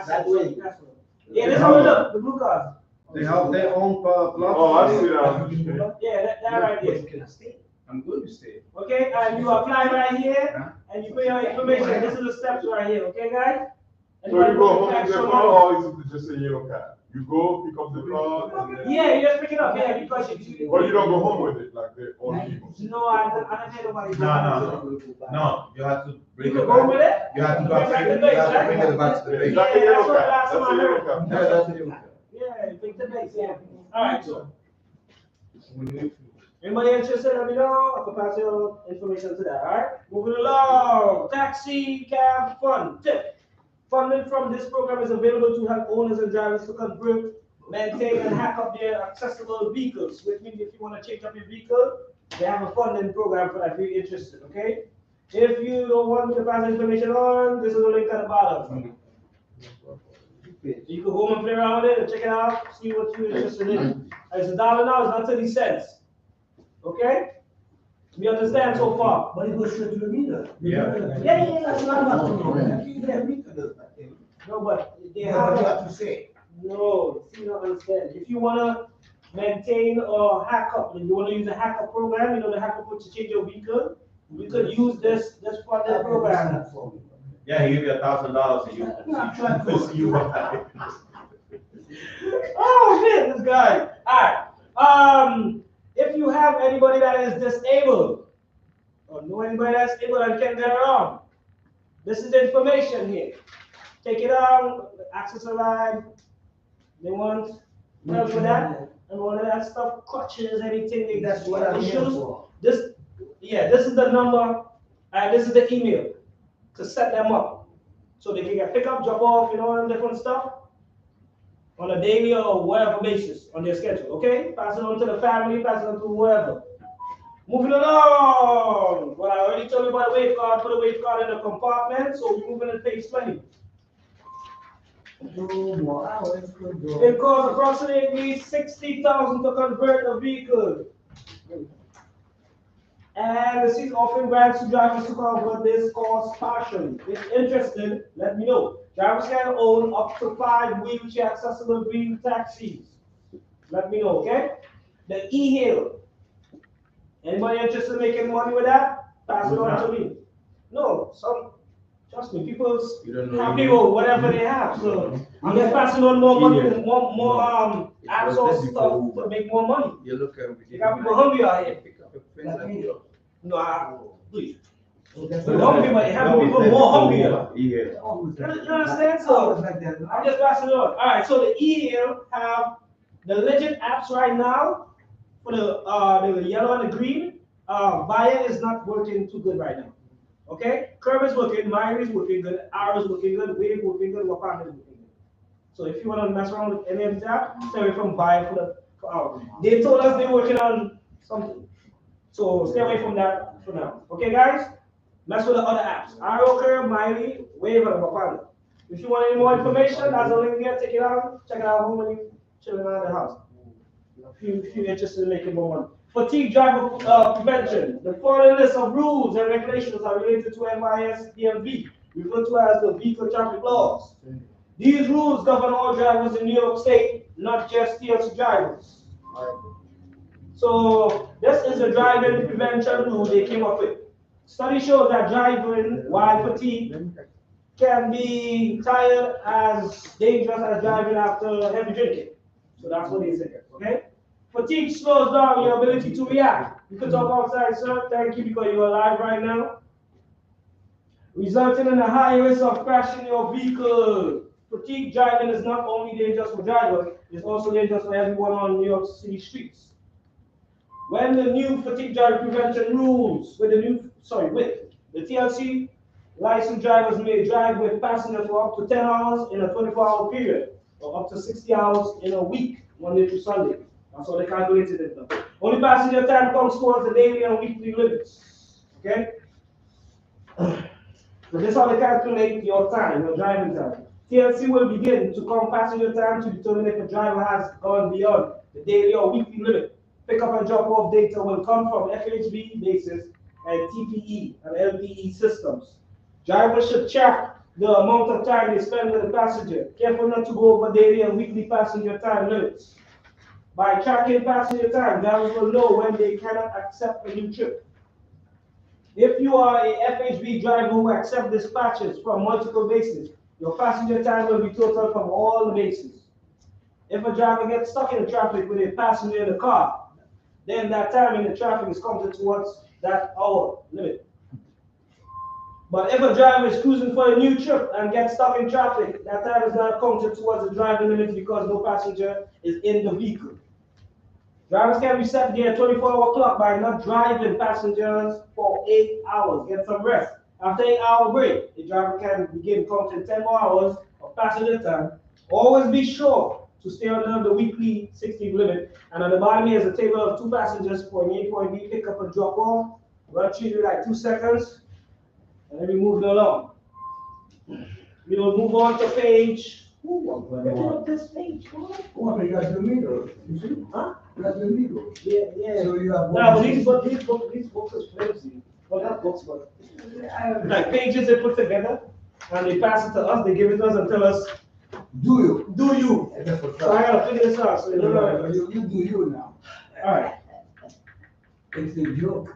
that way. Yeah, this is how it look, the blue cars. They have their own plug. Oh, I see that. Yeah, that right there. I'm going to stay. Okay, and you apply right here, and you put your information. This is the steps right here, okay, guys? So you go home with the car, or is it just a yellow card? You go pick up the car, and then... Yeah, you just pick it up, yeah, because you... But you don't go home with it, like the old people. No, I don't hear nobody. No, you have to bring You it can go with it? back. You have to go Bring back it to back the to base. the Bring it back to the base. That's a yellow card. That's a yellow card. Yeah, that's the yellow card. Yeah, pick the base, yeah. All right, so. Anybody interested, let me know. I can pass your information to that, all right? Moving along. Taxi cab fund tip. Funding from this program is available to help owners and drivers to convert, maintain, and hack up their accessible vehicles, which means if you want to change up your vehicle, they have a funding program for that if you're interested, okay? If you don't want me to pass the information on, this is the link at the bottom. You can go home and play around with it and check it out, see what you're interested in. It's $1 now, it's not 30 cents. Okay? We understand so far? But it goes straight to the meter. Yeah. Yeah, that's not about No, but they have to say. No, see, you don't understand. If you want to maintain or hack up, and you want to use a hacker program, you know the hacker to change your vehicle, we could use this funded program. Yeah, he give you $1,000 and you. See you buy. Oh shit, this guy. Alright. If you have anybody that is disabled, or know anybody that's able and can get around, this is the information here. Take it on, access a ride. They want help with that, and all of that stuff, crutches, anything. That's what I'm here for. This is the number, and this is the email to set them up. So they can get pick up, drop off, you know, and different stuff on a daily or whatever basis on their schedule, okay? Pass it on to the family, pass it on to whoever. Moving along. Well, I already told you about the wave card, put a wave card in the compartment, so we're moving to page 20. It costs approximately $60,000 to convert a vehicle. And the city is offering grants to drivers to cover this cost partially. If interested, let me know. Drivers can own up to 5 wheelchair accessible green taxis. Let me know, okay? The e-hail. Anybody interested in making money with that? pass it on to me. No, trust me, people You don't know happy email? with whatever they have. So I'm just passing on more money, Email. more apps or Was that stuff before to make more money. You look at. You got people hungry out here. Pick up a pen like yours. No, please. That Hungry, but having was people that more before hungrier. email. You understand? So I'm just passing it on. All right. So the email have the legit apps right now for the yellow and the green. Via is not working too good right now. Okay, Curve is working, Myri is working good, Arrow is working good, Wave working good, Wapanda is working good. So if you want to mess around with any of that, stay away from Via for they told us they're working on something. So stay away from that for now. Okay, guys? Mess with the other apps. Arrow, Curve, Myri, Wave, and Wapanda. If you want any more information, that's the link there. Check it out. Check it out home when you're chilling around the house. If you're interested in making more money. Fatigue driver prevention. The following list of rules and regulations are related to NYS DMV, referred to as the vehicle traffic laws. These rules govern all drivers in New York State, not just TLC drivers. So this is the driving prevention rule they came up with. Study shows that driving while fatigued can be tired as dangerous as driving after heavy drinking. So that's what they say, okay? Fatigue slows down your ability to react. You can talk outside, sir. Thank you, because you're alive right now. Resulting in a high risk of crashing your vehicle. Fatigue driving is not only dangerous for drivers, it's also dangerous for everyone on New York City streets. When the new fatigue driving prevention rules, with the TLC, licensed drivers may drive with passengers for up to 10 hours in a 24-hour period, or up to 60 hours in a week, Monday to Sunday. That's how they calculated it now. Only passenger time comes towards the daily and weekly limits. Okay? So this is how they calculate your time, your driving time. TLC will begin to count passenger time to determine if a driver has gone beyond the daily or weekly limit. Pickup and drop off data will come from FHB basis and TPE and LPE systems. Drivers should track the amount of time they spend with the passenger. Careful not to go over daily and weekly passenger time limits. By tracking passenger time, drivers will know when they cannot accept a new trip. If you are a FHB driver who accepts dispatches from multiple bases, your passenger time will be totaled from all the bases. If a driver gets stuck in traffic with a passenger in the car, then that time in the traffic is counted towards that hour limit. But if a driver is cruising for a new trip and gets stuck in traffic, that time is not counted towards the driving limit because no passenger is in the vehicle. Drivers can reset their 24-hour clock by not driving passengers for 8 hours. Get some rest. After 8-hour break, the driver can begin counting 10 more hours of passenger time. Always be sure to stay under the weekly 60 limit. And on the bottom here is a table of 2 passengers, point A, point B, pick up and drop off. Run through like 2 seconds. And then we move it along. We will move on to page. This page. Oh, I got the middle. You see? Huh? That's the middle. Yeah. So you have. No, but these books is flimsy. Well, not books, but like pages they put together and they pass it to us. They give it to us and tell us, Do you? you? So I gotta figure this out. So You do you now. All right. It's a joke.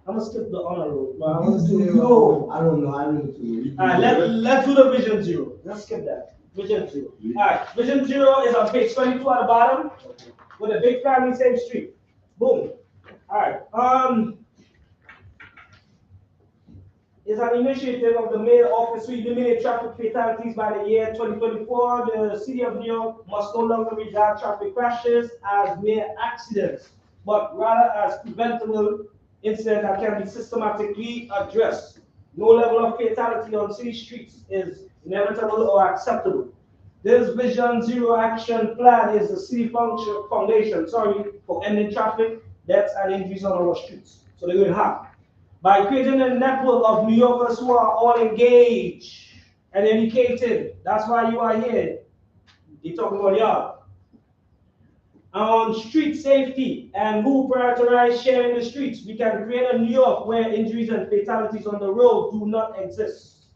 I'm gonna skip the honor roll. But I You want to do do you. I don't know. I don't know. All right, let's do the vision zero. Let's skip that. Vision zero. All right, vision zero is on page 22 at the bottom with a big family, same street. Boom. All right. Is an initiative of the mayor office to eliminate traffic fatalities by the year 2024. The city of New York must no longer regard traffic crashes as mere accidents, but rather as preventable incidents that can be systematically addressed. No level of fatality on city streets is inevitable or acceptable. This Vision Zero Action Plan is the city foundation for ending traffic, deaths, and injuries on our streets. So they're going to have. By creating a network of New Yorkers who are all engaged and educated. That's why you are here. They talk about y'all. On street safety and who prioritize sharing the streets, we can create a New York where injuries and fatalities on the road do not exist.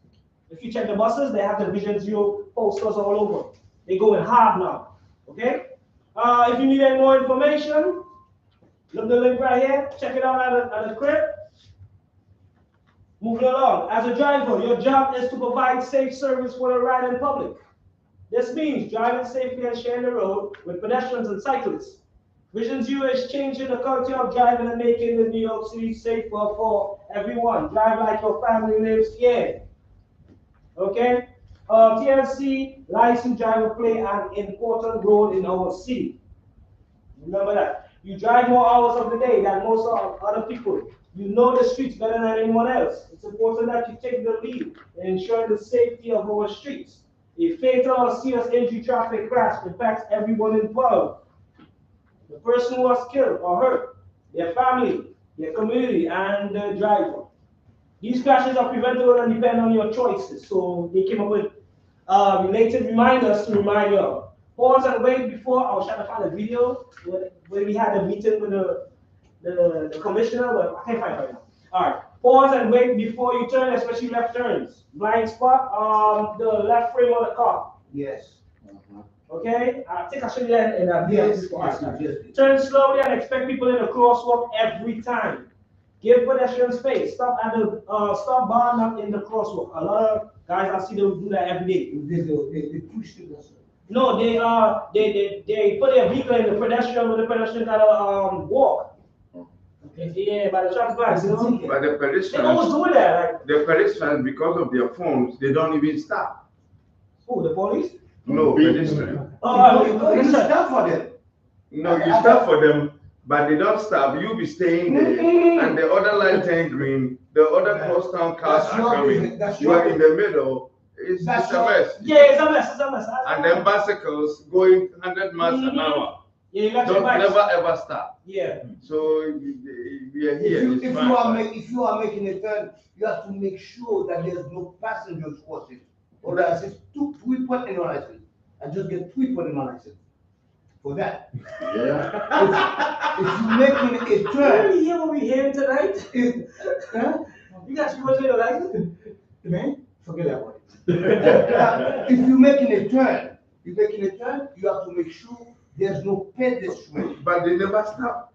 If you check the buses, they have the Vision Zero posters all over. They go in hard now. Okay? If you need any more information, Look the link right here. Check it out at the crib. Moving along. As a driver, your job is to provide safe service for the ride in public. This means driving safely and sharing the road with pedestrians and cyclists. Vision Zero is changing the culture of driving and making the New York City safer for everyone. Drive like your family lives here. Okay? TLC licensed driver play an important role in our city. Remember that. You drive more hours of the day than most other people. You know the streets better than anyone else. It's important that you take the lead in ensuring the safety of our streets. A fatal or serious injury traffic crash impacts everyone involved. The person who was killed or hurt, their family, their community, and the driver. These crashes are preventable and depend on your choices. So they came up with related reminders to remind you of. Pause and wait before. I was trying to find a video where we had a meeting with the commissioner, but I can't find it right now. All right. Pause and wait before you turn, especially left turns. Blind spot, the left frame of the car. Yes. Okay? I think I showed you that in that video before. Yes. Turn slowly and expect people in the crosswalk every time. Give pedestrians space. Stop at the stop bar not in the crosswalk. A lot of guys I see them do that every day. They push it. No, they put their vehicle in the pedestrian when the pedestrian gotta walk. Okay. Yeah, by the traffic lights, you know. But the pedestrians, they always do that. Like, the pedestrians, because of their phones, they don't even stop. who, the police? No, pedestrians. You stop for them. No, you stop for them, but they don't stop. You be staying there, and the other light turn green. The other crosstown cars are coming. You are in the middle. It's a mess. Yeah, it's a mess. It's a mess. And then bicycles going 100 miles an hour. Yeah, you got don't your bikes. never ever stop. Yeah. So we are here. If you are making a turn, you have to make sure that there's no passengers crossing. Or that it's 2 point in your license. I just get 3 point in my license. For that. Yeah. If you're making a turn. You hear what we hearing tonight? You got 3 points in your license? Man, forget that one. If you're making a turn, you have to make sure there's no pedestrian. But they never stop.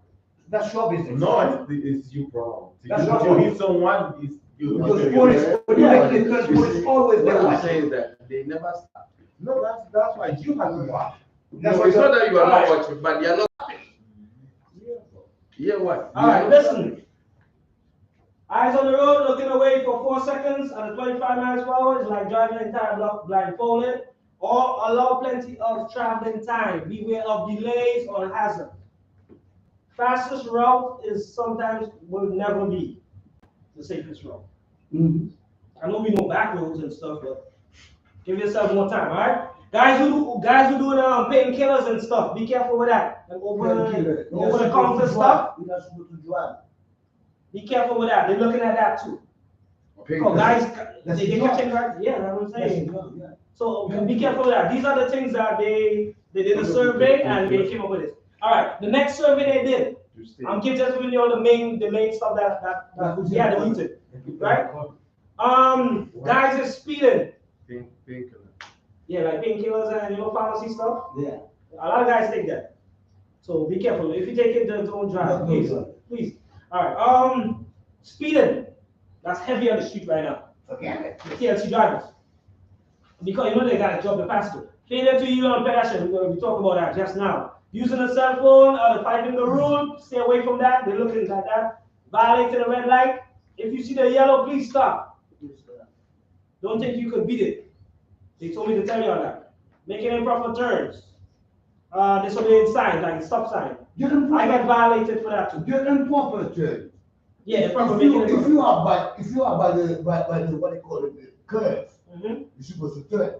That's your business. No, it's you problem. That's If you hit someone, it's you. Because police always What there. I'm saying is that they never stop. No, that's why you have to watch. No, it's not that you are not watching, but they are not stopping. Yeah, what? All right, listen. Eyes on the road, looking away for 4 seconds at 25 miles per hour is like driving an entire block blindfolded, or allow plenty of traveling time. Beware of delays or hazard. Fastest route is sometimes will never be the safest route. I know we know back roads and stuff, but give yourself more time, all right? Guys who doing painkillers and stuff, be careful with that. And over the counter stuff. You're not supposed to drive. Be careful with that. They're looking at that too. Because guys, they catching drugs. Yeah, that's what I'm saying. So be careful with that. These are the things that they did a survey and they came up with it. All right, the next survey they did. I'm just giving you all the main stuff that they needed, right? Guys is speeding. Painkiller. Yeah, like painkillers and pharmacy stuff. Yeah. A lot of guys take that. So be careful. If you take it, don't drive. Please. All right. Speeding. That's heavy on the street right now. Okay. The TLC drivers. Because they got to jump the faster. Failure to yield on pedestrian. We talked about that just now. Using a cell phone, fighting the rule. Stay away from that. They're looking like that. Violating the red light. If you see the yellow, please stop. Don't think you could beat it. They told me to tell you all that. Making improper turns. Disobeying signs, like the stop sign. I got violated for that too. You're improper turn. Yeah, improper If you are by the what they call it, the curve, you're supposed to turn.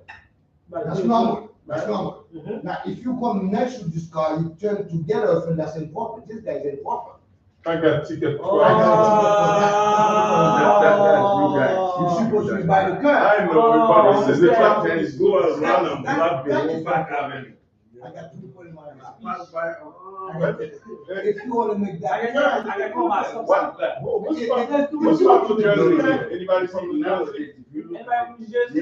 That's normal. Now, if you come next to this car, you turn together, and that's improper. This guy is improper. I got a ticket. You're supposed to be by the curve. I know, but this is the top 10 is go around and block the whole back avenue. I got 3 points in my life. If you want to make that, I got call myself. What's up to Jersey here? Anybody from the Jersey? Jersey?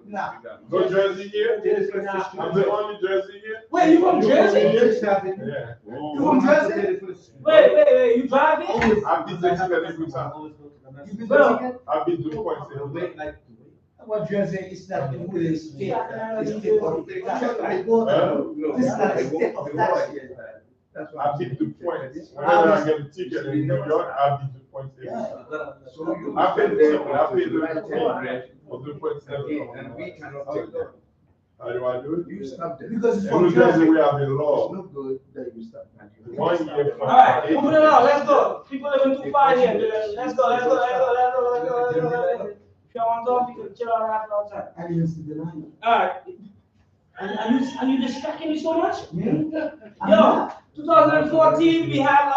No Jersey here? I'm the only Jersey here? Wait, you from Jersey? Yeah. You from Jersey? Wait, you driving? I've been to ticket every time. You been to ticket? I've been to the point every time. What Jersey is not the really state, it's state of this is not a state of tax. I've been to points. Whenever I get a ticket in New York, I've been to points every time. I've been to, I paid the points every time. And we cannot take that. How do I do it? You stop that. Because it's In from New Jersey, Jersey. we have the law. It's not good that you stop that. 1 year. All right, moving along. Let's go. People living too far here. Let's go. If you want to talk, you can chill out after all time. I didn't see the line. All right. And you distracting me so much? Yeah. Yo, 2014, we have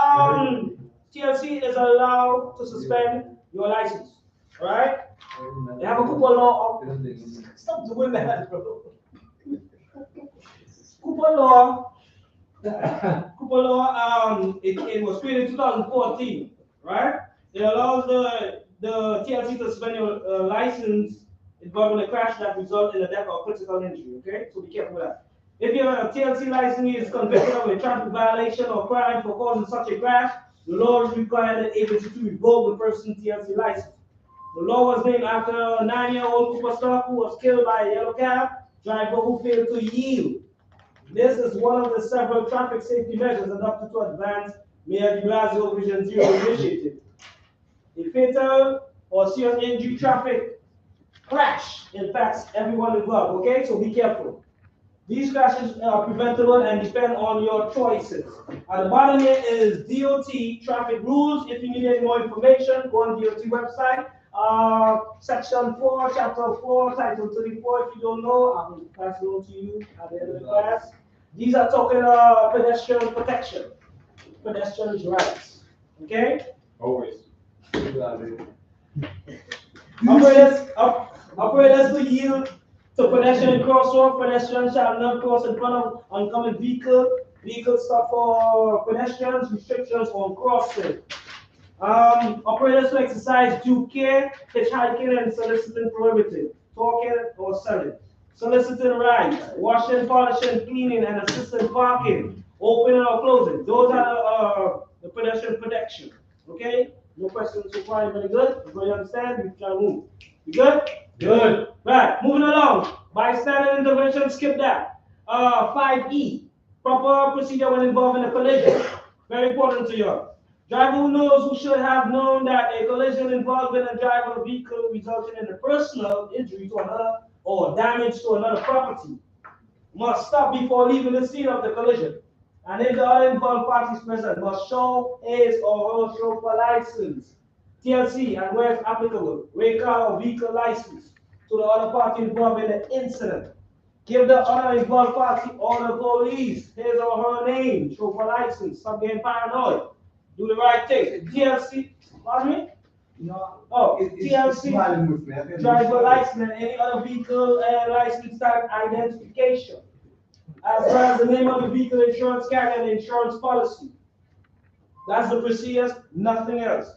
TLC is allowed to suspend your license. All right? They have a Cooper law. Stop doing that, bro. Cooper law. It was created in 2014, right? It allows the TLC to suspend your license involving a crash that results in a death or critical injury, okay? So be careful with that. If your TLC license is convicted of a traffic violation or crime for causing such a crash, the law is required the agency to revoke the person's TLC license. The law was named after a 9-year-old Cooper Stock who was killed by a yellow cab driver who failed to yield. This is one of the several traffic safety measures adopted to advance Mayor de Blasio Vision Zero initiative. A fatal or serious injury traffic crash impacts everyone involved, okay? So be careful. These crashes are preventable and depend on your choices. At the bottom here is DOT traffic rules. If you need any more information, go on DOT website. Section 4, chapter 4, title 34. If you don't know, I will pass it on to you at the end of the class. These are talking pedestrian protection, pedestrians' rights, okay? Always. Operators to yield to pedestrian crosswalk. Pedestrians shall not cross in front of oncoming vehicle. Vehicles stop for pedestrians. Restrictions on crossing. Operators to exercise due care. Hitchhiking and soliciting prohibited. Talking or selling. Soliciting rights. Washing, polishing, cleaning, and assisting parking. Opening or closing. Those are the pedestrian protection. Okay? No questions so far. Everybody good? Everybody understand? We try to move. You good? Good. Right. Moving along. Bystander intervention. Skip that. 5E. Proper procedure when involved in a collision. Very important to you. Driver who knows who should have known that a collision involving a driver or vehicle resulting in a personal injury to another or damage to another property must stop before leaving the scene of the collision. And if the other involved parties present must show his or her chauffeur license, TLC, and where it's applicable, race car or vehicle license to the other party involved in the incident. Give the other involved party or the police his or her name, chauffeur license, stop getting paranoid. Do the right thing. TLC, pardon me? No. Oh, It's smiling with me. driver license and any other vehicle license type identification, as well as the name of the vehicle insurance carrier and insurance policy. That's the procedures, nothing else.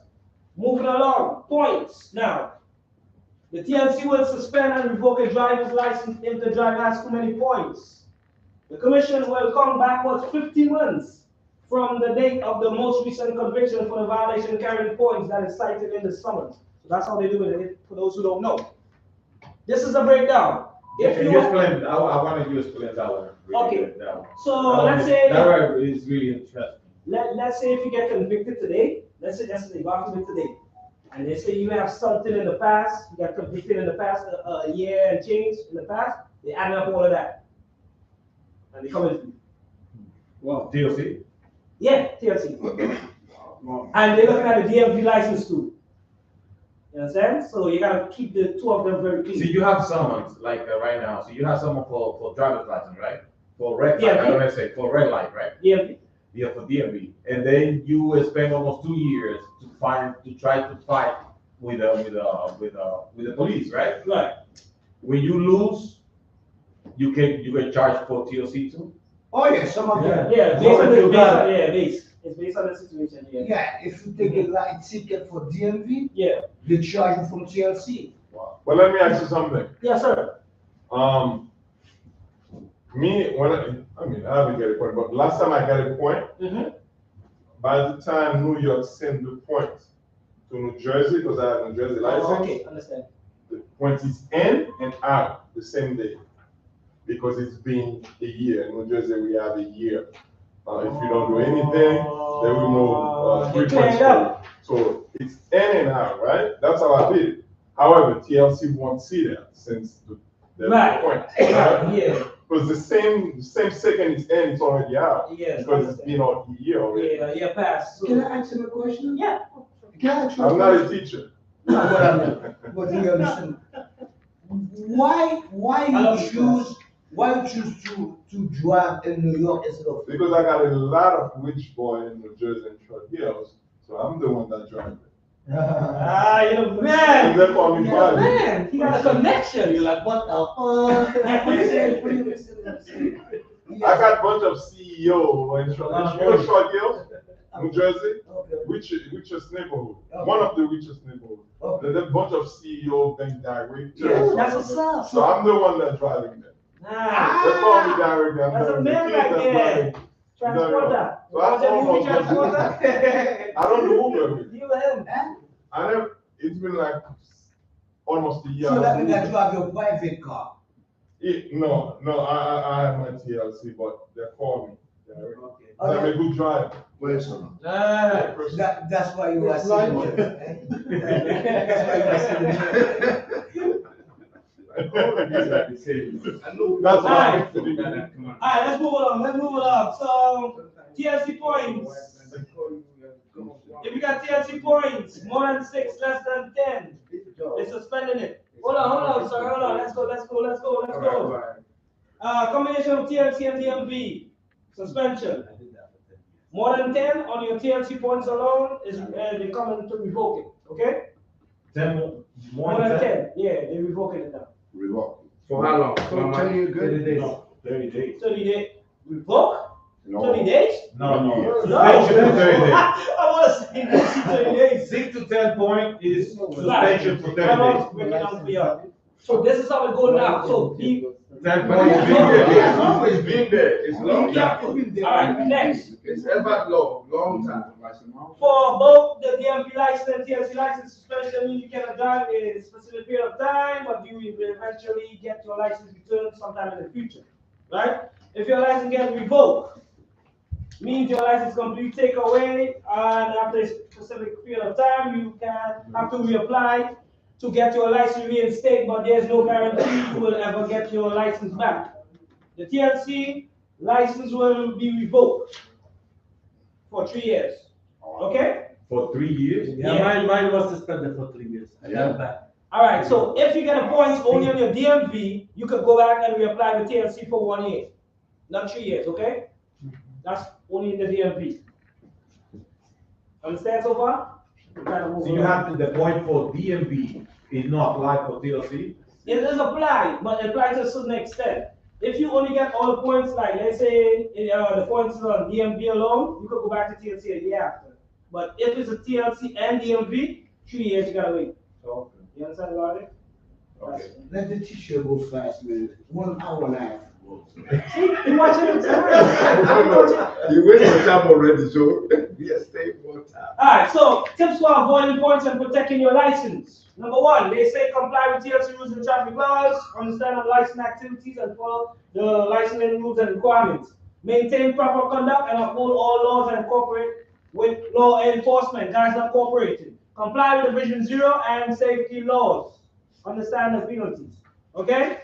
Moving along, points. Now, the TLC will suspend and revoke a driver's license if the driver has too many points. The commission will come backwards 50 months from the date of the most recent conviction for the violation carrying points that is cited in the summons. So that's how they do it, for those who don't know. This is a breakdown. If you explain, I wanted you to explain that one. Okay. So let's say that one is really interesting. Let's say if you get convicted today, let's say yesterday, got convicted today, and they say you have something in the past, you got convicted in the past, a year and change in the past, they add up all of that, and they come with you. Well, TLC. Yeah, TLC. And they're looking at the DMV license too. You understand? So you gotta keep the two of them very clean. So you have someone like right now. So you have someone for driver's license, right? For red Yeah, light. I don't want to say for red light, right? DMV. Yeah, for DMV. And then you spend almost 2 years to try to fight with the police, right? Right. When you lose, you get charged for TLC too. Oh yeah, some of them. Yeah, it's based on the situation. Yeah. Yeah, if you take a light ticket for DMV, yeah, they charge you from TLC. Well, let me ask you something. Yes, sir. Me, I mean, I haven't got a point, but last time I got a point, by the time New York sent the point to New Jersey, because I have a New Jersey license. Oh, okay, understand. The point is in and out the same day, because it's been a year. In New Jersey, we have a year. If you don't do anything, they will know 3 points for you. So it's in and out, right? That's how I did it. However, TLC won't see that since there's Right. no point. Yeah. Because the same second it's in, it's already out. Yes, Because it's been a year already. Yeah, pass. Can I ask him a question? Yeah. Can I ask you a I'm not a question? teacher. No, but you understand. Why you choose to drive in New York instead of? Because I got a lot of rich boy in New Jersey and Short Hills, so I'm the one that drives it. You're the man. And they call me Bobby. Man, he got a connection. You're like, what I got a bunch of CEO in Short Hills, New Jersey, richest neighborhood, one of the richest neighborhoods. There's a bunch of CEO, bank directors. Yeah, that's what's up. So I'm the one that's driving them. They call me director. That's a man right there. Transporter. So I don't do Uber. You and him. I never. It's been like almost a year. So that means that you have your private car. No, I have my TLC, but they call me. I'm a good driver. That's why you are sitting there. That's why. Alright, let's move along. So, TLC points. If you got TLC points, more than 6, less than 10, they're suspending it. Hold on, sir, hold on. Let's go. Combination of TLC and DMV, suspension. More than 10 on your TLC points alone is they come to revoke it, okay? 10 More than 10, yeah, they're revoking it now. Revoke. For how long? So 10 years good? 30 days. No, 30 days. 30 days. Revoke? No. 30 days? No. Suspension for 30 days. I want to say 30 days. 6 to 10 point is suspension for 30 I'm days. not breaking down for you. So this is how it goes now. So be 10 point is It's always been there. It's long careful. time. All right, next. It's ever long time. For both the DMP license and TLC license, suspension means you cannot drive a specific period of time, but you will eventually get your license returned sometime in the future, right? If your license gets revoked, means your license complete take away, and after a specific period of time, you can have to reapply to get your license reinstated, but there's no guarantee you will ever get your license back. The TLC license will be revoked for 3 years. Okay? For 3 years? Yeah. Mine was suspended for 3 years. I got it back. All right, so if you get a point only on your DMV, you could go back and reapply the TLC for 1 year, not 3 years, okay? That's only in the DMV. Understand so far? So you have the point for DMV is not applied for TLC? It is applied, but it applies to a certain extent. If you only get all the points, like let's say the points on DMV alone, you could go back to TLC a year after. But if it's a TLC and DMV, 3 years you gotta wait. Okay. You understand about it? Okay. Let the teacher go fast, man. 1 hour and a half. See, you watching the time. You wasted your time already, so we are staying more time. Alright, so tips for avoiding points and protecting your license. Number 1, they say comply with TLC rules and traffic laws, understand the license activities and follow the licensing rules and requirements. Maintain proper conduct and uphold all laws and cooperate with law enforcement. Guys not cooperating. Comply with Division 0 and safety laws. Understand the penalties. Okay?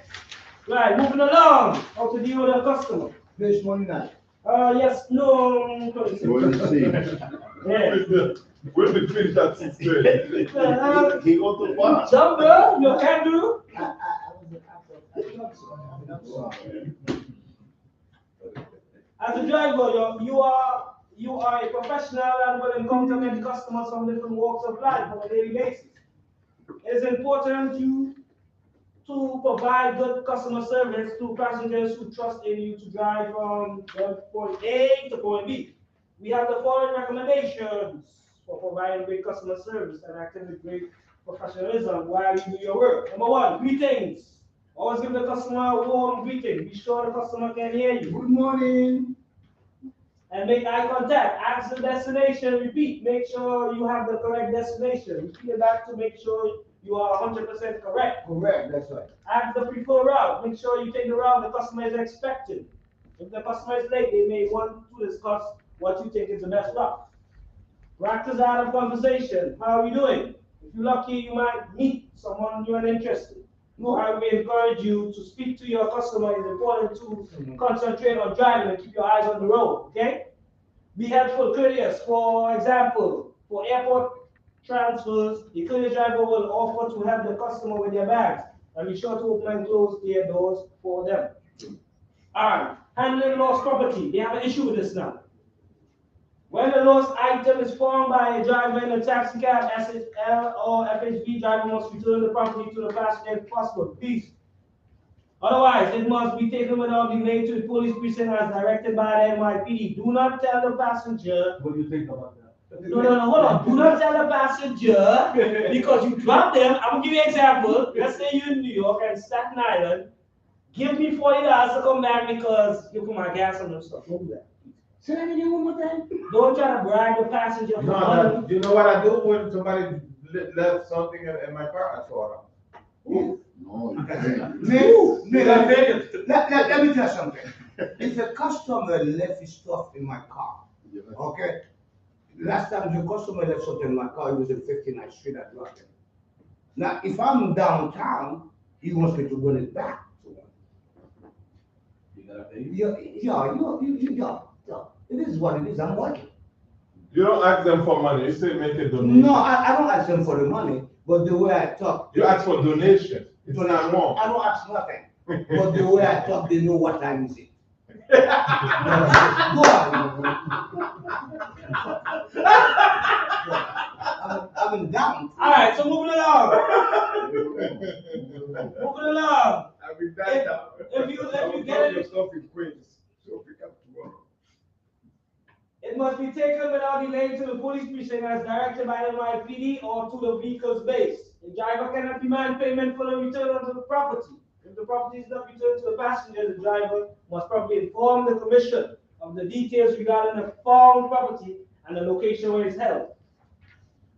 Right, moving along. How to deal with a customer. Page 29. Yes, no. 26. Yeah. We'll be finished at 6:30. He go too far. Jump, bro. You can do. As a driver, you are a professional and will encounter many customers from different walks of life on a daily basis. It is important to provide good customer service to passengers who trust in you to drive from point A to point B. We have the following recommendations for providing great customer service and acting with great professionalism while you do your work. Number 1, greetings. Always give the customer a warm greeting. Be sure the customer can hear you. Good morning. And make eye contact. Ask the destination. Repeat. Make sure you have the correct destination. Repeat it back to make sure you are 100% correct. Correct, that's right. Ask the preferred route. Make sure you take the route the customer is expecting. If the customer is late, they may want to discuss what you think is the best route. Practice out of conversation. How are you doing? If you're lucky, you might meet someone you're interested. I will encourage you to speak to your customer. It's important to concentrate on driving and keep your eyes on the road, okay? Be helpful, courteous. For example, for airport transfers, the courier driver will offer to help the customer with their bags and be sure to open and close their doors for them. All right, handling lost property. They have an issue with this now. When a lost item is found by a driver in a taxi cab, SHL or FHV, driver must return the property to the passenger if possible, please. Otherwise, it must be taken without delay to the police precinct as directed by the NYPD. Do not tell the passenger. What do you think about that? No, hold on. Do not tell the passenger because you dropped them. I'm gonna give you an example. Let's say you're in New York and Staten Island. Give me $40 to come back because you put my gas on and stuff. Don't do that. Say that again one more time. Don't try to bribe the passenger for money. You know what I do when somebody left something in my car? I throw it out. No, let me tell you something. If a customer left his stuff in my car, okay? Last time the customer left something in my car, it was in 59th Street at London. Now, if I'm downtown, he wants me to bring it back to him. You gotta pay? Yeah. It is what it is. I'm working. You don't ask them for money. You say make a donation. No, I don't ask them for the money, but the way I talk. You ask for donation. It's not wrong. I don't ask nothing. But the way I talk, they know what time is it. Go on. I'm down. All right, so moving along. Moving along. I'll be done now. If you get your it, stuff in Queens, so pick up tomorrow. it must be taken without delay to the police precinct as directed by the NYPD or to the vehicle's base. The driver cannot demand payment for the return of the property. If the property is not returned to the passenger, the driver must properly inform the commission of the details regarding the found property and the location where it's held.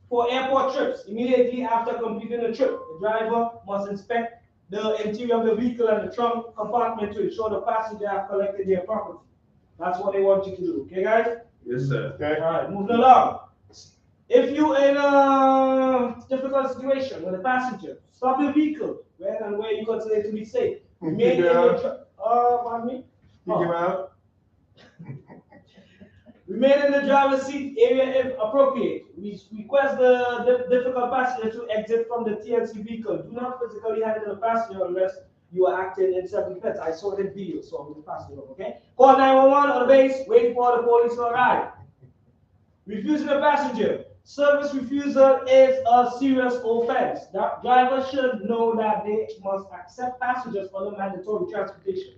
For airport trips, immediately after completing the trip, the driver must inspect the interior of the vehicle and the trunk compartment to ensure the passenger have collected their property. That's what they want you to do, okay guys? Yes, sir. Okay. All right, moving along. If you're in a difficult situation with a passenger, stop the vehicle when and where you consider it to be safe. Remain in the pardon me? Kick him out. Remain in the driver's seat area if appropriate. We request the difficult passenger to exit from the TNC vehicle. Do not physically handle the passenger unless you are acting in self-defense. I saw that video, so I'm going to pass it over, okay? Call 911 on the base, wait for the police to arrive. Refusing the passenger. Service refusal is a serious offense. The driver should know that they must accept passengers for the mandatory transportation,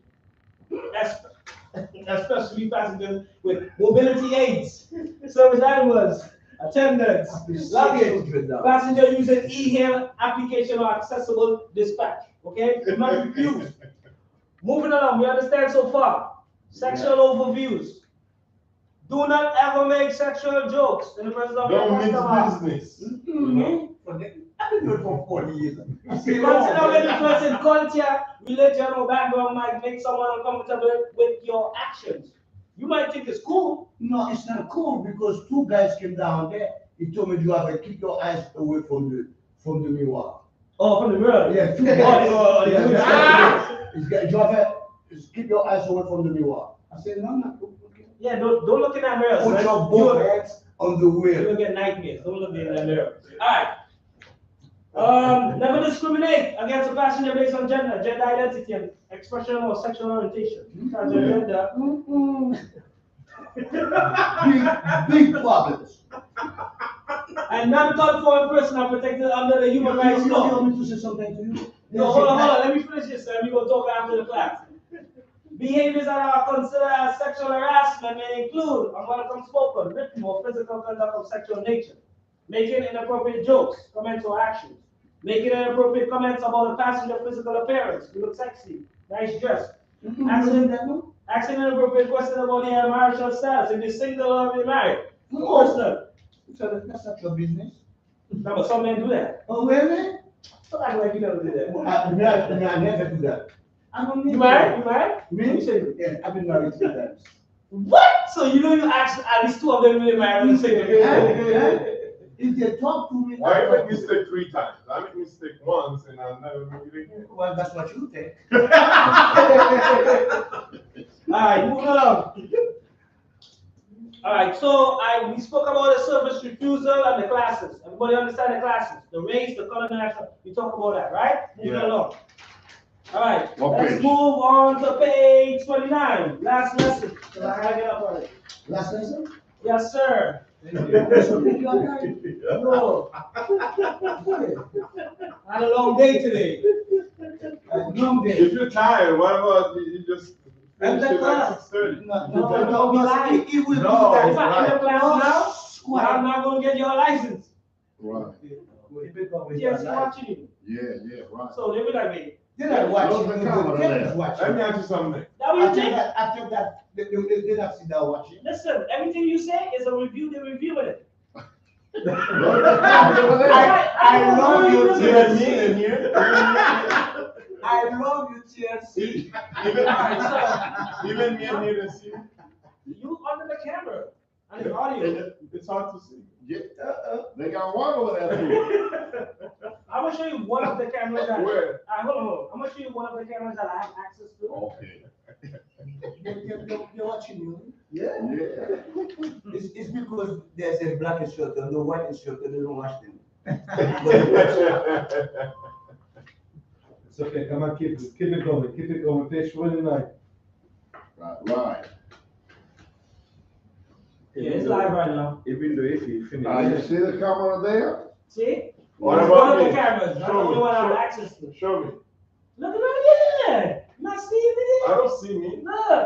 especially passengers with mobility aids, service animals, attendants, luggage, passenger using e-hail application or accessible dispatch. Okay, do not refuse. Moving along, we understand so far. Sexual overviews. Do not ever make sexual jokes in the presence of your customer. Don't mix business. I've been doing it for 40 years. Consider when the person culture, religion, or background might make someone uncomfortable with your actions. You might think it's cool. No, it's not cool because two guys came down there. He told me you have to keep your eyes away from the mirror. Oh, from the mirror? Yeah, two guys. You have to keep your eyes away from the mirror. I said, no, not cool. Yeah, don't look in that mirror. Put your both hands on the wheel. You'll get nightmares. Don't look in that mirror. All right. Never discriminate against a passenger based on gender, gender identity, and expression or sexual orientation. Transgender. Big problems. And non-conforming person are protected under the human rights law. You want me to say something to you? No, hold on. Let me finish this, and we will talk after the class. Behaviors that are considered as sexual harassment may include unwelcome spoken, written, or physical conduct of sexual nature, making inappropriate jokes, comments, or actions, Making inappropriate comments about a passenger physical appearance. You look sexy, nice dress. Asking inappropriate question about their marital status. If you're single or if you're married. Personal. So that's not your business. No, but some men do that. Oh, really? So I like you never do that. I never do that. I don't need You married? You married? Me? Yeah, I've been married 3 times. What? So you know you asked at least 2 of them really married and single. If they talk to me, Why you make mistake 3 times? I make mistake once and I'll never make it again. well, that's what you think. Alright, moving along. Alright, so we spoke about the service refusal and the classes. Everybody understand the classes? The race, the color, the national. We talked about that, right? Moving along. Alright, let's move on to page 29. Last lesson. So I gotta get up on it. Last lesson? Yes, sir. No. I had a long day today. Long day. If you're tired, what about you just finish it like 6:30? No, be lying. It will No, be If I'm in the class now, I'm not gonna get your license. Right. Yes, watching you. Yeah, right. So they be like me. They're not watching. Close the camera there. Let me ask you something. That what you think? After that, they not sit down watching. Listen, everything you say is a review. They're reviewing it. I love you, Even me in here. I love you, TLC. Even me in here to see. You under the camera and the audio. It's hard to see. Yeah, they got one over there too. I'm gonna show you one of the cameras that. Where? Hold on. I'm gonna show you one of the cameras that I have access to. Okay. They're watching you. Yeah. It's because there's a black instructor, no white instructor, they don't watch them. It's okay, come on, keep it going, page 29. Right. Yeah, it's live right now. Even though if you finish. You see the camera there? See? What It's about one of me? the cameras. That's the Show only me, one I have show- access to. Show me. Look at that, yeah. Not seeing it. I don't see me. Look.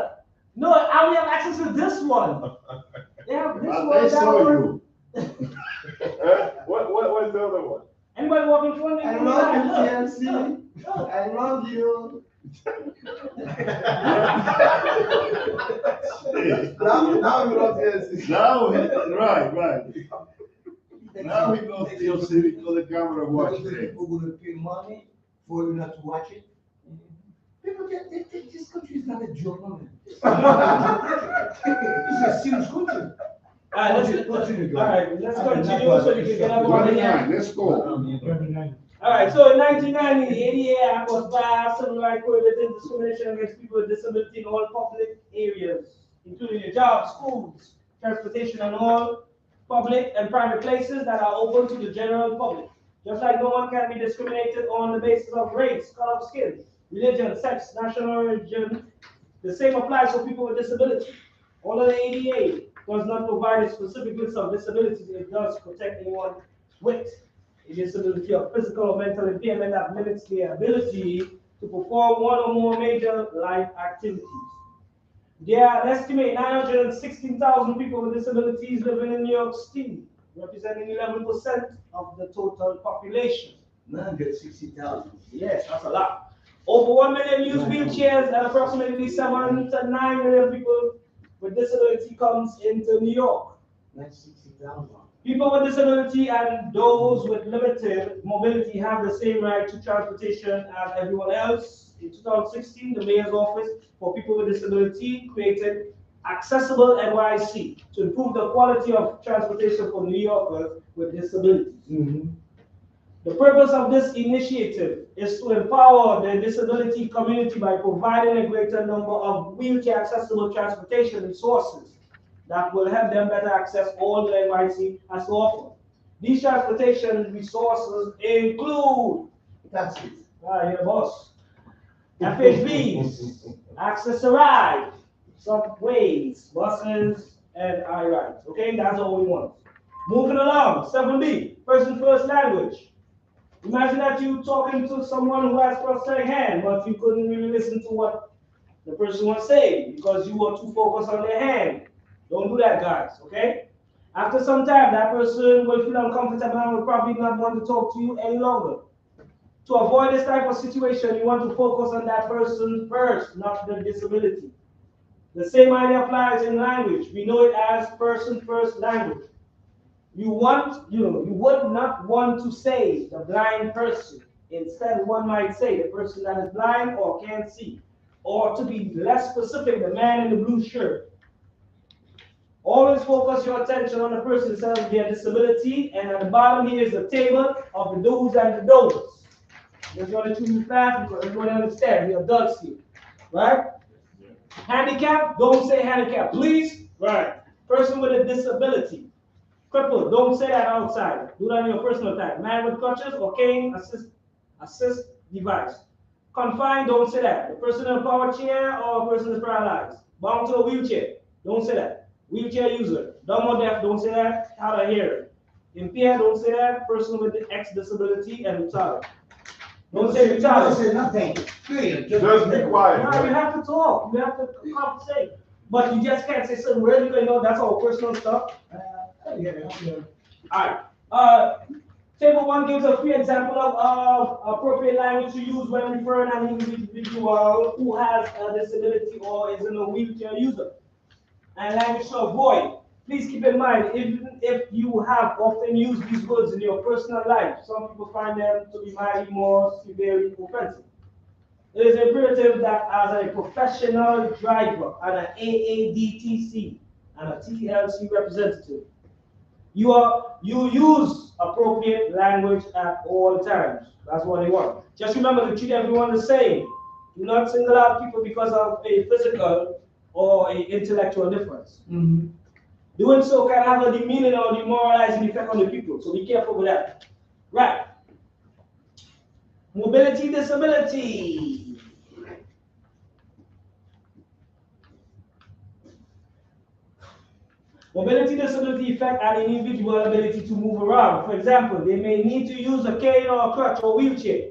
No, I only have access to this one. They have this But one. they That saw one. you. What's the other one? Anybody walking through me? I love you, Look, TLC. look. I love you. Now you love TLC. Now, right. Now he goes to your city to the camera and watch it. People will pay money for you not to watch it. People this country is not a joke, man. It's a serious country. All right, let's continue so we can get everyone in here. 29, let's go. All right, so in 1990, the ADA Act was passed, civil rights prohibiting discrimination against people with disability in all public areas, including your jobs, schools, transportation, and all public and private places that are open to the general public. Just like no one can be discriminated on the basis of race, color of skin, religion, sex, national origin, the same applies for people with disability. Although the ADA does not provide a specific list of disabilities, it does protect anyone with a disability of physical or mental impairment that limits their ability to perform one or more major life activities. There are an estimated 916,000 people with disabilities living in New York City, representing 11% of the total population. 960,000. Yes, that's a lot. Over 1 million use wheelchairs and approximately 7 to 9 million people with disability comes into New York. 960,000. People with disability and those with limited mobility have the same right to transportation as everyone else. In 2016, the mayor's office for people with disability created Accessible NYC to improve the quality of transportation for New Yorkers with disabilities. The purpose of this initiative is to empower the disability community by providing a greater number of wheelchair accessible transportation resources that will help them better access all the NYC has to offer. These transportation resources include taxis. You're the boss. FHBs, access to ride, subways, buses, and I-rides. Okay, that's all we want. Moving along, 7B, person first language. Imagine that you talking to someone who has prosthetic hand, but you couldn't really listen to what the person was saying because you were too focused on their hand. Don't do that, guys, okay? After some time, that person will feel uncomfortable and will probably not want to talk to you any longer. To avoid this type of situation, you want to focus on that person first, not the disability. The same idea applies in language. We know it as person first language. You would not want to say the blind person. Instead, one might say the person that is blind or can't see. Or to be less specific, the man in the blue shirt. Always focus your attention on the person instead of their disability. And at the bottom here is the table of the do's and the don'ts. Just want to choose fast because everybody understands. We adults here. Right? Handicap, don't say handicap, please. Right. Person with a disability. Crippled, don't say that outside. Do that in your personal time. Man with crutches or cane, assist device. Confined, don't say that. The person in a power chair or a person is paralyzed. Bound to a wheelchair, don't say that. Wheelchair user. Dumb or deaf, don't say that. Hard of hearing. Impaired, don't say that. Person with the X disability and retarded. Don't say retarded. Don't say nothing. Period. Just be quiet. No, you have to talk. You have to conversate. But you just can't say certain words because you know that's all personal stuff. Alright. Table 1 gives a free example of appropriate language to use when referring an individual who has a disability or is in a wheelchair user. And language to avoid. Please keep in mind, if you have often used these words in your personal life, some people find them to be mildly more severely offensive. It is imperative that as a professional driver and an AADTC and a TLC representative, you use appropriate language at all times. That's what they want. Just remember to treat everyone the same. Do not single out people because of a physical or an intellectual difference. Mm-hmm. Doing so can have a demeaning or demoralizing effect on the people, so be careful with that. Right. Mobility disability. Mobility disability affect an individual's ability to move around. For example, they may need to use a cane or a crutch or wheelchair.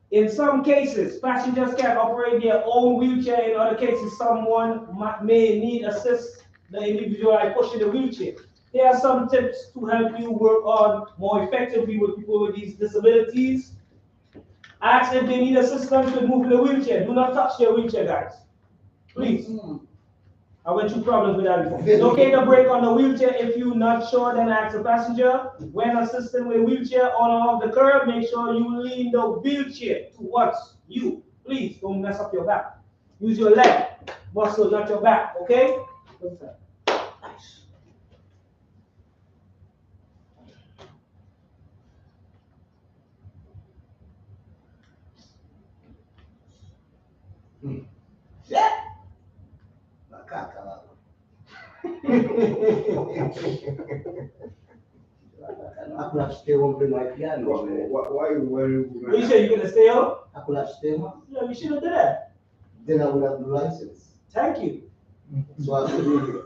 In some cases, passengers can operate their own wheelchair. In other cases, someone may need assist the individual by pushing the wheelchair. Here are some tips to help you work on more effectively with people with these disabilities. Ask if they need assistance with moving the wheelchair. Do not touch their wheelchair, guys. Please. I went through problems with that before. Locate a brake on the wheelchair. If you're not sure, then ask the passenger. When assisting with a wheelchair on or off the curb, make sure you lean the wheelchair towards you. Please don't mess up your back. Use your leg muscle, not your back, okay? What's that? Yeah. I could have stayed home playing my piano, man. Why you worry? What you say, you gonna stay home? I could have stayed home. Yeah, we should have done that. Then I would have the license. Thank you. So I could be here.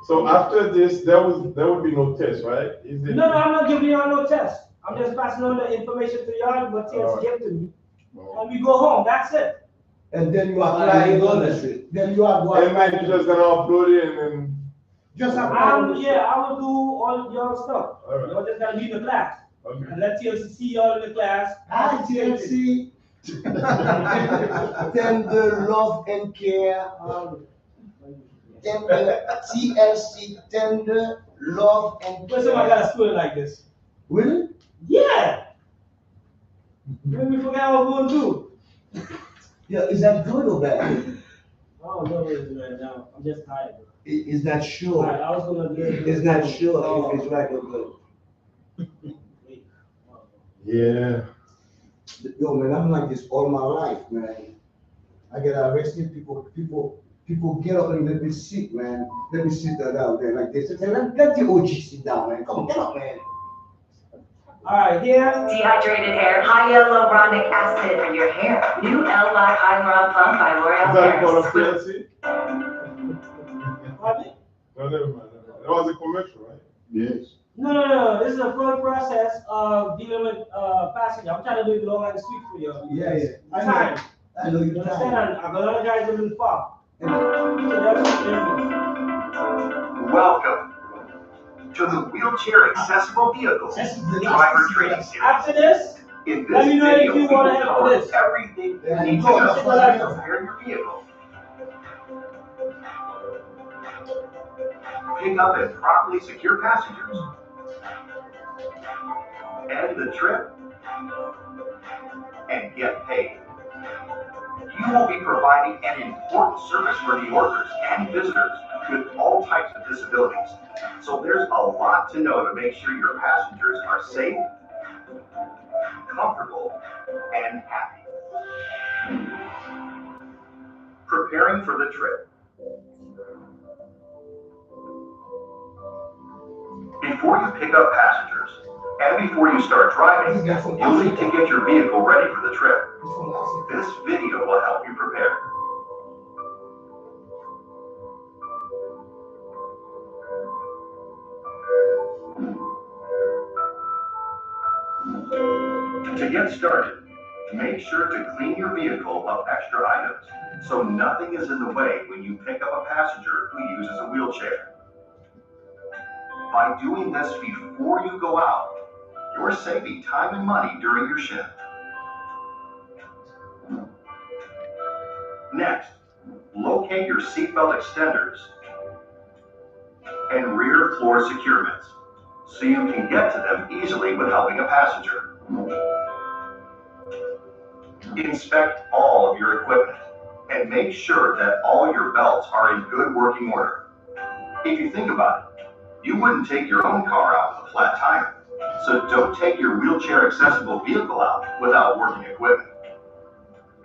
So after this, there would be no test, right? Is it? No, I'm not giving y'all no test. I'm just passing on the information to y'all, what TLC gave to me. And we go home, that's it. And then you apply it on the street. Then you have And then you're just gonna upload it and then. Just I will do all your stuff. Alright. You're just gonna be in the class. Okay. And let TLC see y'all in the class. Hi, TLC. Tender love and care. Tender TLC, tender love and care. Where's somebody got a student like this? Really? Yeah. When we forgot what we're gonna do. Yeah, is that good or bad? I don't know what it is right now. I'm just tired. Bro. Is that sure? Alright, I was gonna do it. It's not sure if it's right or good. Yeah. Yo, man, I'm like this all my life, man. I get arrested, people get up and let me sit, man. Let me sit down there like this. Let the OG sit down, man. Come on, get up, man. Alright, here. Dehydrated hair, high hyaluronic acid for your hair. New L5 Hyaluron Plum by L'Oreal Is that called a Paris. PLC? No, never mind. That was a commercial, right? Yes. No. This is a full process of dealing with passenger. I'm trying to do it long and sweet for you. Yeah. Time. I know You you're understand? tired. I got a lot of guys living far. Welcome to the Wheel wheelchair accessible vehicles driver training series. After this, In let this me know if video, you we want will to help cover with this. everything you need to Go, know let's go like to this. prepare your vehicle, pick up and properly secure passengers, end the trip, and get paid. You will be providing an important service for New Yorkers and visitors with all types of disabilities. So there's a lot to know to make sure your passengers are safe, comfortable, and happy. Preparing for the trip. Before you pick up passengers, and before you start driving, you'll need to get your vehicle ready for the trip. This video will help you prepare. To get started, make sure to clean your vehicle of extra items so nothing is in the way when you pick up a passenger who uses a wheelchair. By doing this before you go out, you're saving time and money during your shift. Next, locate your seatbelt extenders and rear floor securements so you can get to them easily when helping a passenger. Inspect all of your equipment and make sure that all your belts are in good working order. If you think about it, you wouldn't take your own car out with a flat tire, so don't take your wheelchair accessible vehicle out without working equipment.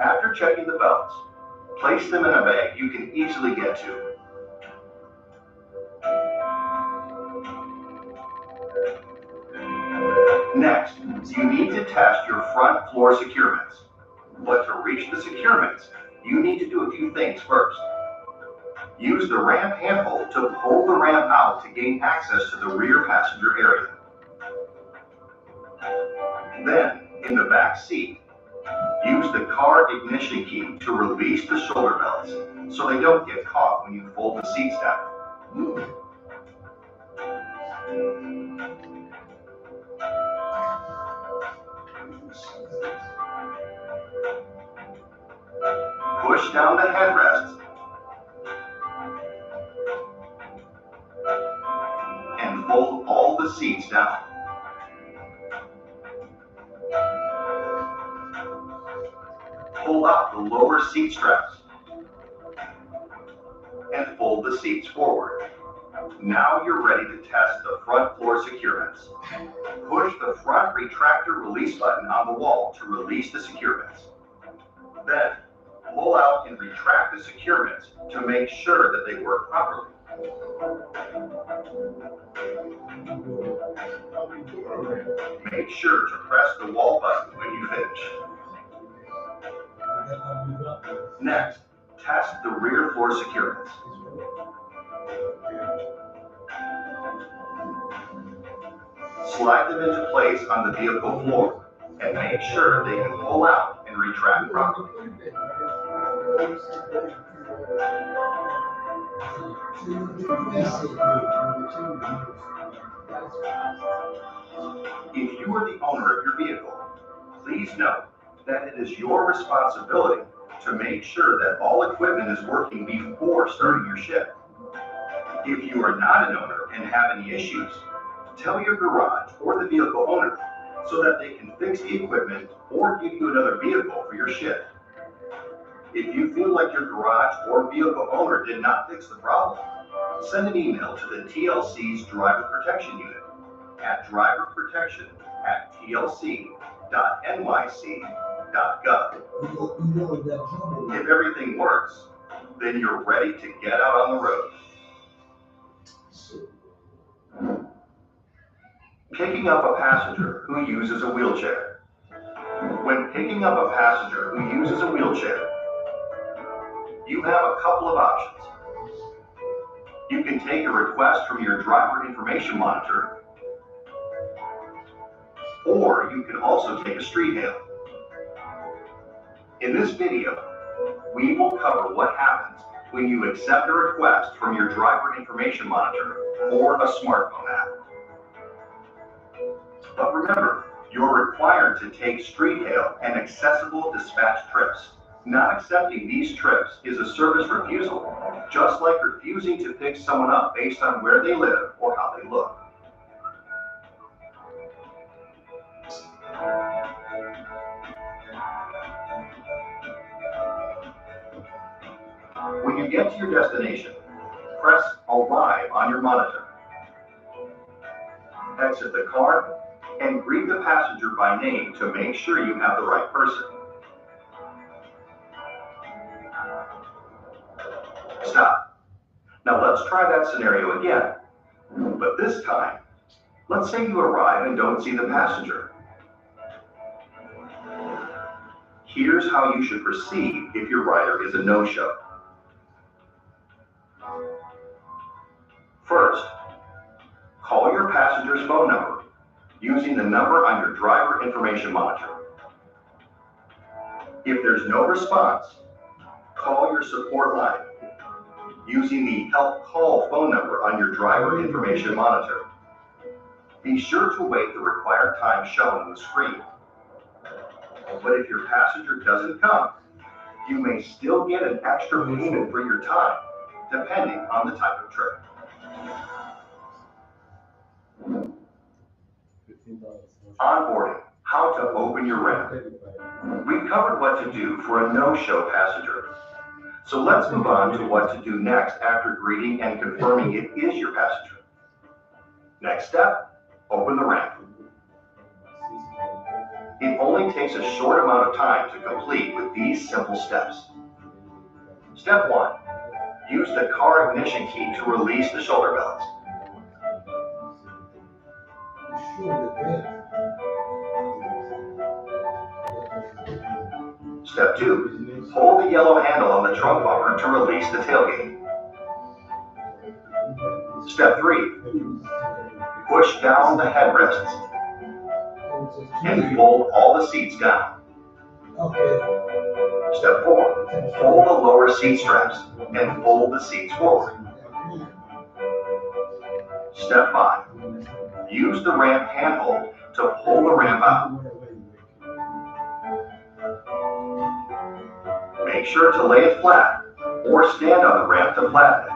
After checking the belts, place them in a bag you can easily get to. Next, you need to test your front floor securements. But to reach the securements, you need to do a few things first. Use the ramp handle to pull the ramp out to gain access to the rear passenger area. Then, in the back seat, use the car ignition key to release the shoulder belts so they don't get caught when you fold the seats down. Push down the headrests and fold all the seats down. Pull out the lower seat straps and fold the seats forward. Now you're ready to test the front floor securements. Push the front retractor release button on the wall to release the securements. Then, pull out and retract the securements to make sure that they work properly. Make sure to press the wall button when you finish. Next, test the rear floor securements. Slide them into place on the vehicle floor and make sure they can pull out and retract properly. If you are the owner of your vehicle, please note that it is your responsibility to make sure that all equipment is working before starting your shift. If you are not an owner and have any issues, tell your garage or the vehicle owner so that they can fix the equipment or give you another vehicle for your shift. If you feel like your garage or vehicle owner did not fix the problem, send an email to the TLC's Driver Protection Unit at driverprotection@tlc.nyc.gov. If everything works, then you're ready to get out on the road. Picking up a passenger who uses a wheelchair. When picking up a passenger who uses a wheelchair, you have a couple of options. You can take a request from your driver information monitor, or you can also take a street hail. In this video, we will cover what happens when you accept a request from your driver information monitor or a smartphone app. But remember, you're required to take street hail and accessible dispatch trips. Not accepting these trips is a service refusal, just like refusing to pick someone up based on where they live or how they look. When you get to your destination, press Arrive on your monitor. Exit the car and greet the passenger by name to make sure you have the right person. Stop. Now let's try that scenario again. But this time, let's say you arrive and don't see the passenger. Here's how you should proceed if your rider is a no-show. First, call your passenger's phone number using the number on your driver information monitor. If there's no response, call your support line using the help call phone number on your driver information monitor. Be sure to wait the required time shown on the screen. But if your passenger doesn't come, you may still get an extra payment for your time, depending on the type of trip. Onboarding, how to open your ramp. We covered what to do for a no-show passenger. So let's move on to what to do next after greeting and confirming it is your passenger. Next step, open the ramp. It only takes a short amount of time to complete with these simple steps. Step 1, use the car ignition key to release the shoulder belts. Step 2, hold the yellow handle on the trunk bumper to release the tailgate. Step 3, push down the headrests and fold all the seats down. Step 4, hold the lower seat straps and fold the seats forward. Step 5, use the ramp handhold to pull the ramp out. Make sure to lay it flat or stand on the ramp to flatten it.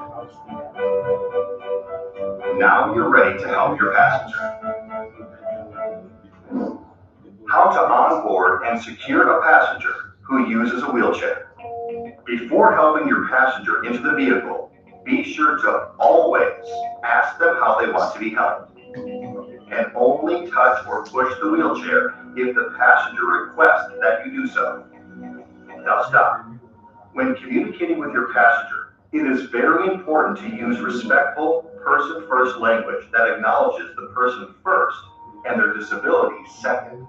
Now you're ready to help your passenger. How to onboard and secure a passenger who uses a wheelchair. Before helping your passenger into the vehicle, be sure to always ask them how they want to be helped. And only touch or push the wheelchair if the passenger requests that you do so. Now stop. When communicating with your passenger, it is very important to use respectful, person-first language that acknowledges the person first and their disability second.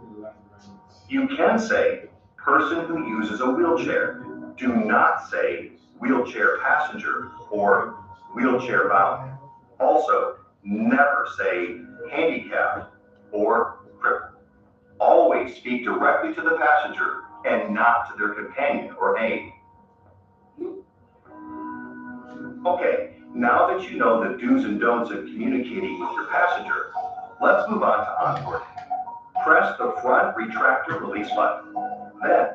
You can say, person who uses a wheelchair. Do not say, wheelchair passenger or wheelchair bound. Also, never say, handicapped or crippled. Always speak directly to the passenger and not to their companion or aide. Okay, now that you know the do's and don'ts of communicating with your passenger, let's move on to onboarding. Press the front retractor release button. Then,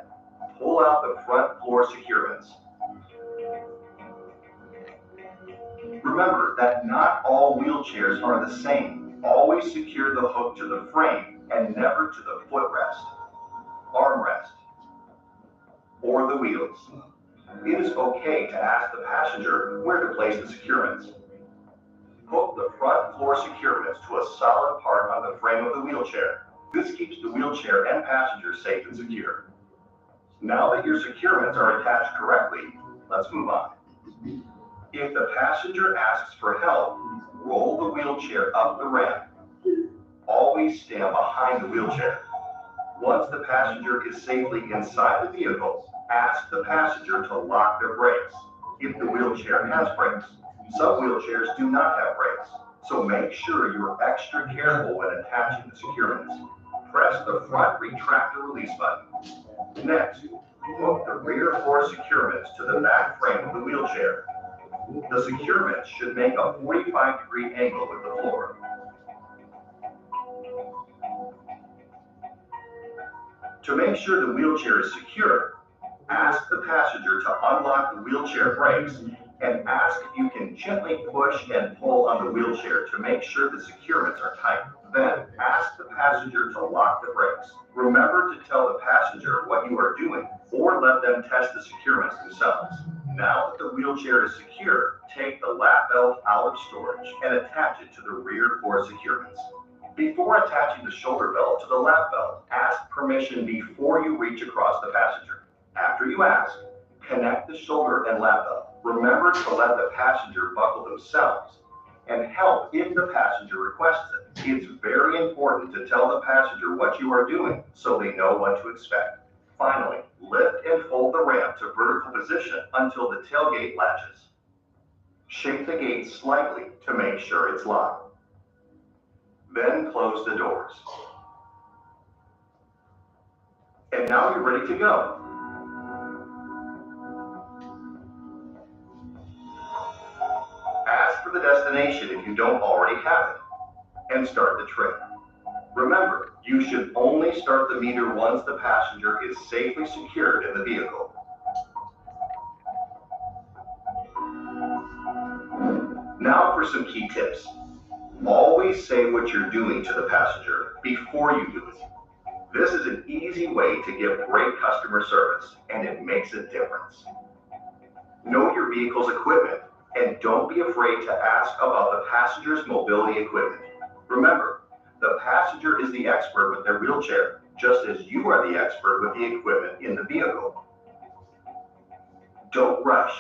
pull out the front floor securements. Remember that not all wheelchairs are the same. Always secure the hook to the frame and never to the footrest, armrest, or the wheels. It is okay to ask the passenger where to place the securements. Hook the front floor securements to a solid part on the frame of the wheelchair. This keeps the wheelchair and passenger safe and secure. Now that your securements are attached correctly, let's move on. If the passenger asks for help, roll the wheelchair up the ramp. Always stand behind the wheelchair. Once the passenger is safely inside the vehicle, ask the passenger to lock their brakes, if the wheelchair has brakes. Some wheelchairs do not have brakes, so make sure you're extra careful when attaching the securements. Press the front retractor release button. Next, hook the rear floor securements to the back frame of the wheelchair. The securements should make a 45-degree angle with the floor. To make sure the wheelchair is secure, ask the passenger to unlock the wheelchair brakes and ask if you can gently push and pull on the wheelchair to make sure the securements are tight. Then ask the passenger to lock the brakes. Remember to tell the passenger what you are doing or let them test the securements themselves. Now that the wheelchair is secure, take the lap belt out of storage and attach it to the rear 4 securements. Before attaching the shoulder belt to the lap belt, ask permission before you reach across the passenger. After you ask, connect the shoulder and lap belt. Remember to let the passenger buckle themselves and help if the passenger requests it. It's very important to tell the passenger what you are doing so they know what to expect. Finally, lift and fold the ramp to vertical position until the tailgate latches. Shake the gate slightly to make sure it's locked. Then close the doors. And now you're ready to go. Ask for the destination if you don't already have it, and start the trip. Remember, you should only start the meter once the passenger is safely secured in the vehicle. Now for some key tips. Always say what you're doing to the passenger before you do it. This is an easy way to give great customer service, and it makes a difference. Know your vehicle's equipment, and don't be afraid to ask about the passenger's mobility equipment. Remember, the passenger is the expert with their wheelchair, just as you are the expert with the equipment in the vehicle. Don't rush.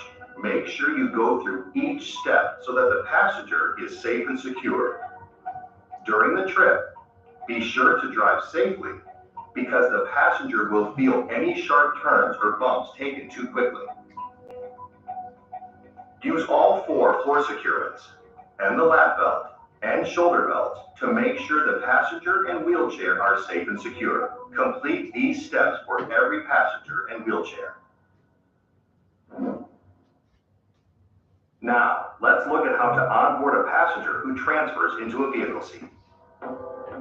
Make sure you go through each step so that the passenger is safe and secure. During the trip, be sure to drive safely because the passenger will feel any sharp turns or bumps taken too quickly. Use all 4 floor securements and the lap belt and shoulder belt to make sure the passenger and wheelchair are safe and secure. Complete these steps for every passenger and wheelchair. Now, let's look at how to onboard a passenger who transfers into a vehicle seat.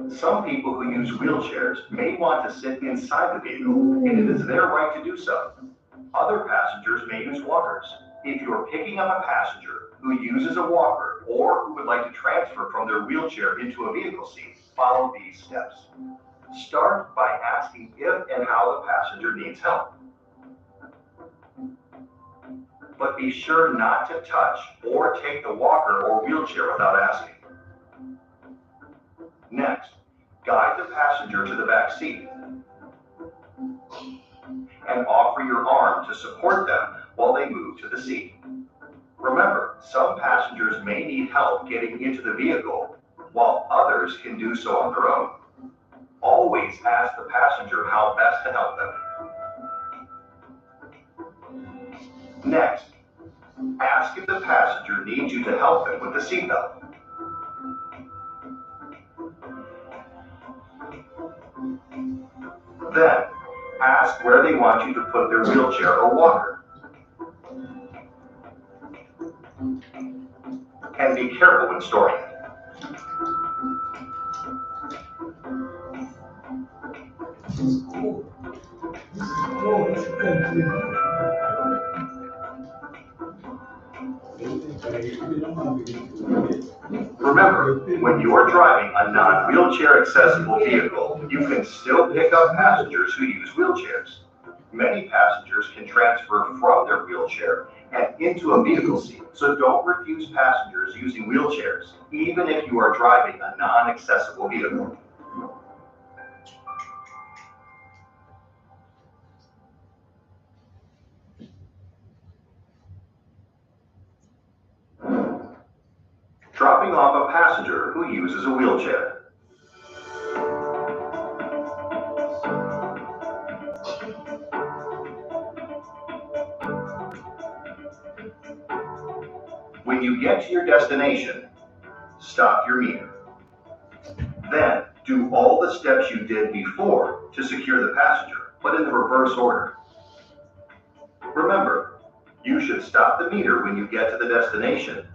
Some people who use wheelchairs may want to sit inside the vehicle, and it is their right to do so. Other passengers may use walkers. If you are picking up a passenger who uses a walker or who would like to transfer from their wheelchair into a vehicle seat, follow these steps. Start by asking if and how the passenger needs help. But be sure not to touch or take the walker or wheelchair without asking. Next, guide the passenger to the back seat and offer your arm to support them while they move to the seat. Remember, some passengers may need help getting into the vehicle, while others can do so on their own. Always ask the passenger how best to help them. Next, ask if the passenger needs you to help them with the seatbelt. Then, ask where they want you to put their wheelchair or walker. And be careful when storing it. Remember, when you are driving a non-wheelchair accessible vehicle, you can still pick up passengers who use wheelchairs. Many passengers can transfer from their wheelchair and into a vehicle seat, so don't refuse passengers using wheelchairs, even if you are driving a non-accessible vehicle. Dropping off a passenger who uses a wheelchair. When you get to your destination, stop your meter. Then, do all the steps you did before to secure the passenger, but in the reverse order. Remember, you should stop the meter when you get to the destination,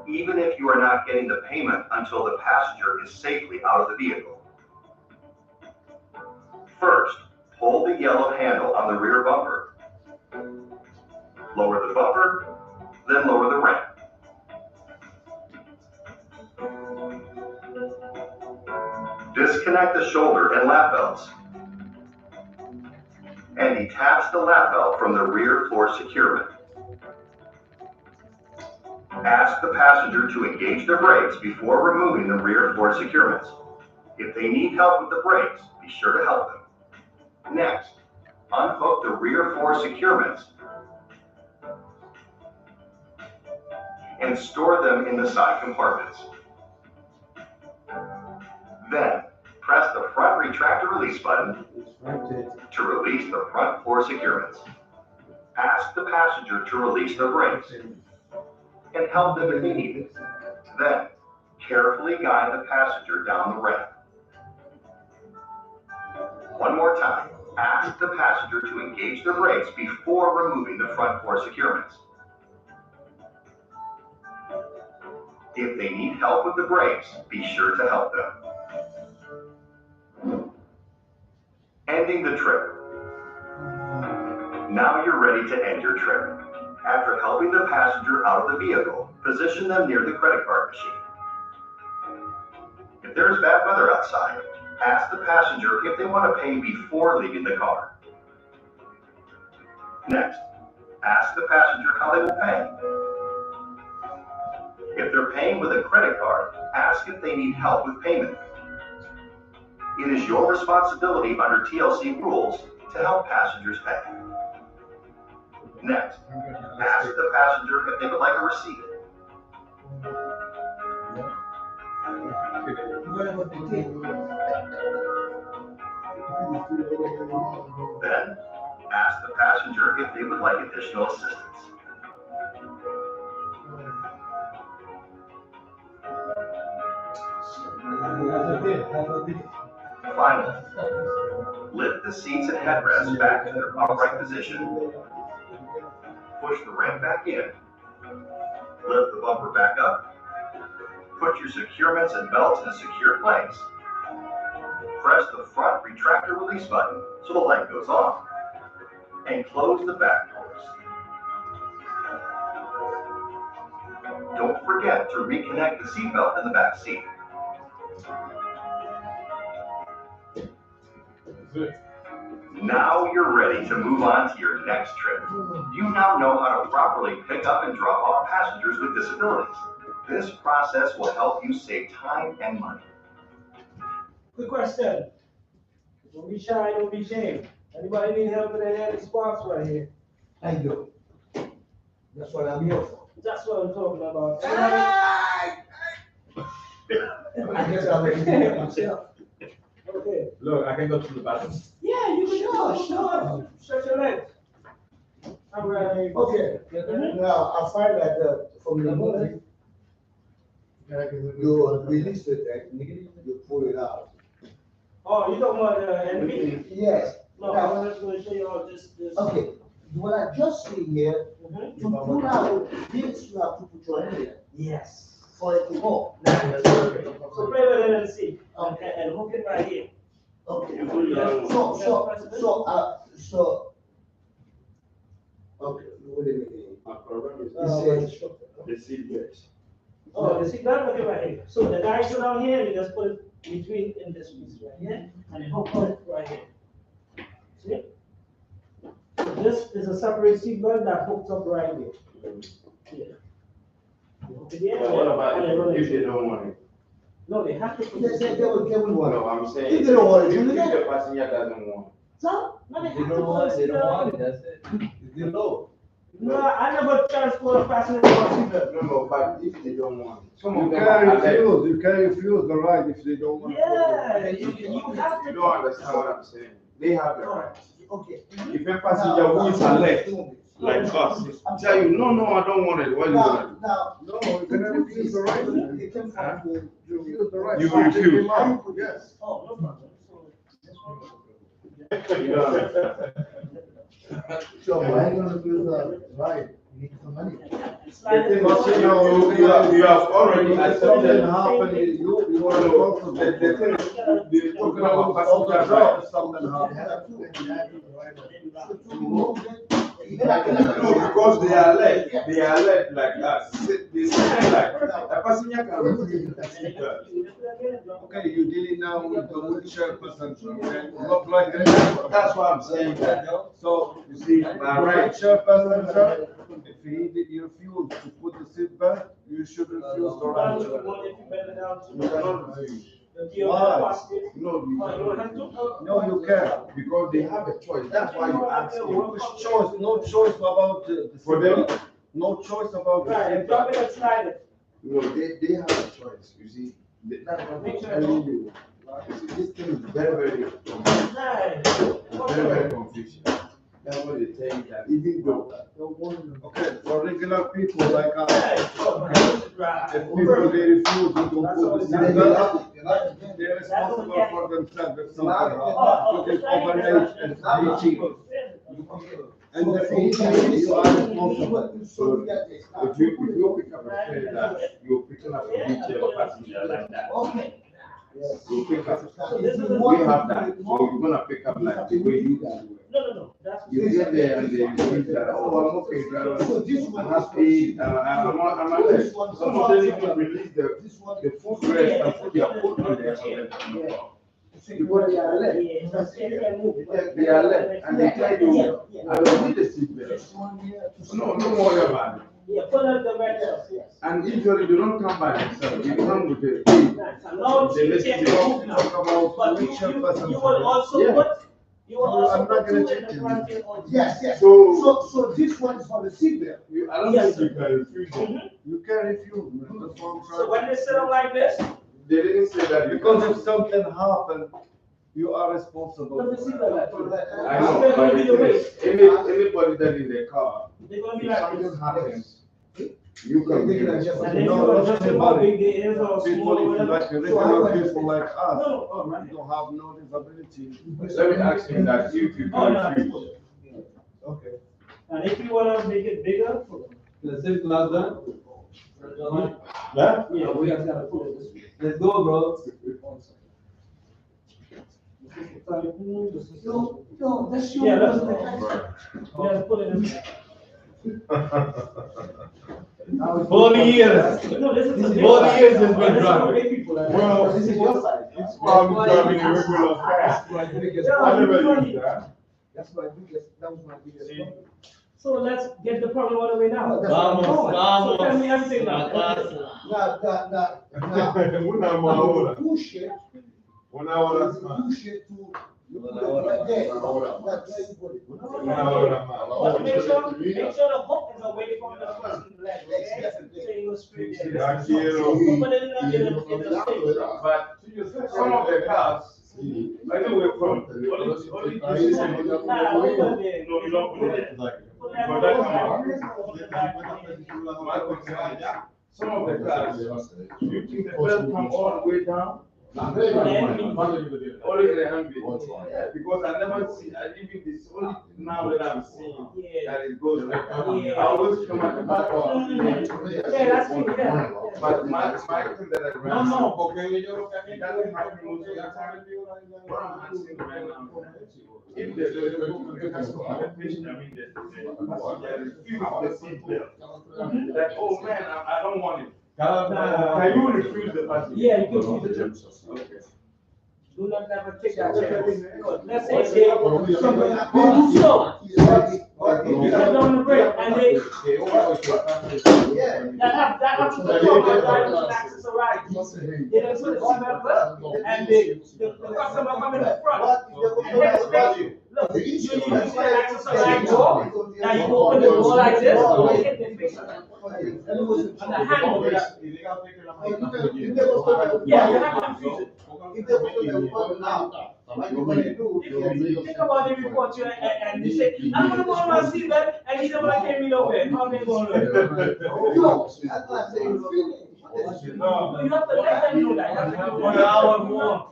even if you are not getting the payment until the passenger is safely out of the vehicle. First, hold the yellow handle on the rear bumper. Lower the bumper, then lower the ramp. Disconnect the shoulder and lap belts. And detach the lap belt from the rear floor securement. Ask the passenger to engage the brakes before removing the rear floor securements. If they need help with the brakes, be sure to help them. Next, unhook the rear floor securements and store them in the side compartments. Then, press the front retractor release button to release the front floor securements. Ask the passenger to release the brakes and help them if they need it. Then, carefully guide the passenger down the ramp. One more time, ask the passenger to engage the brakes before removing the front floor securements. If they need help with the brakes, be sure to help them. Ending the trip. Now you're ready to end your trip. After helping the passenger out of the vehicle, position them near the credit card machine. If there is bad weather outside, ask the passenger if they want to pay before leaving the car. Next, ask the passenger how they will pay. If they're paying with a credit card, ask if they need help with payment. It is your responsibility under TLC rules to help passengers pay. Next, ask the passenger if they would like a receipt. Then, ask the passenger if they would like additional assistance. Finally, lift the seats and headrests back to their upright position. Push the ramp back in. Lift the bumper back up. Put your securements and belts in a secure place. Press the front retractor release button so the light goes off. And close the back doors. Don't forget to reconnect the seatbelt in the back seat. Now you're ready to move on to your next trip. You now know how to properly pick up and drop off passengers with disabilities. This process will help you save time and money. Quick question. Don't be shy, don't be ashamed. Anybody need help with any spots right here? I do. That's what I'm here for. That's what I'm talking about. I guess I'll make it myself. Okay. Look, I can go to the bathroom. Yeah, you can go. Sure. Stretch your legs. I'm ready. Okay, now I find that from the movie, you release it, you pull it out. Oh, you talking about the enemy? Yes. No, I'm just going to show you all this. Okay, what I just see here, to pull out this, you have to put your hand here. Yes. For it to go. So play with it and see. Okay, and hook it right here. Okay. Okay, wait a minute. The seat base. Oh, the signal, okay, right here. So the guy go down here, you just put it between in this piece right here, and then hook it right here. See? This is a separate seat belt that hooks up right here. Here. You hook it here, What about and then run if it. they don't want it? No, they have to put They it. will want No, it. I'm saying. If they don't want it, If you if get the passenger doesn't want it. So, no, they have to They don't want put it, they don't want it. it, that's it. It's low. No, I never transport a passenger on seat belt. No, but if they don't want it. Some You of them can are like, refuse, you can refuse the right if they don't want. Yeah, you have to. you don't understand what I'm saying. They have the right. Okay. If a passenger who is elect, like us, tell you, no, I don't want it, what are you gonna do? Now, No, you cannot refuse the right. They can Huh? You refuse the right. You Take refuse. him out. Yes. Oh, no problem. So, this one. You don't understand. so why you gonna refuse the right? The thing is, you know, you have already accepted. Happened, you are responsible. The thing is, the talking about passenger rights. Something happened. No, because they are led like us. They say like a passenger can refuse the seatbelt. Okay, you're dealing now with the wheelchair person, okay? Not like that. That's what I'm saying. So, You see, my right. wheelchair passenger, if he refused to put the seatbelt, you should refuse to ride. You cannot refuse. Why? No, you cannot. No, you can't. Because they have a choice. That's why you ask them. Which choice? No choice about the For them? No choice about the Right, drop it and slide it. No, they have a choice. You see, that's what I'm telling you. You see, this thing is very confusing. Very confusing. That's what they tell you that even though. Okay, for regular people like us, if people they refuse, they don't put the seatbelt, they're responsible for themselves. If something happens, because overage and 18. And the 18, you are responsible. So if you pick up a friend that you're picking up a wheelchair passenger like that. You pick up. We have that. So you're gonna pick up like the way you do. No. You get there and they think that, oh, I'm okay, driver. I'm happy. I'm not there. Some of them even release the footrest and put their foot on there. Because they are left. They are left. And they tell you, I don't need the seatbelt. No worry about it. Yeah, put up the red belt, yes. And usually they don't come by themselves. They come with the team. No, They let you Talk about but wheelchair you passenger. will also Yeah. put, you will also I'm not put gonna two in check the it. front end also. Yes. So- So this one is for the seatbelt. I don't Yes, think you can refuse it. You can refuse, man. That's what I'm So trying when they sit up like this, They didn't say that because if something happened, you are responsible. put the seatbelt like I this. know, They're but gonna the be the thing race. is, anybody that in their car, They're gonna be if like this. something happens, you can be And then responsible. you No, will not just how everybody. big they is or small People, or if you whatever. like regular people like us, No, oh, right. don't have no disability. Let me ask him that if you Oh, can no. refuse. Okay. And if you wanna make it bigger, Let's say Plaza. Yeah? yeah, we just gotta put it this way. Let's go, bro. Yo, that's your. Yeah, let's Right. We have to put it this way. 40 years. No, this is a big 40 one. years has been This is for driving. big people, like- Well, This is your side. it's probably driving a regular car. My biggest Yeah, I never you used that. That's my biggest, that was my biggest problem. So let's get the problem out of the way now. Vamos, So tell me everything now. Una hora. Push it. Una hora más. Push it to. You put it right there. That's where you put it. Una hora más. But make sure the hook is away from the person's leg. Okay? So you go straight there. Ya quiero. Put it in the stick. But some of the cars, I know we're from, only Nah, we put it there. No, you don't put it. Put that But that on the come back. out. Some of the cars, you think the belt come all the way down? Only in the Humvee. Yeah, because I never see, I even this only now that I'm seeing that it goes like that. I always come at the back of Yeah, that's it, yeah. But my thing that I ran. No. Okay, it doesn't happen most of the time. What I'm asking right now, if the patient, I mean, the seat belt, that, oh man, I don't want it. Can you refuse the passenger? Yeah, you can refuse it. Okay. Do not ever take that chance. Let's say they move slow. You put down the brake and they that have to control my driver's access right. They don't put the seatbelt up and the customer come in the front. And they expect you. Look, you use the access right door. Now you open the door like this. You hit the face on the handle. Yeah, you have to refuse it. If they put the button now, what you gonna do? Think about the report you and they say, I'm gonna go on my seatbelt and he's gonna carry me over. How they gonna learn? No, that's not saying you No, you have to let them know that. You have to give them 1 hour more.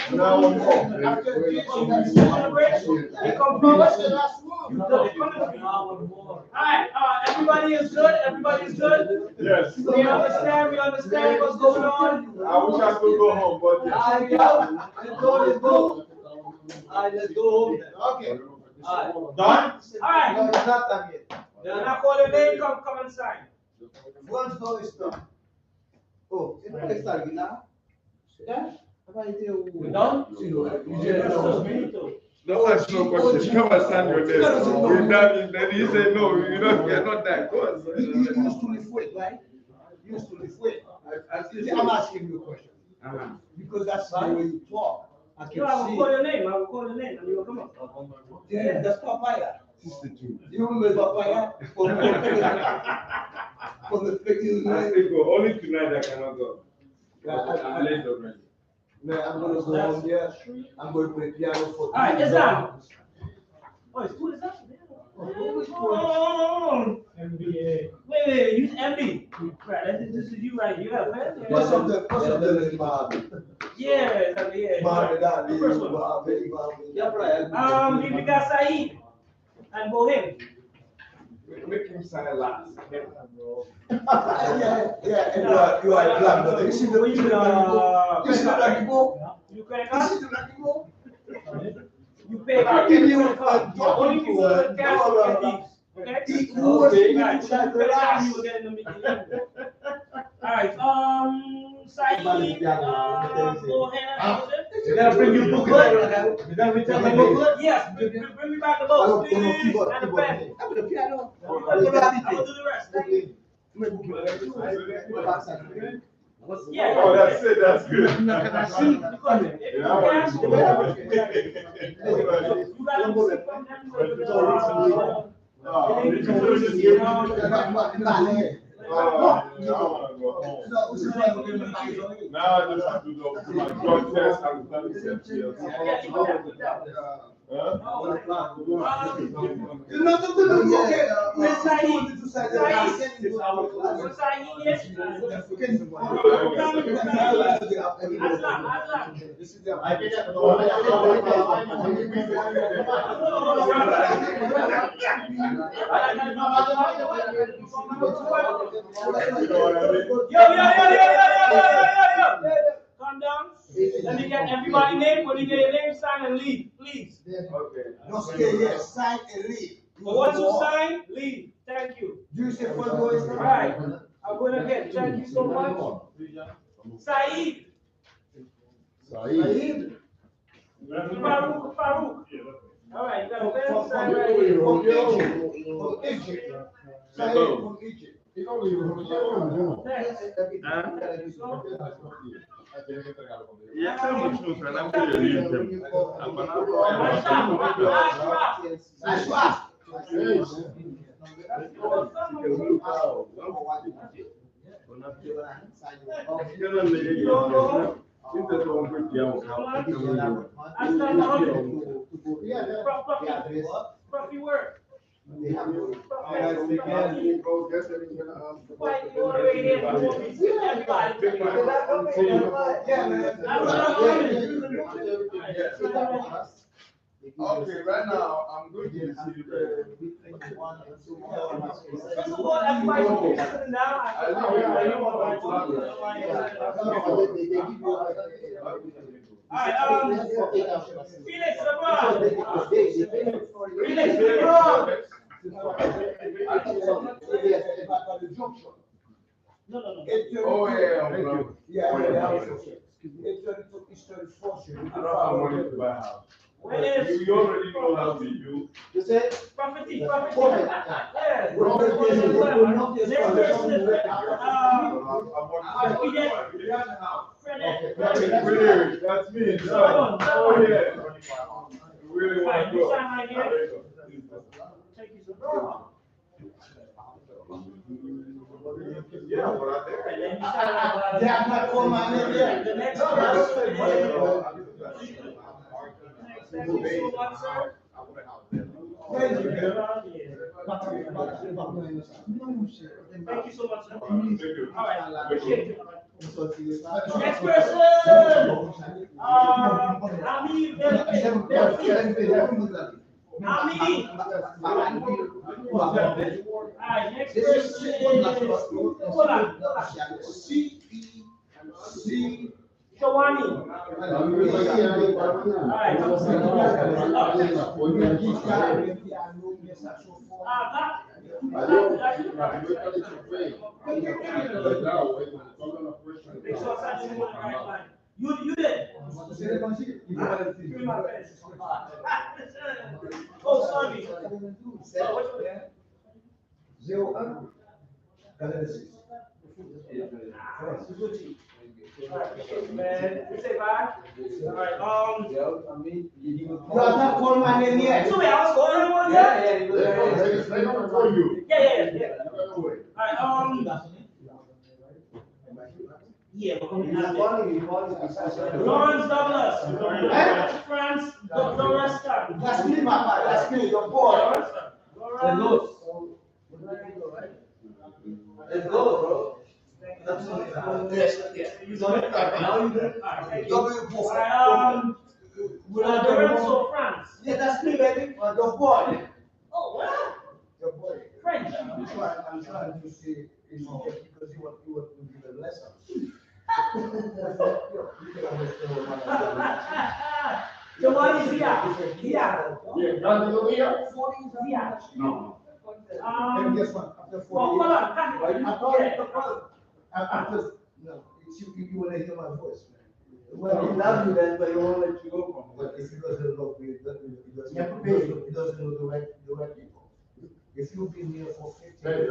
An hour more. They come forward. You good? Alright, everybody is good? Everybody is good? Yes. We understand what's going on? I wish I could go home, but yes. Let's go. Let's go home. Okay. Done? Alright. No, it's not done yet. Then I call your name, come and sign. Once door is done. Oh, it's not starting now. Yeah? We done? Don't ask no question. Come and stand your name. We're done. Then he said, no, you're not that. Go on. You used to live with, right? You used to live with. I'm asking you a question. Because that's the way you talk. I can No, I will see. call your name, and you will come up. Yeah, that's papaya. You remember papaya? For the figures. I still go. Only tonight I cannot go. I'm late already. Man, I'm gonna go home there. I'm going to play piano for. Alright, it's done. Oh, it's two, is that? Oh, wait, use MB. Right, this is you right. You have a pen? What's up there, Bobby? Yeah. Bobby, that First one. Bobby. Yeah, right. We got Saeed and Bohem. Make him sign last. Yeah, and you are black, but you see the lucky ball? You credit You card? see the lucky ball? You pay by credit card. Only people with cash will get these. Okay? Right, so you credit card, you will get in the Alright, Saeed, Bohem. You gotta bring your booklet. You gotta return my booklet. Yes, bring me back the books, please, and the pen. I'm the piano. I will do the rest. Thank you. Yeah. Oh, that's it. That's good. If you cash, you got to see from them with the, Now I just have to go to my drug test and Calm down. Let me get everybody's name. When you get your name, sign and leave, please. Okay. No, stay here, sign and leave. But once you sign, leave. Thank you. Do you say photo is? All right. I'm going again. Thank you so much. Saeed. Saeed. Farouk. All right, you got a pen sign right here. From Egypt. Saeed from Egypt. Yeah, tell me the truth, and I'm going to leave him. I'm going Property work. Yeah, okay, right now I'm going to receive First of all, everybody sitting down. Felix, LeBron. Felix, LeBron. No. Oh, yeah, It's 34. I don't have money to buy a house. Where is? You already know how to do. You say? Property. Yeah. Next person. That's me. Oh, yeah. Really want to go. Yeah, but I think. Yeah, I'm not calling my name yet. The next person is. Thank you so much, sir. Thank you. Thank you so much, sir. Thank you. All right, appreciate it. Next person. How many? Alright, next This person is is, hold on. Shawani. You did. Oh, sorry. Man, you say bye. Alright, You have not called my name yet. so wait, I was calling one, yeah? Yeah. Alright, yeah, we're coming out there. Lawrence Douglas. France, Douglas. That's me, Papa. That's me, your boy. Lawrence. Let's go, bro. Yes. Now you do. Lawrence or France? Yeah, that's me, baby. Your boy. Oh, what? Your boy. French. I'm trying to see, because you want to give a lesson. So what is here? Here. No. And guess what? After 4 well, years. hold on. After, no, you want to hear my voice, man. Well, he loves you, then, but he won't let you go from it. But if he doesn't love you, he doesn't know the right people. If you've been here for 50 years.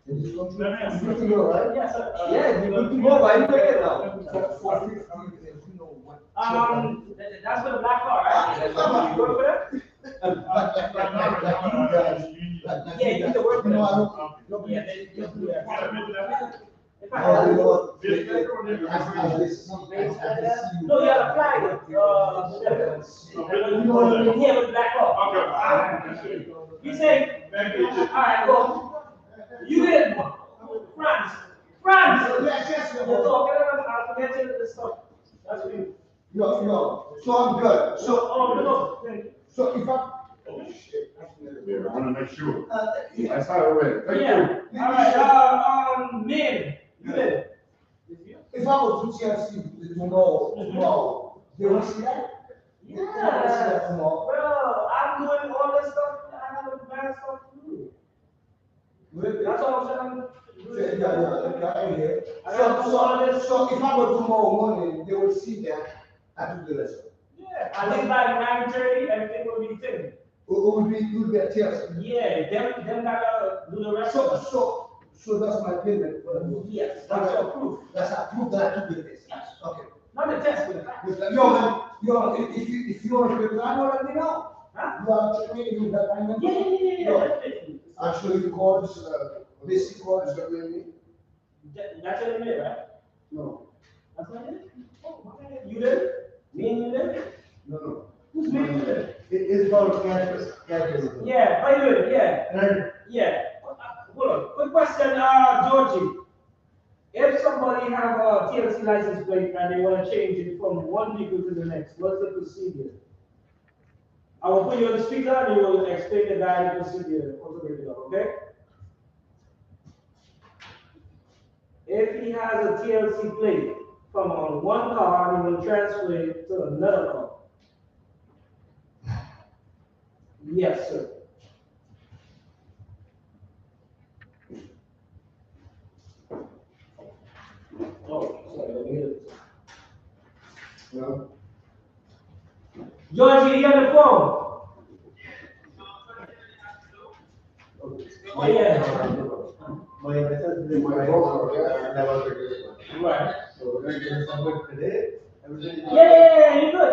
In this country, you good to go, right? Yes, sir. Yeah, you're good to go. Why you take it now? For 50 years, you know what. That's for the black car, right? You work for that? Yeah, you need to work for that. Yeah, no, you gotta apply it. Yeah, with black car. You say, alright, go. You did France. Yes. I'll forget you the stuff. That's for you. No. So I'm good. So if I. Oh, shit. I want to make sure. I started already. Yeah. Alright, men. You did. If I was to TLC tomorrow, they will see that? Yeah. Bro, I'm doing all this stuff. I have a bad stuff to do. That's all I'm saying. So if I go tomorrow morning, they will see that I do the rest. Yeah, I leave by 9:30, everything will be finished. It will be a test. Yeah, them gotta do the rest. So that's my payment. Yes, that's your proof. That's a proof that I took the test. Okay. Not the test, but the fact. If you want to pay, I let me know. Huh? You are training you that I know. Yeah. Actually, the codes, basic codes that we need. That's what it is, right? No. That's what it is? Oh, okay. You did? Me and you did? No. Who's me and you did? It's called cash. Yeah, I do it, yeah. Yeah. Hold on. Quick question, Georgie. If somebody have a TLC license plate and they want to change it from one vehicle to the next, what's the procedure? I will put you on the speaker and you will explain the guy the procedure. Okay? If he has a TLC plate from on one car, he will transfer it to another car. Yes, sir. Oh, sorry, let me get it. No. Georgie, you on the phone? Oh, yeah. Right. So we're going to get some work today. Yeah, you're good.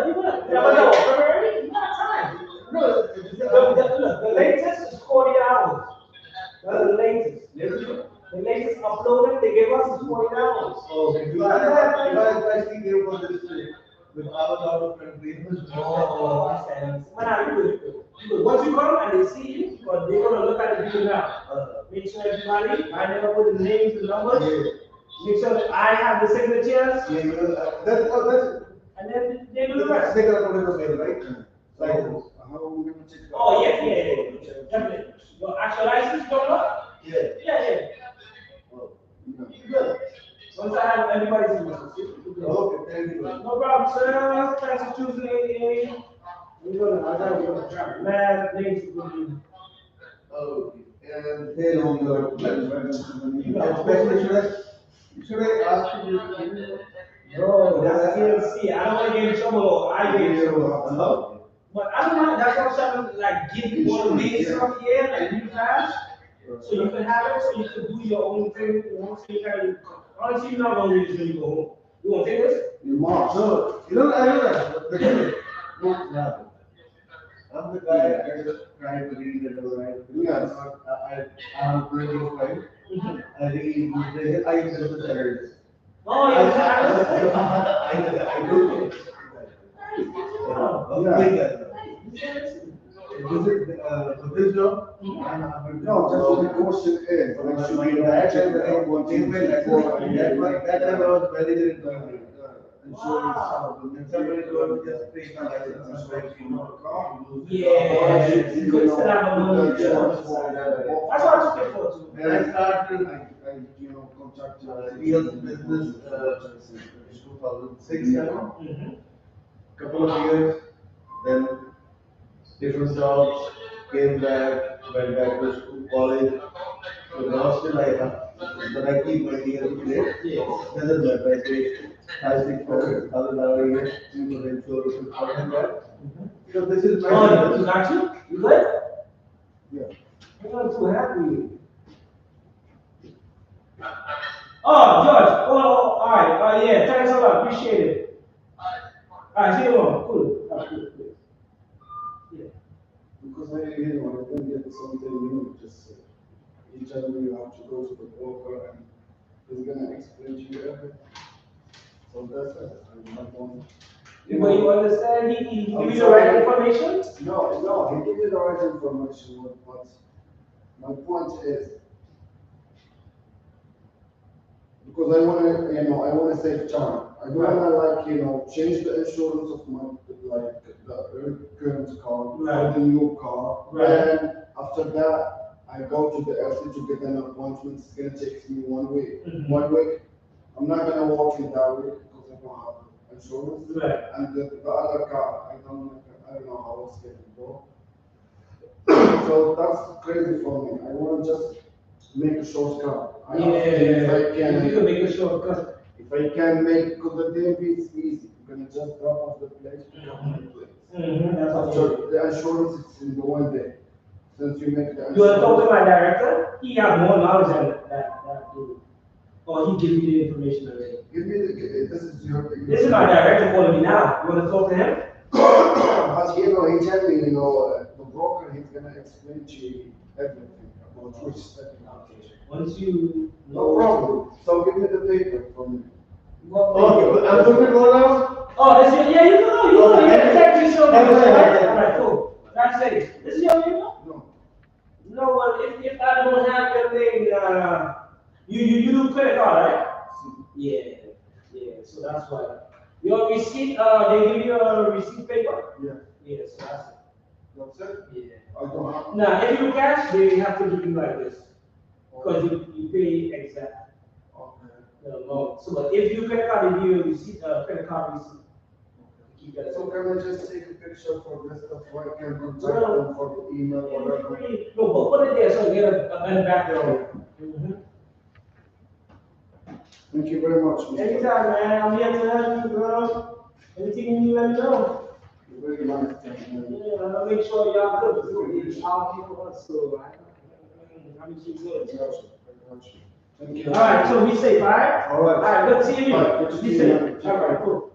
Yeah, but no, February, you got time. No, the latest is 40 hours. That's the latest. The latest uploaded, they gave us is 40 hours. Oh, okay. You guys think they will do this with our of countries? Oh, when I do it. Once you come and they see you, but they're going to look at the video now. Make sure everybody, I never put the names and numbers. Make sure that I have the signatures. Yeah, that's and then they do the rest. They gotta put it in the mail, right? Like, How are we gonna check? Oh, yeah, definitely. Your actual license going up? yeah. Yeah. Good. Once I have everybody's information. Okay, thank you. No problem, sir. Thanks for choosing AA. I gotta go to traffic. Man, thanks for doing Okay, and then on your, especially should I ask you? No, that's PLC. I don't want to get in trouble or I get in trouble. But I don't know, that's what I'm saying, like give you all the main stuff here, like you fast, so you can have it, so you can do your own thing, you know, so you can, honestly, you're not gonna read this when you go home. You wanna take this? You must. No, you know, I know that, but the thing is, no. I'm the guy, I just try to read it, right? Yes. I have plenty of time. I read, I use the salaries. Oh, yeah. I do it. For this job? No, just the question is, like, should be That time, that one thing that time I was very insurance. And somebody told me just pay my license, like, you know. Yeah, you couldn't set up a money. That's what I took it for too. And I started, you know, contact real business, 2006, couple of years, then different jobs, came back, went back to school, college. So now still I have, but I keep working as a plate. Doesn't matter, I take 5,000, 6,000 a year, for insurance, and that. Because this is my. Oh, you got you? You good? Yeah. I'm too happy. Oh, George. Oh, all right. Yeah, thanks a lot. Appreciate it. All right, see you tomorrow. Cool. Cool. Yeah. Because I when you get something new, just each time you have to go to the broker and he's gonna explain to you everything. So that's it. I'm not going. But you understand? He give you the right information? No, he gave me the right information, but my point is, because I wanna save time. I don't wanna change the insurance of my, the current car, for the new car. And after that, I go to the LC to get an appointment, it's gonna take me 1 week. 1 week, I'm not gonna walk in that week because I don't have insurance. And the other car, I don't know how it's gonna go. So that's crazy for me. I wanna just make a shortcut. If you can make a shortcut. If I can make, because the DMV is easy, you can just drop off the place, pick up the place. After the insurance is in the 1 day. Since you make the insurance. You want to talk to my director? He has more knowledge than that dude. Or he give you the information already. Give me this is your. This is my director calling me now. You want to talk to him? But he tell me, the broker, he's gonna explain to you everything about which step you have to take. Once you know. No problem. So give me the paper from me. Okay, I'm going to go now. Oh, this is, yeah, you know, you can text me so much, right? All right, cool. That's it. This is your name? No. No, well, if I don't have your name, you do credit card, right? Yeah, so that's why. Your receipt, they give you a receipt paper? Yeah. Yeah, so that's it. That's it? Yeah. I don't have. Now, if you cash, they have to give you like this. Because you pay exact. Okay. No. So, but if you credit card, they give you a receipt, credit card receipt. Keep that. So can I just take a picture for this stuff so I can contact them for the email or whatever? No, but put it there so you get a background. Thank you very much. Mr. Anytime, man. I'm here to help you, bro. Anything you need, let me know. You're very nice. Thank you. Yeah, I'll make sure y'all good too. I'll keep us so right. I'm keep good. Thank you. All right, so be safe, all right? All right. All right, good to see you. All right, good to Be see safe. you. All right, cool.